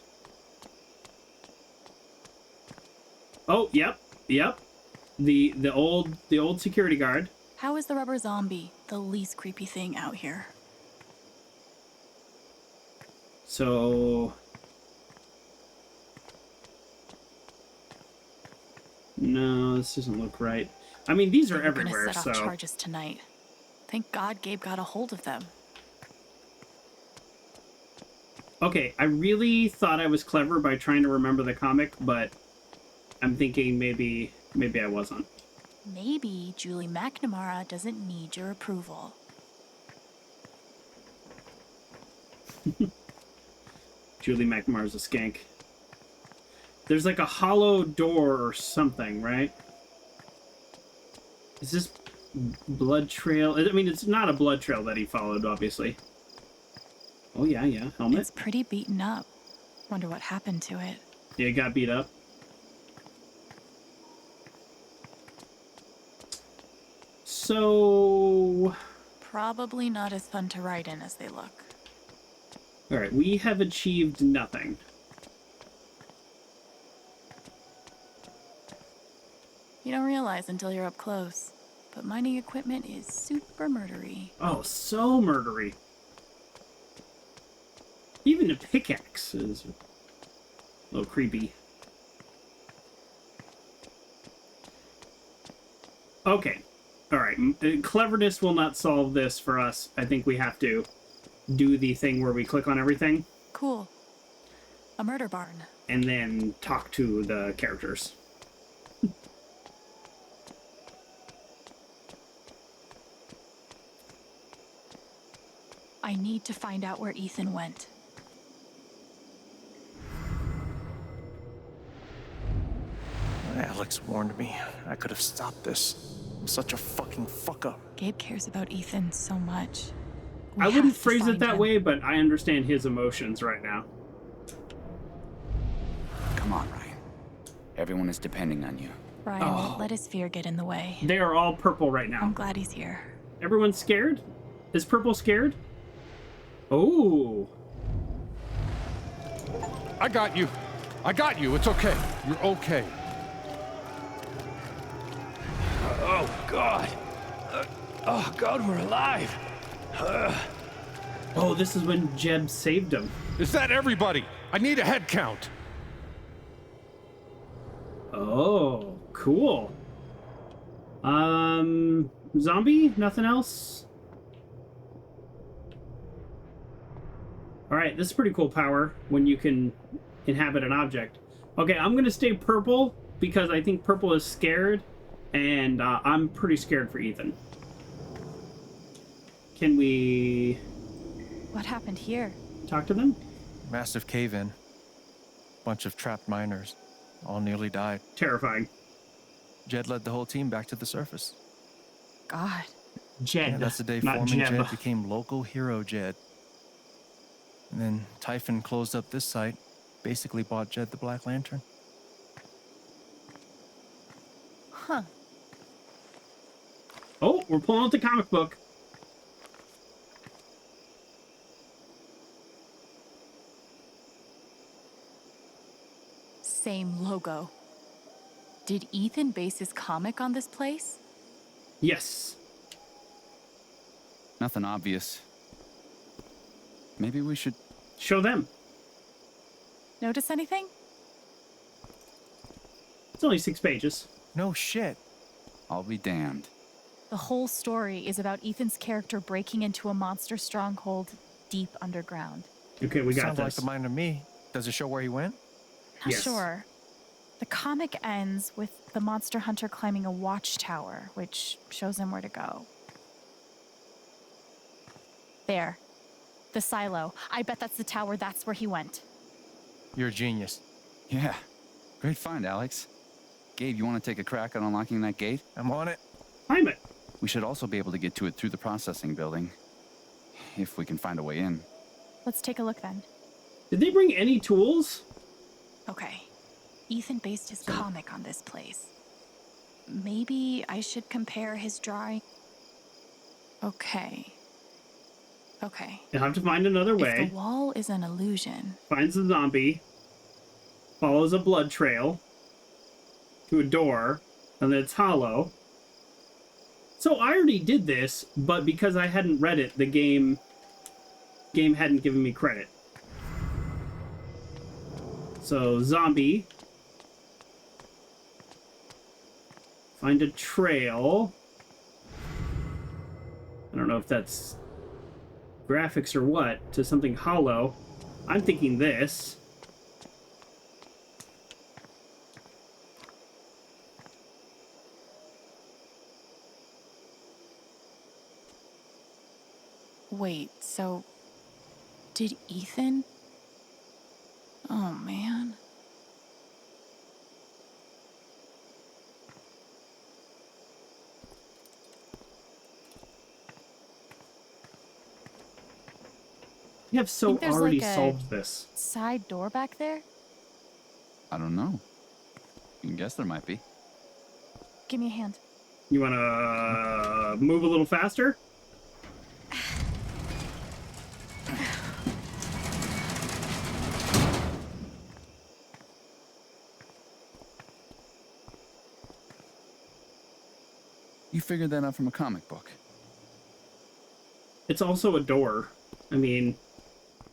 Oh, yep. The old security guard. How is the rubber zombie the least creepy thing out here? So no, this doesn't look right. I mean, these are They were everywhere, gonna set off so charges tonight. Thank God Gabe got a hold of them. okay, I really thought I was clever by trying to remember the comic, but I'm thinking maybe I wasn't. Maybe Julie McNamara doesn't need your approval. Julie McNamara's a skank. There's like a hollow door or something, right? Is this blood trail? I mean, it's not a blood trail that he followed, obviously. Oh, yeah, helmet. It's pretty beaten up. Wonder what happened to it. Yeah, it got beat up. So... Probably not as fun to ride in as they look. Alright, we have achieved nothing. You don't realize until you're up close, but mining equipment is super murdery. Oh, so murdery. Even a pickaxe is a little creepy. Okay. Alright, cleverness will not solve this for us. I think we have to do the thing where we click on everything. Cool. A murder barn. And then talk to the characters. I need to find out where Ethan went. Alex warned me. I could have stopped this. I'm such a fucking fuck up. Gabe cares about Ethan so much. I wouldn't phrase it that way, but I understand his emotions right now. Come on, Ryan. Everyone is depending on you. Ryan won't let his fear get in the way. They are all purple right now. I'm glad he's here. Everyone's scared? Is purple scared? Oh. I got you. It's okay. You're okay. Oh, God. Oh, God, we're alive. Oh, this is when Jeb saved him. Is that everybody? I need a head count. Oh, cool. Zombie? Nothing else? Alright, this is pretty cool power when you can inhabit an object. Okay, I'm gonna stay purple because I think purple is scared, and I'm pretty scared for Ethan. Can we... What happened here? talk to them? Massive cave-in. Bunch of trapped miners. All nearly died. Terrifying. Jed led the whole team back to the surface. God. Jed, Yeah, that's the day not Foreman Jeb. Jed became local hero Jed. And then Typhon closed up this site, basically bought Jed the Black Lantern. Huh. Oh, we're pulling out the comic book. Same logo. Did Ethan base his comic on this place? Yes. Nothing obvious. Maybe we should show them. Notice anything? It's only 6 pages. No shit. I'll be damned. The whole story is about Ethan's character breaking into a monster stronghold deep underground. Okay, we got Sounds this. like the mine to me. Does it show where he went? Not sure. The comic ends with the monster hunter climbing a watchtower, which shows him where to go. There. The silo. I bet that's the tower. That's where he went. You're a genius. Yeah. Great find, Alex. Gabe, you want to take a crack at unlocking that gate? I'm on it. I'm it. We should also be able to get to it through the processing building. If we can find a way in. Let's take a look then. Did they bring any tools? Okay. Ethan based his comic on this place. Maybe I should compare his drawing. Okay. You'll have to find another way. If the wall is an illusion. Finds the zombie. Follows a blood trail. To a door. And then it's hollow. So I already did this, but because I hadn't read it, the game hadn't given me credit. So, zombie. Find a trail. I don't know if that's graphics or what, to something hollow. I'm thinking this. Wait, so did Ethan? Oh, man. You have so Think there's already like a solved this. Side door back there? I don't know. You can guess there might be. Give me a hand. You want to move a little faster? You figured that out from a comic book. It's also a door. I mean,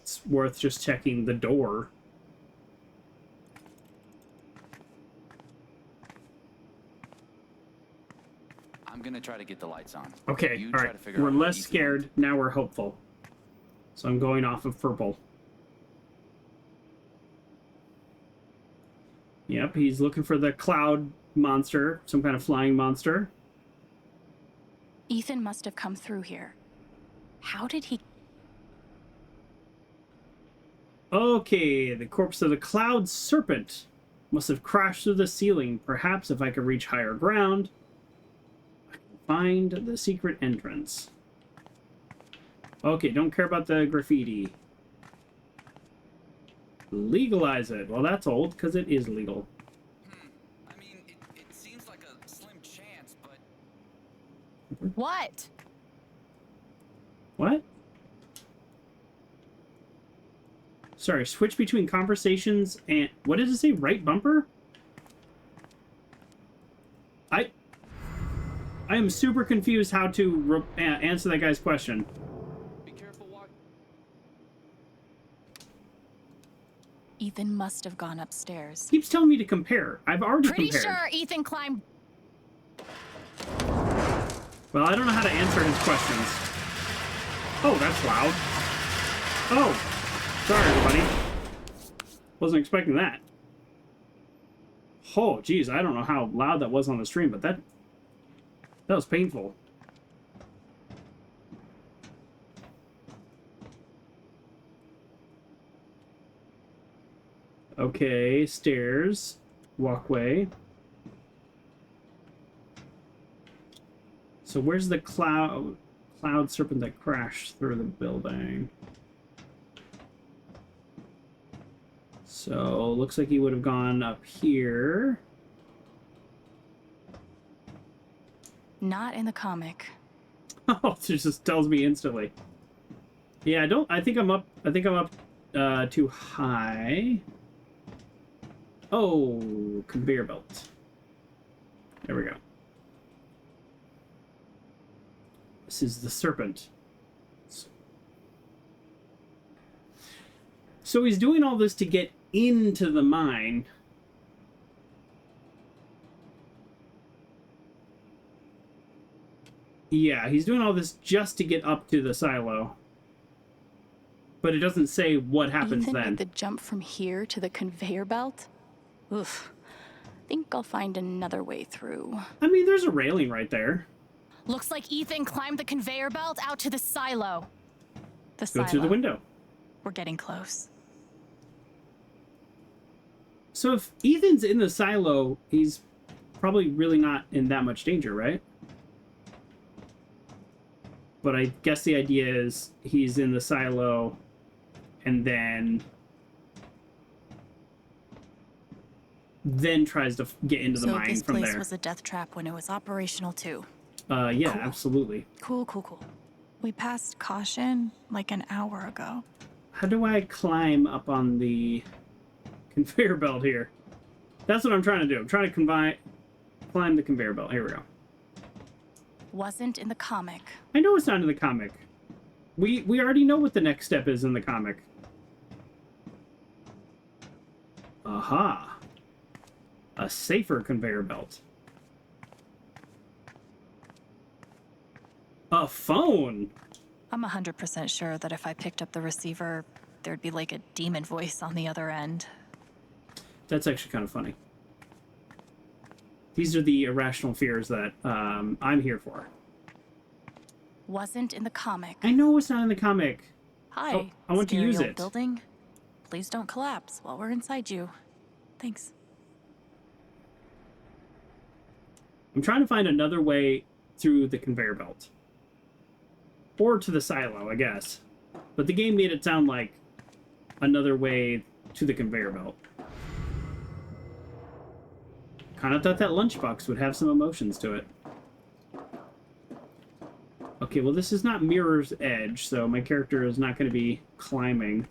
it's worth just checking the door. I'm gonna try to get the lights on. Okay, You all try right. to figure We're out what less Ethan scared. Now we're hopeful. So I'm going off of purple. Yep, he's looking for the cloud monster, some kind of flying monster. Ethan must have come through here. How did he... Okay, the corpse of the cloud serpent must have crashed through the ceiling. Perhaps if I could reach higher ground, I can find the secret entrance. Okay, don't care about the graffiti. Legalize it. Well, that's old, because it is legal. I mean, it seems like a slim chance, but... What? What? Sorry, switch between conversations and... What did it say? Right bumper? I am super confused how to answer that guy's question. Be careful, walk. Ethan must have gone upstairs. Keeps telling me to compare. I've already Pretty compared. sure Ethan climbed... Well, I don't know how to answer his questions. Oh, that's loud. Oh. Sorry, everybody. Wasn't expecting that. Oh, geez, I don't know how loud that was on the stream, but that was painful. Okay, stairs, walkway. So where's the cloud serpent that crashed through the building? So looks like he would have gone up here. Not in the comic. Oh, it just tells me instantly. Yeah, I think I'm up too high. Oh, conveyor belt. There we go. This is the serpent. So he's doing all this to get into the mine. Yeah, he's doing all this just to get up to the silo. But it doesn't say what happens Ethan then. made the jump from here to the conveyor belt? Oof. Think I'll find another way through. I mean, there's a railing right there. Looks like Ethan climbed the conveyor belt out to the silo. The Go through the silo. window. We're getting close. So if Ethan's in the silo, he's probably really not in that much danger, right? But I guess the idea is he's in the silo and then tries to get into the So mine this from place there. was a death trap when it was operational too. Yeah, Cool. absolutely. Cool. We passed caution like an hour ago. How do I climb up on the conveyor belt here? That's what I'm trying to do. I'm trying to climb the conveyor belt. Here we go. Wasn't in the comic. I know it's not in the comic. We already know what the next step is in the comic. Aha. A safer conveyor belt. A phone! I'm 100% sure that if I picked up the receiver, there'd be like a demon voice on the other end. That's actually kind of funny. These are the irrational fears that I'm here for. Wasn't in the comic. I know it's not in the comic. Hi. Oh, I want to scary use old it. Building. Please don't collapse while we're inside you. Thanks. I'm trying to find another way through the conveyor belt. Or to the silo, I guess. But the game made it sound like another way to the conveyor belt. Kind of thought that lunchbox would have some emotions to it. Okay, well this is not Mirror's Edge, so my character is not going to be climbing.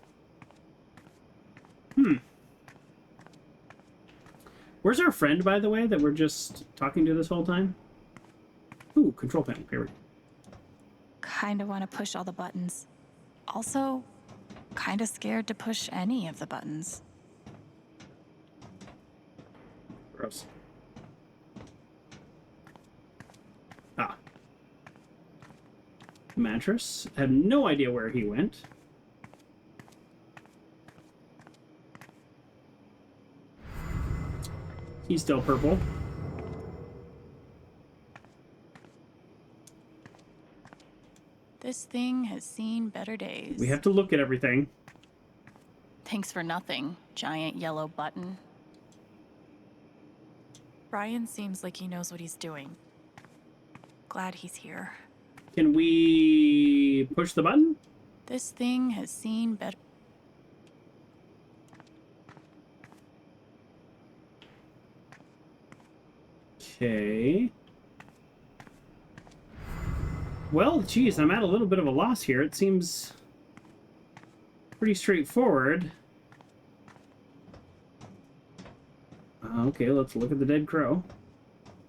Where's our friend, by the way, that we're just talking to this whole time? Ooh, control panel. Here we go. Kinda want to push all the buttons. Also, kinda scared to push any of the buttons. Gross. Ah. Mattress. I have no idea where he went. He's still purple. This thing has seen better days. We have to look at everything. Thanks for nothing, giant yellow button. Brian seems like he knows what he's doing. Glad he's here. Can we push the button? This thing has seen better. Okay. Well, geez, I'm at a little bit of a loss here. It seems pretty straightforward. Okay, let's look at the dead crow.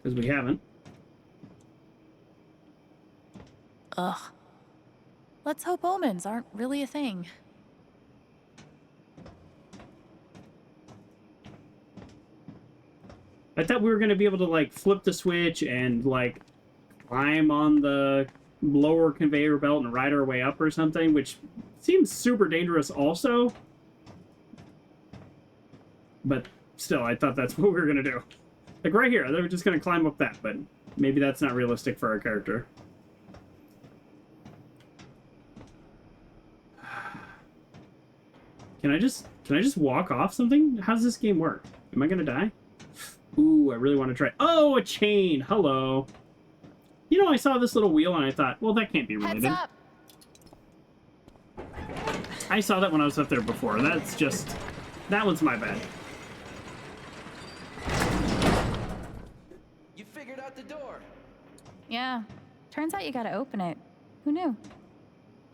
Because we haven't. Ugh. Let's hope omens aren't really a thing. I thought we were going to be able to, like, flip the switch and, like, climb on the lower conveyor belt and ride our way up or something, which seems super dangerous also. But still, I thought that's what we were going to do. Like, right here, they were just going to climb up that, but maybe that's not realistic for our character. Can I just walk off something? How does this game work? Am I going to die? Ooh, I really want to try. Oh, a chain. Hello. You know, I saw this little wheel and I thought, well, that can't be related. Heads up. I saw that when I was up there before. That's just... That one's my bad. You figured out the door. Yeah. Turns out you gotta open it. Who knew?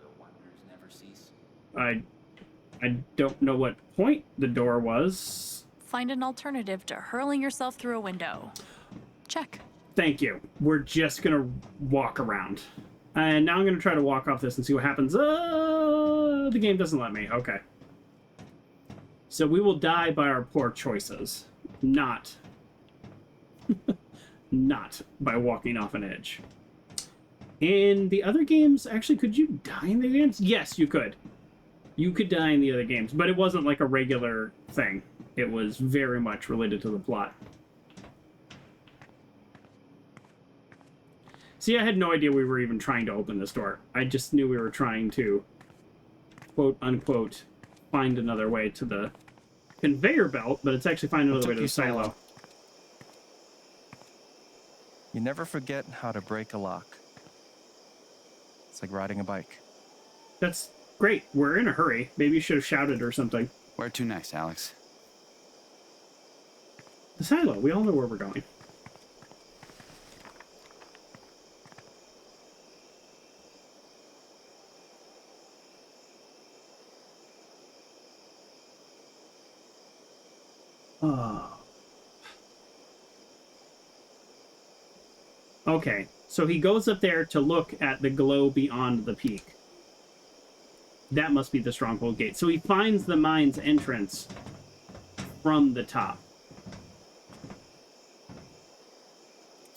The wonders never cease. I don't know what point the door was. Find an alternative to hurling yourself through a window. Check. Thank you. We're just gonna walk around. And now I'm gonna try to walk off this and see what happens. The game doesn't let me. Okay. So we will die by our poor choices. Not by walking off an edge. In the other games, actually, could you die in the games? Yes, you could. You could die in the other games, but it wasn't like a regular thing. It was very much related to the plot. See, I had no idea we were even trying to open this door. I just knew we were trying to quote-unquote find another way to the conveyor belt, but it's actually find another way to the silo. You never forget how to break a lock. It's like riding a bike. That's great. We're in a hurry. Maybe you should have shouted or something. Where to next, Alex? The silo. We all know where we're going. Okay, so he goes up there to look at the glow beyond the peak. That must be the stronghold gate. So he finds the mine's entrance from the top.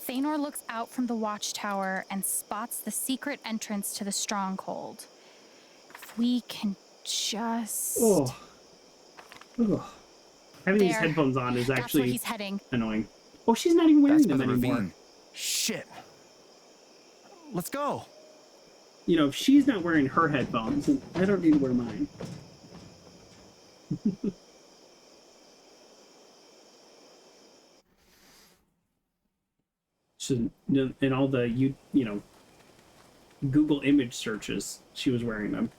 Thanor looks out from the watchtower and spots the secret entrance to the stronghold. If we can just... Oh. Having these There. headphones on is That's actually where he's heading. annoying. Oh, she's not even wearing That's them by the anymore. ravine. Shit. Let's go. You know, if she's not wearing her headphones, then I don't need to wear mine. So, in all the, you know, Google image searches, she was wearing them.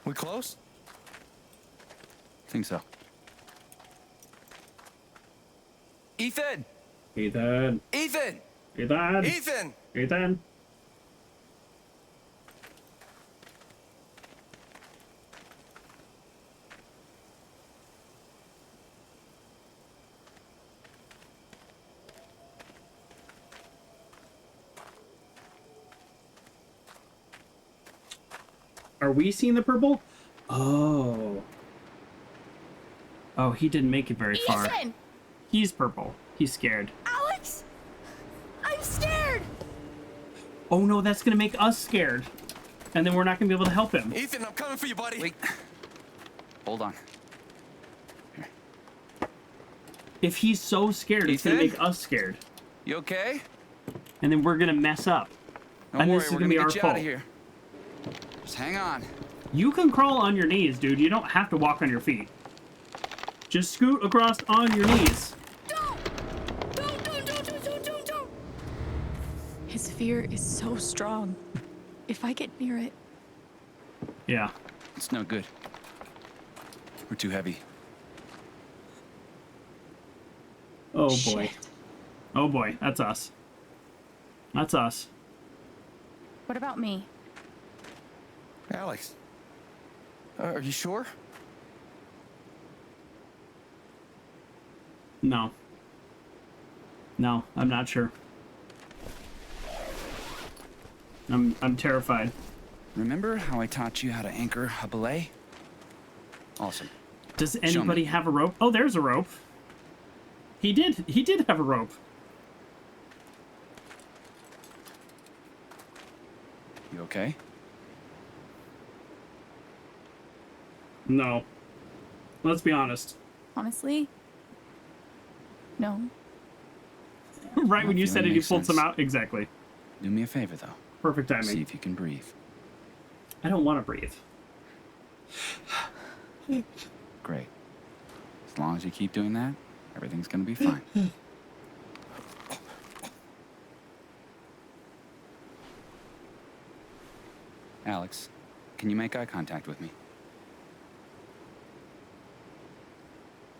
We close? Think so. Ethan! Ethan! Ethan! Ethan! Ethan! Ethan! Are we seeing the purple? Oh. Oh, he didn't make it very far. Ethan! He's purple. He's scared. Alex! I'm scared! Oh no, that's gonna make us scared. And then we're not gonna be able to help him. Ethan, I'm coming for you, buddy. Wait. Hold on. If he's so scared, it's gonna Ethan? make us scared. You okay? And then we're gonna mess up. Don't and worry, this is we're gonna be gonna our get you out fault. of here. Just hang on. You can crawl on your knees, dude. You don't have to walk on your feet. Just scoot across on your knees. His fear is so strong. If I get near it... Yeah. It's no good. We're too heavy. Oh boy. Shit. Oh boy, that's us. That's us. What about me? Alex. Are you sure? No. No, I'm not sure. I'm terrified. Remember how I taught you how to anchor a belay? Awesome. Does anybody have a rope? Oh, there's a rope. He did have a rope. You okay? No. Let's be honest. Honestly? No. Right when you Feeling said it, you makes pulled some sense. out. Exactly. Do me a favor, though. Perfect timing. See if you can breathe. I don't want to breathe. Great. As long as you keep doing that, everything's gonna be fine. Alex, can you make eye contact with me?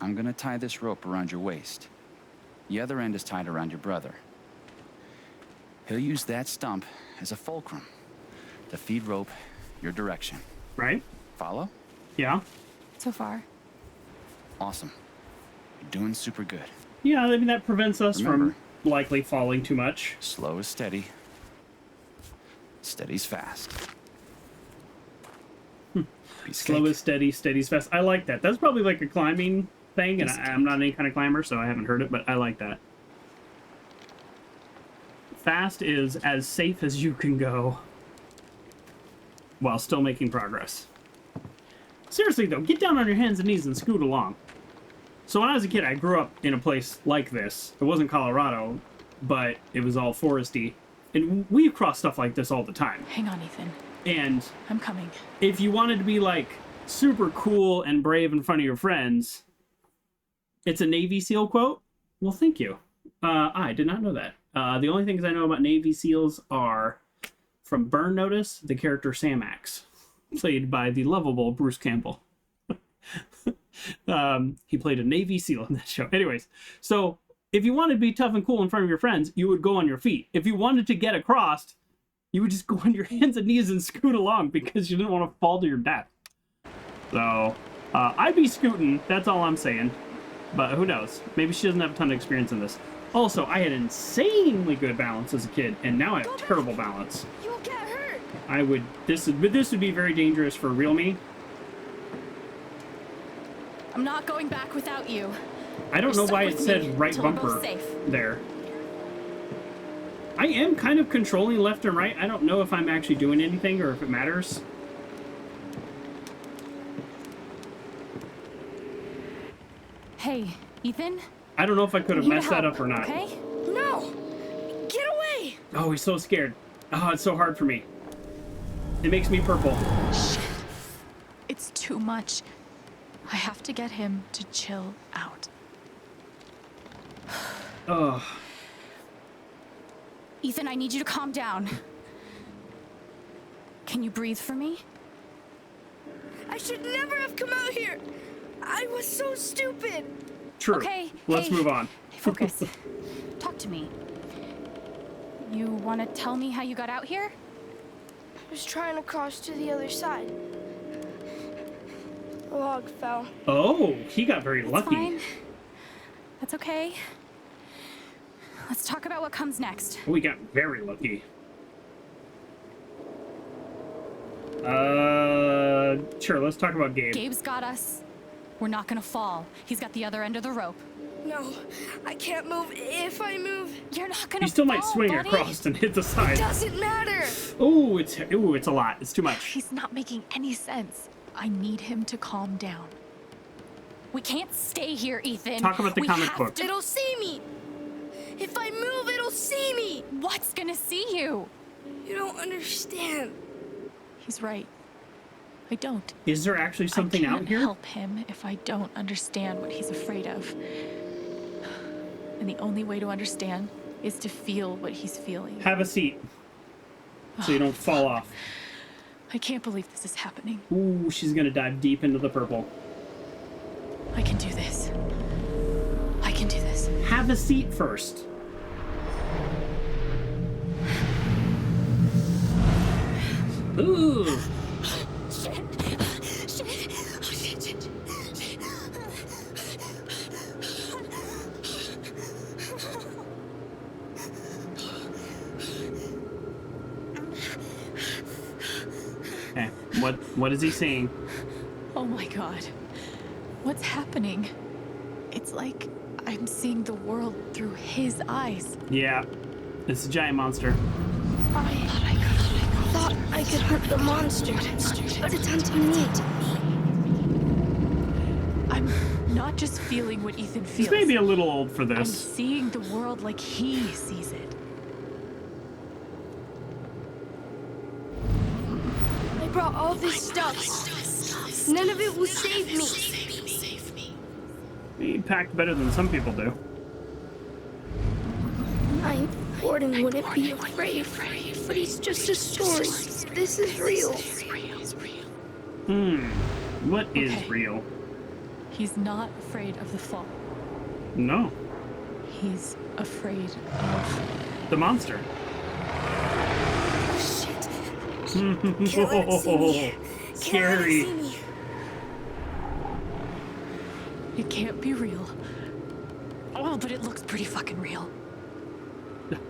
I'm gonna tie this rope around your waist. The other end is tied around your brother. He'll use that stump as a fulcrum to feed rope your direction. Right? Follow? Yeah. So far. Awesome. You're doing super good. Yeah, I mean, that prevents us Remember, from likely falling too much. slow is steady. Steady's fast. Piece of Slow cake. is steady, steady's fast. I like that. That's probably like a climbing thing, and I'm not any kind of climber, so I haven't heard it, but I like that. Fast is as safe as you can go while still making progress. Seriously, though, get down on your hands and knees and scoot along. So when I was a kid, I grew up in a place like this. It wasn't Colorado, but it was all foresty. And we cross stuff like this all the time. Hang on, Ethan. And I'm coming. if you wanted to be like super cool and brave in front of your friends, it's a Navy SEAL quote. Well, thank you. I did not know that. The only things I know about Navy SEALs are from Burn Notice, the character Samax, played by the lovable Bruce Campbell. He played a Navy SEAL in that show. Anyways, so if you wanted to be tough and cool in front of your friends, you would go on your feet. If you wanted to get across, you would just go on your hands and knees and scoot along because you didn't want to fall to your death. So, I'd be scooting, that's all I'm saying. But who knows? Maybe she doesn't have a ton of experience in this. Also, I had insanely good balance as a kid, and now I have terrible balance. You'll get hurt. This would be very dangerous for real me. I'm not going back without you. I don't know why it said right bumper there. I am kind of controlling left and right. I don't know if I'm actually doing anything or if it matters. Hey, Ethan? I don't know if I could have messed that up or not. Okay? No! Get away! Oh, he's so scared. Oh, it's so hard for me. It makes me purple. Shit. It's too much. I have to get him to chill out. Ugh. Ethan, I need you to calm down. Can you breathe for me? I should never have come out here. I was so stupid. True. Okay. Let's move on. Focus. Talk to me. You want to tell me how you got out here? I was trying to cross to the other side. The log fell. Oh, he got very lucky. Fine. That's okay. Let's talk about what comes next. We got very lucky. Sure, let's talk about Gabe. Gabe's got us. We're not gonna fall. He's got the other end of the rope. No, I can't move. If I move, you're not gonna. You still fall, might swing buddy. across and hit the side. It doesn't matter. Ooh, it's a lot. It's too much. He's not making any sense. I need him to calm down. We can't stay here, Ethan. Talk about the comic book. It'll see me. If I move, it'll see me. What's gonna see you? You don't understand. He's right. I don't. Is there actually something out here? I can't help him if I don't understand what he's afraid of. And the only way to understand is to feel what he's feeling. Have a seat so you don't fall off. I can't believe this is happening. Ooh, she's gonna dive deep into the purple. I can do this. I can do this. Have a seat first. Ooh. Okay, what is he saying? Oh my god. What's happening? It's like I'm seeing the world through his eyes. Yeah, it's a giant monster. I thought I could hurt the monster, but it's hunting me. I'm not just feeling what Ethan feels. He's maybe a little old for I'm this. seeing the world like he sees it. I brought all this stuff. None of it will save me. He packed better than some people do. Gordon wouldn't be afraid, but he's just a story. This is real. What is real? He's not afraid of the fall. No. He's afraid of... the monster. Can't let it see me. Scary. It can't be real. Oh, but it looks pretty fucking real.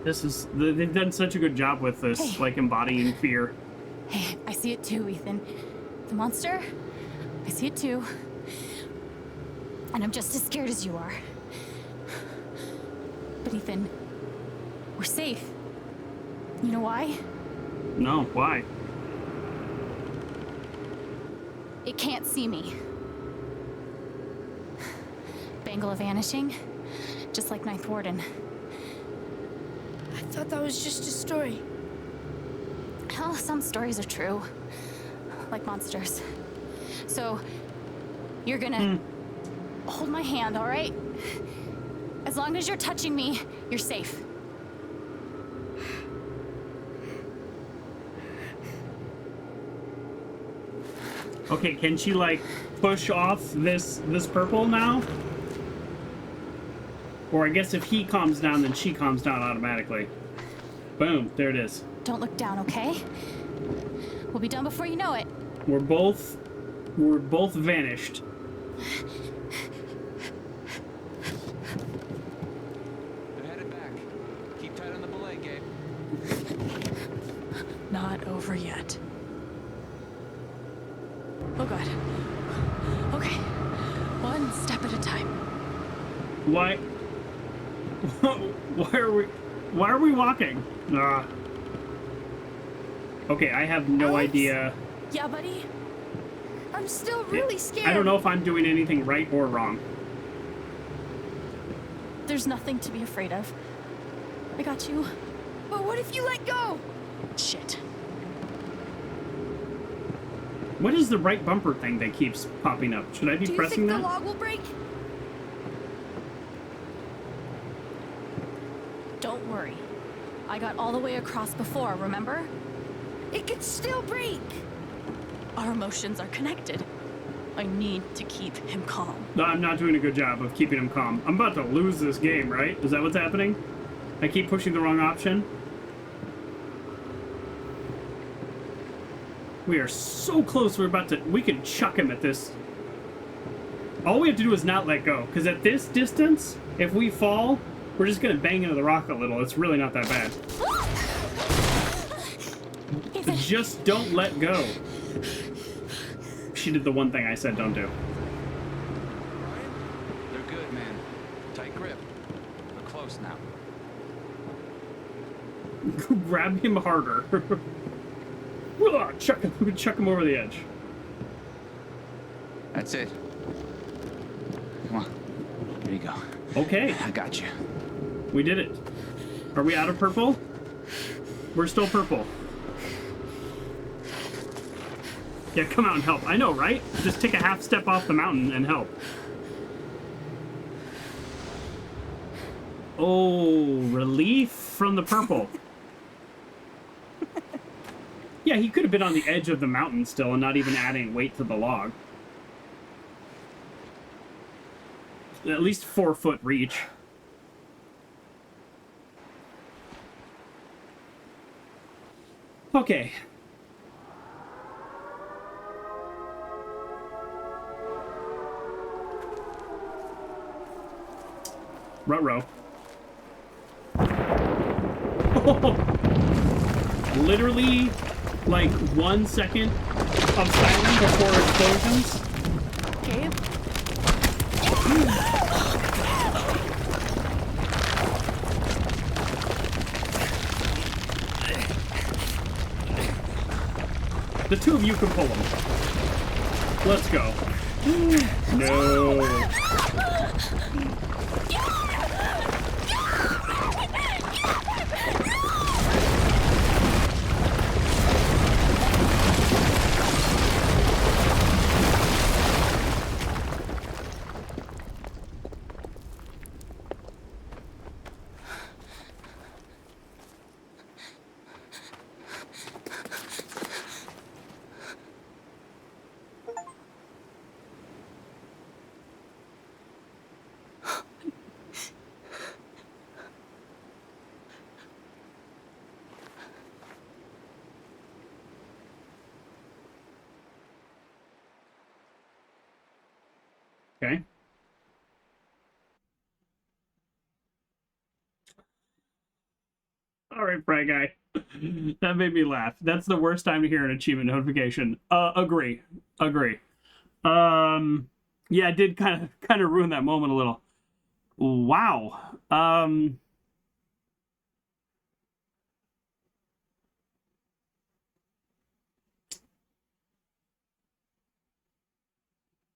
They've done such a good job with this, like embodying fear. Hey, I see it too, Ethan. The monster, I see it too. And I'm just as scared as you are. But Ethan, we're safe. You know why? No, why? It can't see me. bangle of vanishing, just like Ninth Warden. I thought that was just a story. Hell, some stories are true. Like monsters. So, you're gonna hold my hand, all right? As long as you're touching me, you're safe. Okay, can she like push off this purple now? Or I guess if he calms down, then she calms down automatically. Boom, there it is. Don't look down, okay? We'll be done before you know it. We're both vanished. They're headed back. Keep tight on the belay, Gabe. Not over yet. Oh god. Okay. One step at a time. Why? Why are we walking? Okay, I have no Alex? idea. Yeah, buddy? I'm still really scared. I don't know if I'm doing anything right or wrong. There's nothing to be afraid of. I got you. But what if you let go? Shit. What is the right bumper thing that keeps popping up? Should I be Do you pressing think that? the log will break? Don't worry. I got all the way across before, remember? It could still break. Our emotions are connected. I need to keep him calm. No, I'm not doing a good job of keeping him calm. I'm about to lose this game, right? Is that what's happening? I keep pushing the wrong option. We are so close. We can chuck him at this. All we have to do is not let go. Because at this distance, if we fall, we're just going to bang into the rock a little. It's really not that bad. Just don't let go. She did the one thing I said don't do. They're good, man. Tight grip. We're close now. Grab him harder. Chuck him over the edge. That's it. Come on. There you go. Okay. I got you. We did it. Are we out of purple? We're still purple. Yeah, come out and help. I know, right? Just take a half step off the mountain and help. Oh, relief from the purple. Yeah, he could have been on the edge of the mountain still and not even adding weight to the log. At least 4-foot reach. Okay. Ruh-roh. Literally, like 1 second of silence before explosions. Gabe? The two of you can pull him. Let's go. No. Okay. All right, Fry Guy. That made me laugh. That's the worst time to hear an achievement notification. Agree. Yeah, it did kind of ruin that moment a little. Wow.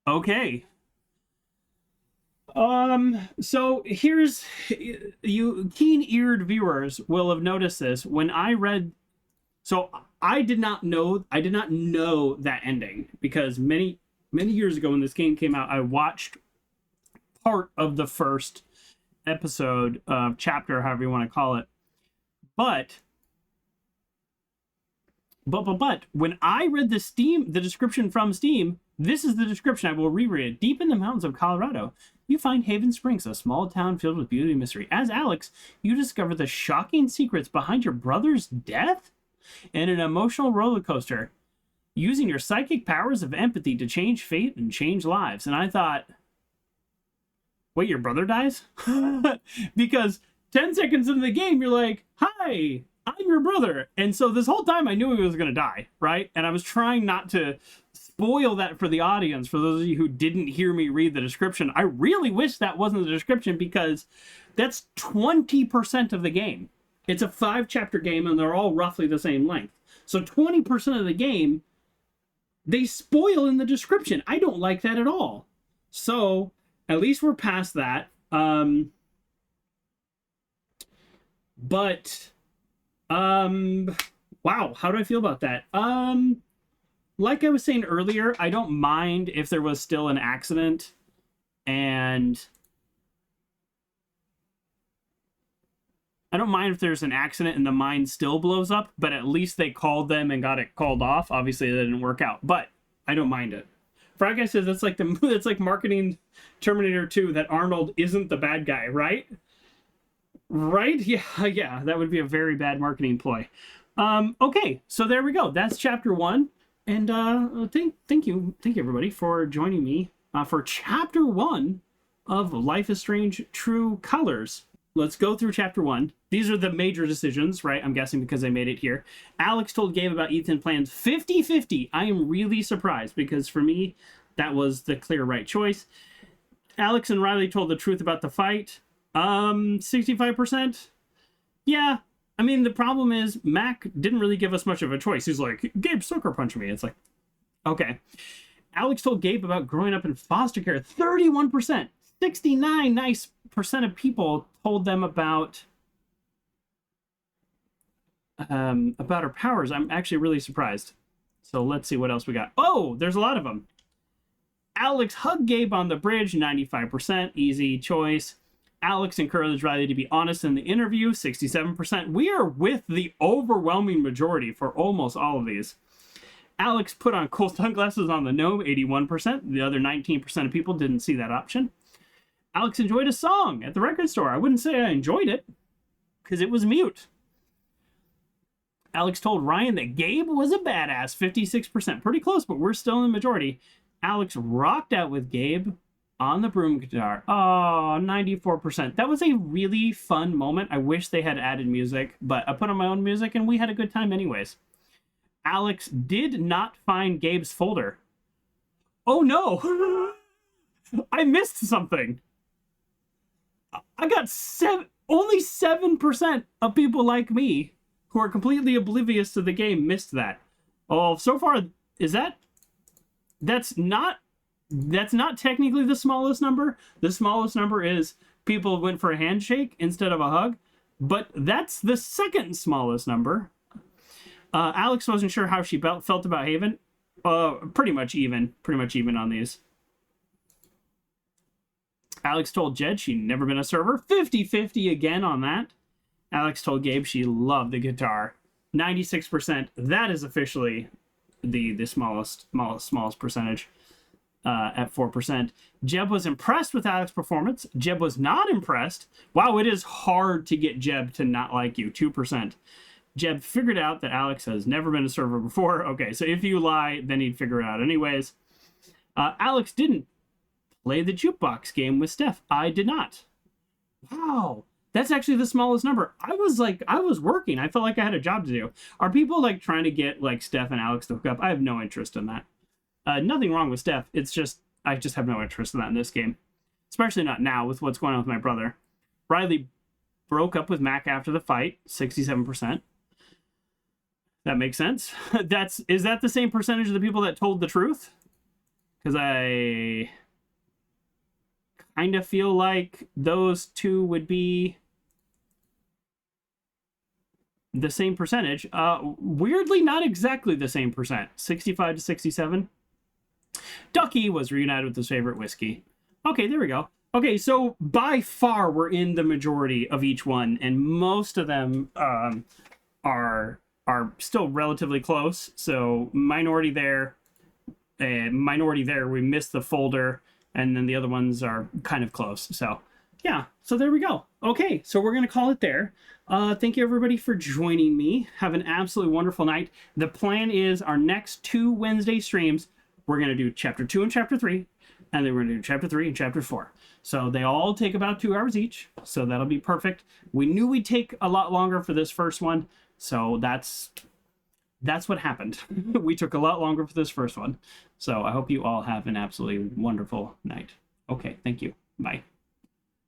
Okay. So here's, you keen-eared viewers will have noticed this when I read. So I did not know that ending, because many years ago when this game came out, I watched part of the first episode of chapter, however you want to call it. But when I read the description from Steam, this is the description. I will reread it. Deep in the mountains of Colorado, you find Haven Springs, a small town filled with beauty and mystery. As Alex, you discover the shocking secrets behind your brother's death and an emotional roller coaster, using your psychic powers of empathy to change fate and change lives. And I thought, wait, your brother dies? Because 10 seconds into the game, you're like, hi, I'm your brother. And so this whole time I knew he was going to die, right? And I was trying not to spoil that for the audience. For those of you who didn't hear me read the description, I really wish that wasn't the description, because that's 20% of the game. It's a 5-chapter game, and they're all roughly the same length. So 20% of the game, they spoil in the description. I don't like that at all. So at least we're past that. Wow, how do I feel about that? Like I was saying earlier, I don't mind if there was still an accident, and I don't mind if there's an accident and the mine still blows up, but at least they called them and got it called off. Obviously, that didn't work out, but I don't mind it. Frog Guy says that's like marketing Terminator 2, that Arnold isn't the bad guy, right? Right? Yeah, that would be a very bad marketing ploy. Okay, so there we go. That's chapter 1. And thank you everybody for joining me for chapter 1 of Life is Strange True Colors. Let's go through chapter 1. These are the major decisions, right? I'm guessing because I made it here. Alex told Gabe about Ethan plans 50-50. I am really surprised, because for me, that was the clear right choice. Alex and Riley told the truth about the fight. 65%. Yeah. I mean, the problem is Mac didn't really give us much of a choice. He's like, Gabe sucker punched me. It's like, okay. Alex told Gabe about growing up in foster care. 31%. 69 nice percent of people told them about her powers. I'm actually really surprised. So let's see what else we got. Oh, there's a lot of them. Alex hugged Gabe on the bridge, 95%. Easy choice. Alex encouraged Riley to be honest in the interview, 67%. We are with the overwhelming majority for almost all of these. Alex put on cool sunglasses on the gnome, 81%. The other 19% of people didn't see that option. Alex enjoyed a song at the record store. I wouldn't say I enjoyed it, because it was mute. Alex told Ryan that Gabe was a badass, 56%. Pretty close, but we're still in the majority. Alex rocked out with Gabe on the broom guitar. Oh, 94%. That was a really fun moment. I wish they had added music, but I put on my own music and we had a good time anyways. Alex did not find Gabe's folder. Oh no! I missed something. I got only 7% of people like me who are completely oblivious to the game missed that. Oh, so far, that's not technically the smallest number. The smallest number is people went for a handshake instead of a hug, but that's the second smallest number. Alex wasn't sure how she felt about Haven. Pretty much even on these. Alex told Jed she'd never been a server. 50-50 again on that. Alex told Gabe she loved the guitar. 96%. That is officially the smallest percentage at 4%. Jeb was impressed with Alex's performance. Jeb was not impressed. Wow, it is hard to get Jeb to not like you. 2%. Jeb figured out that Alex has never been a server before. Okay, so if you lie, then he'd figure it out anyways. Alex didn't play the jukebox game with Steph. I did not. Wow. That's actually the smallest number. I was working. I felt like I had a job to do. Are people like trying to get like Steph and Alex to hook up? I have no interest in that. Nothing wrong with Steph. It's just, I just have no interest in that in this game. Especially not now with what's going on with my brother. Riley broke up with Mac after the fight. 67%. That makes sense. Is that the same percentage of the people that told the truth? Because I kind of feel like those two would be the same percentage. Weirdly, not exactly the same percent. 65 to 67. Ducky was reunited with his favorite whiskey. Okay, there we go. Okay, so by far we're in the majority of each one, and most of them are still relatively close. So minority there, minority there. We missed the folder, and then the other ones are kind of close. So yeah, so there we go. Okay, so we're gonna call it there. Thank you everybody for joining me. Have an absolutely wonderful night. The plan is our next 2 Wednesday streams, we're gonna do chapter 2 and chapter 3, and then we're gonna do chapter 3 and chapter 4. So they all take about 2 hours each, so that'll be perfect. We knew we'd take a lot longer for this first one, so that's what happened. We took a lot longer for this first one. So I hope you all have an absolutely wonderful night. Okay, thank you. Bye.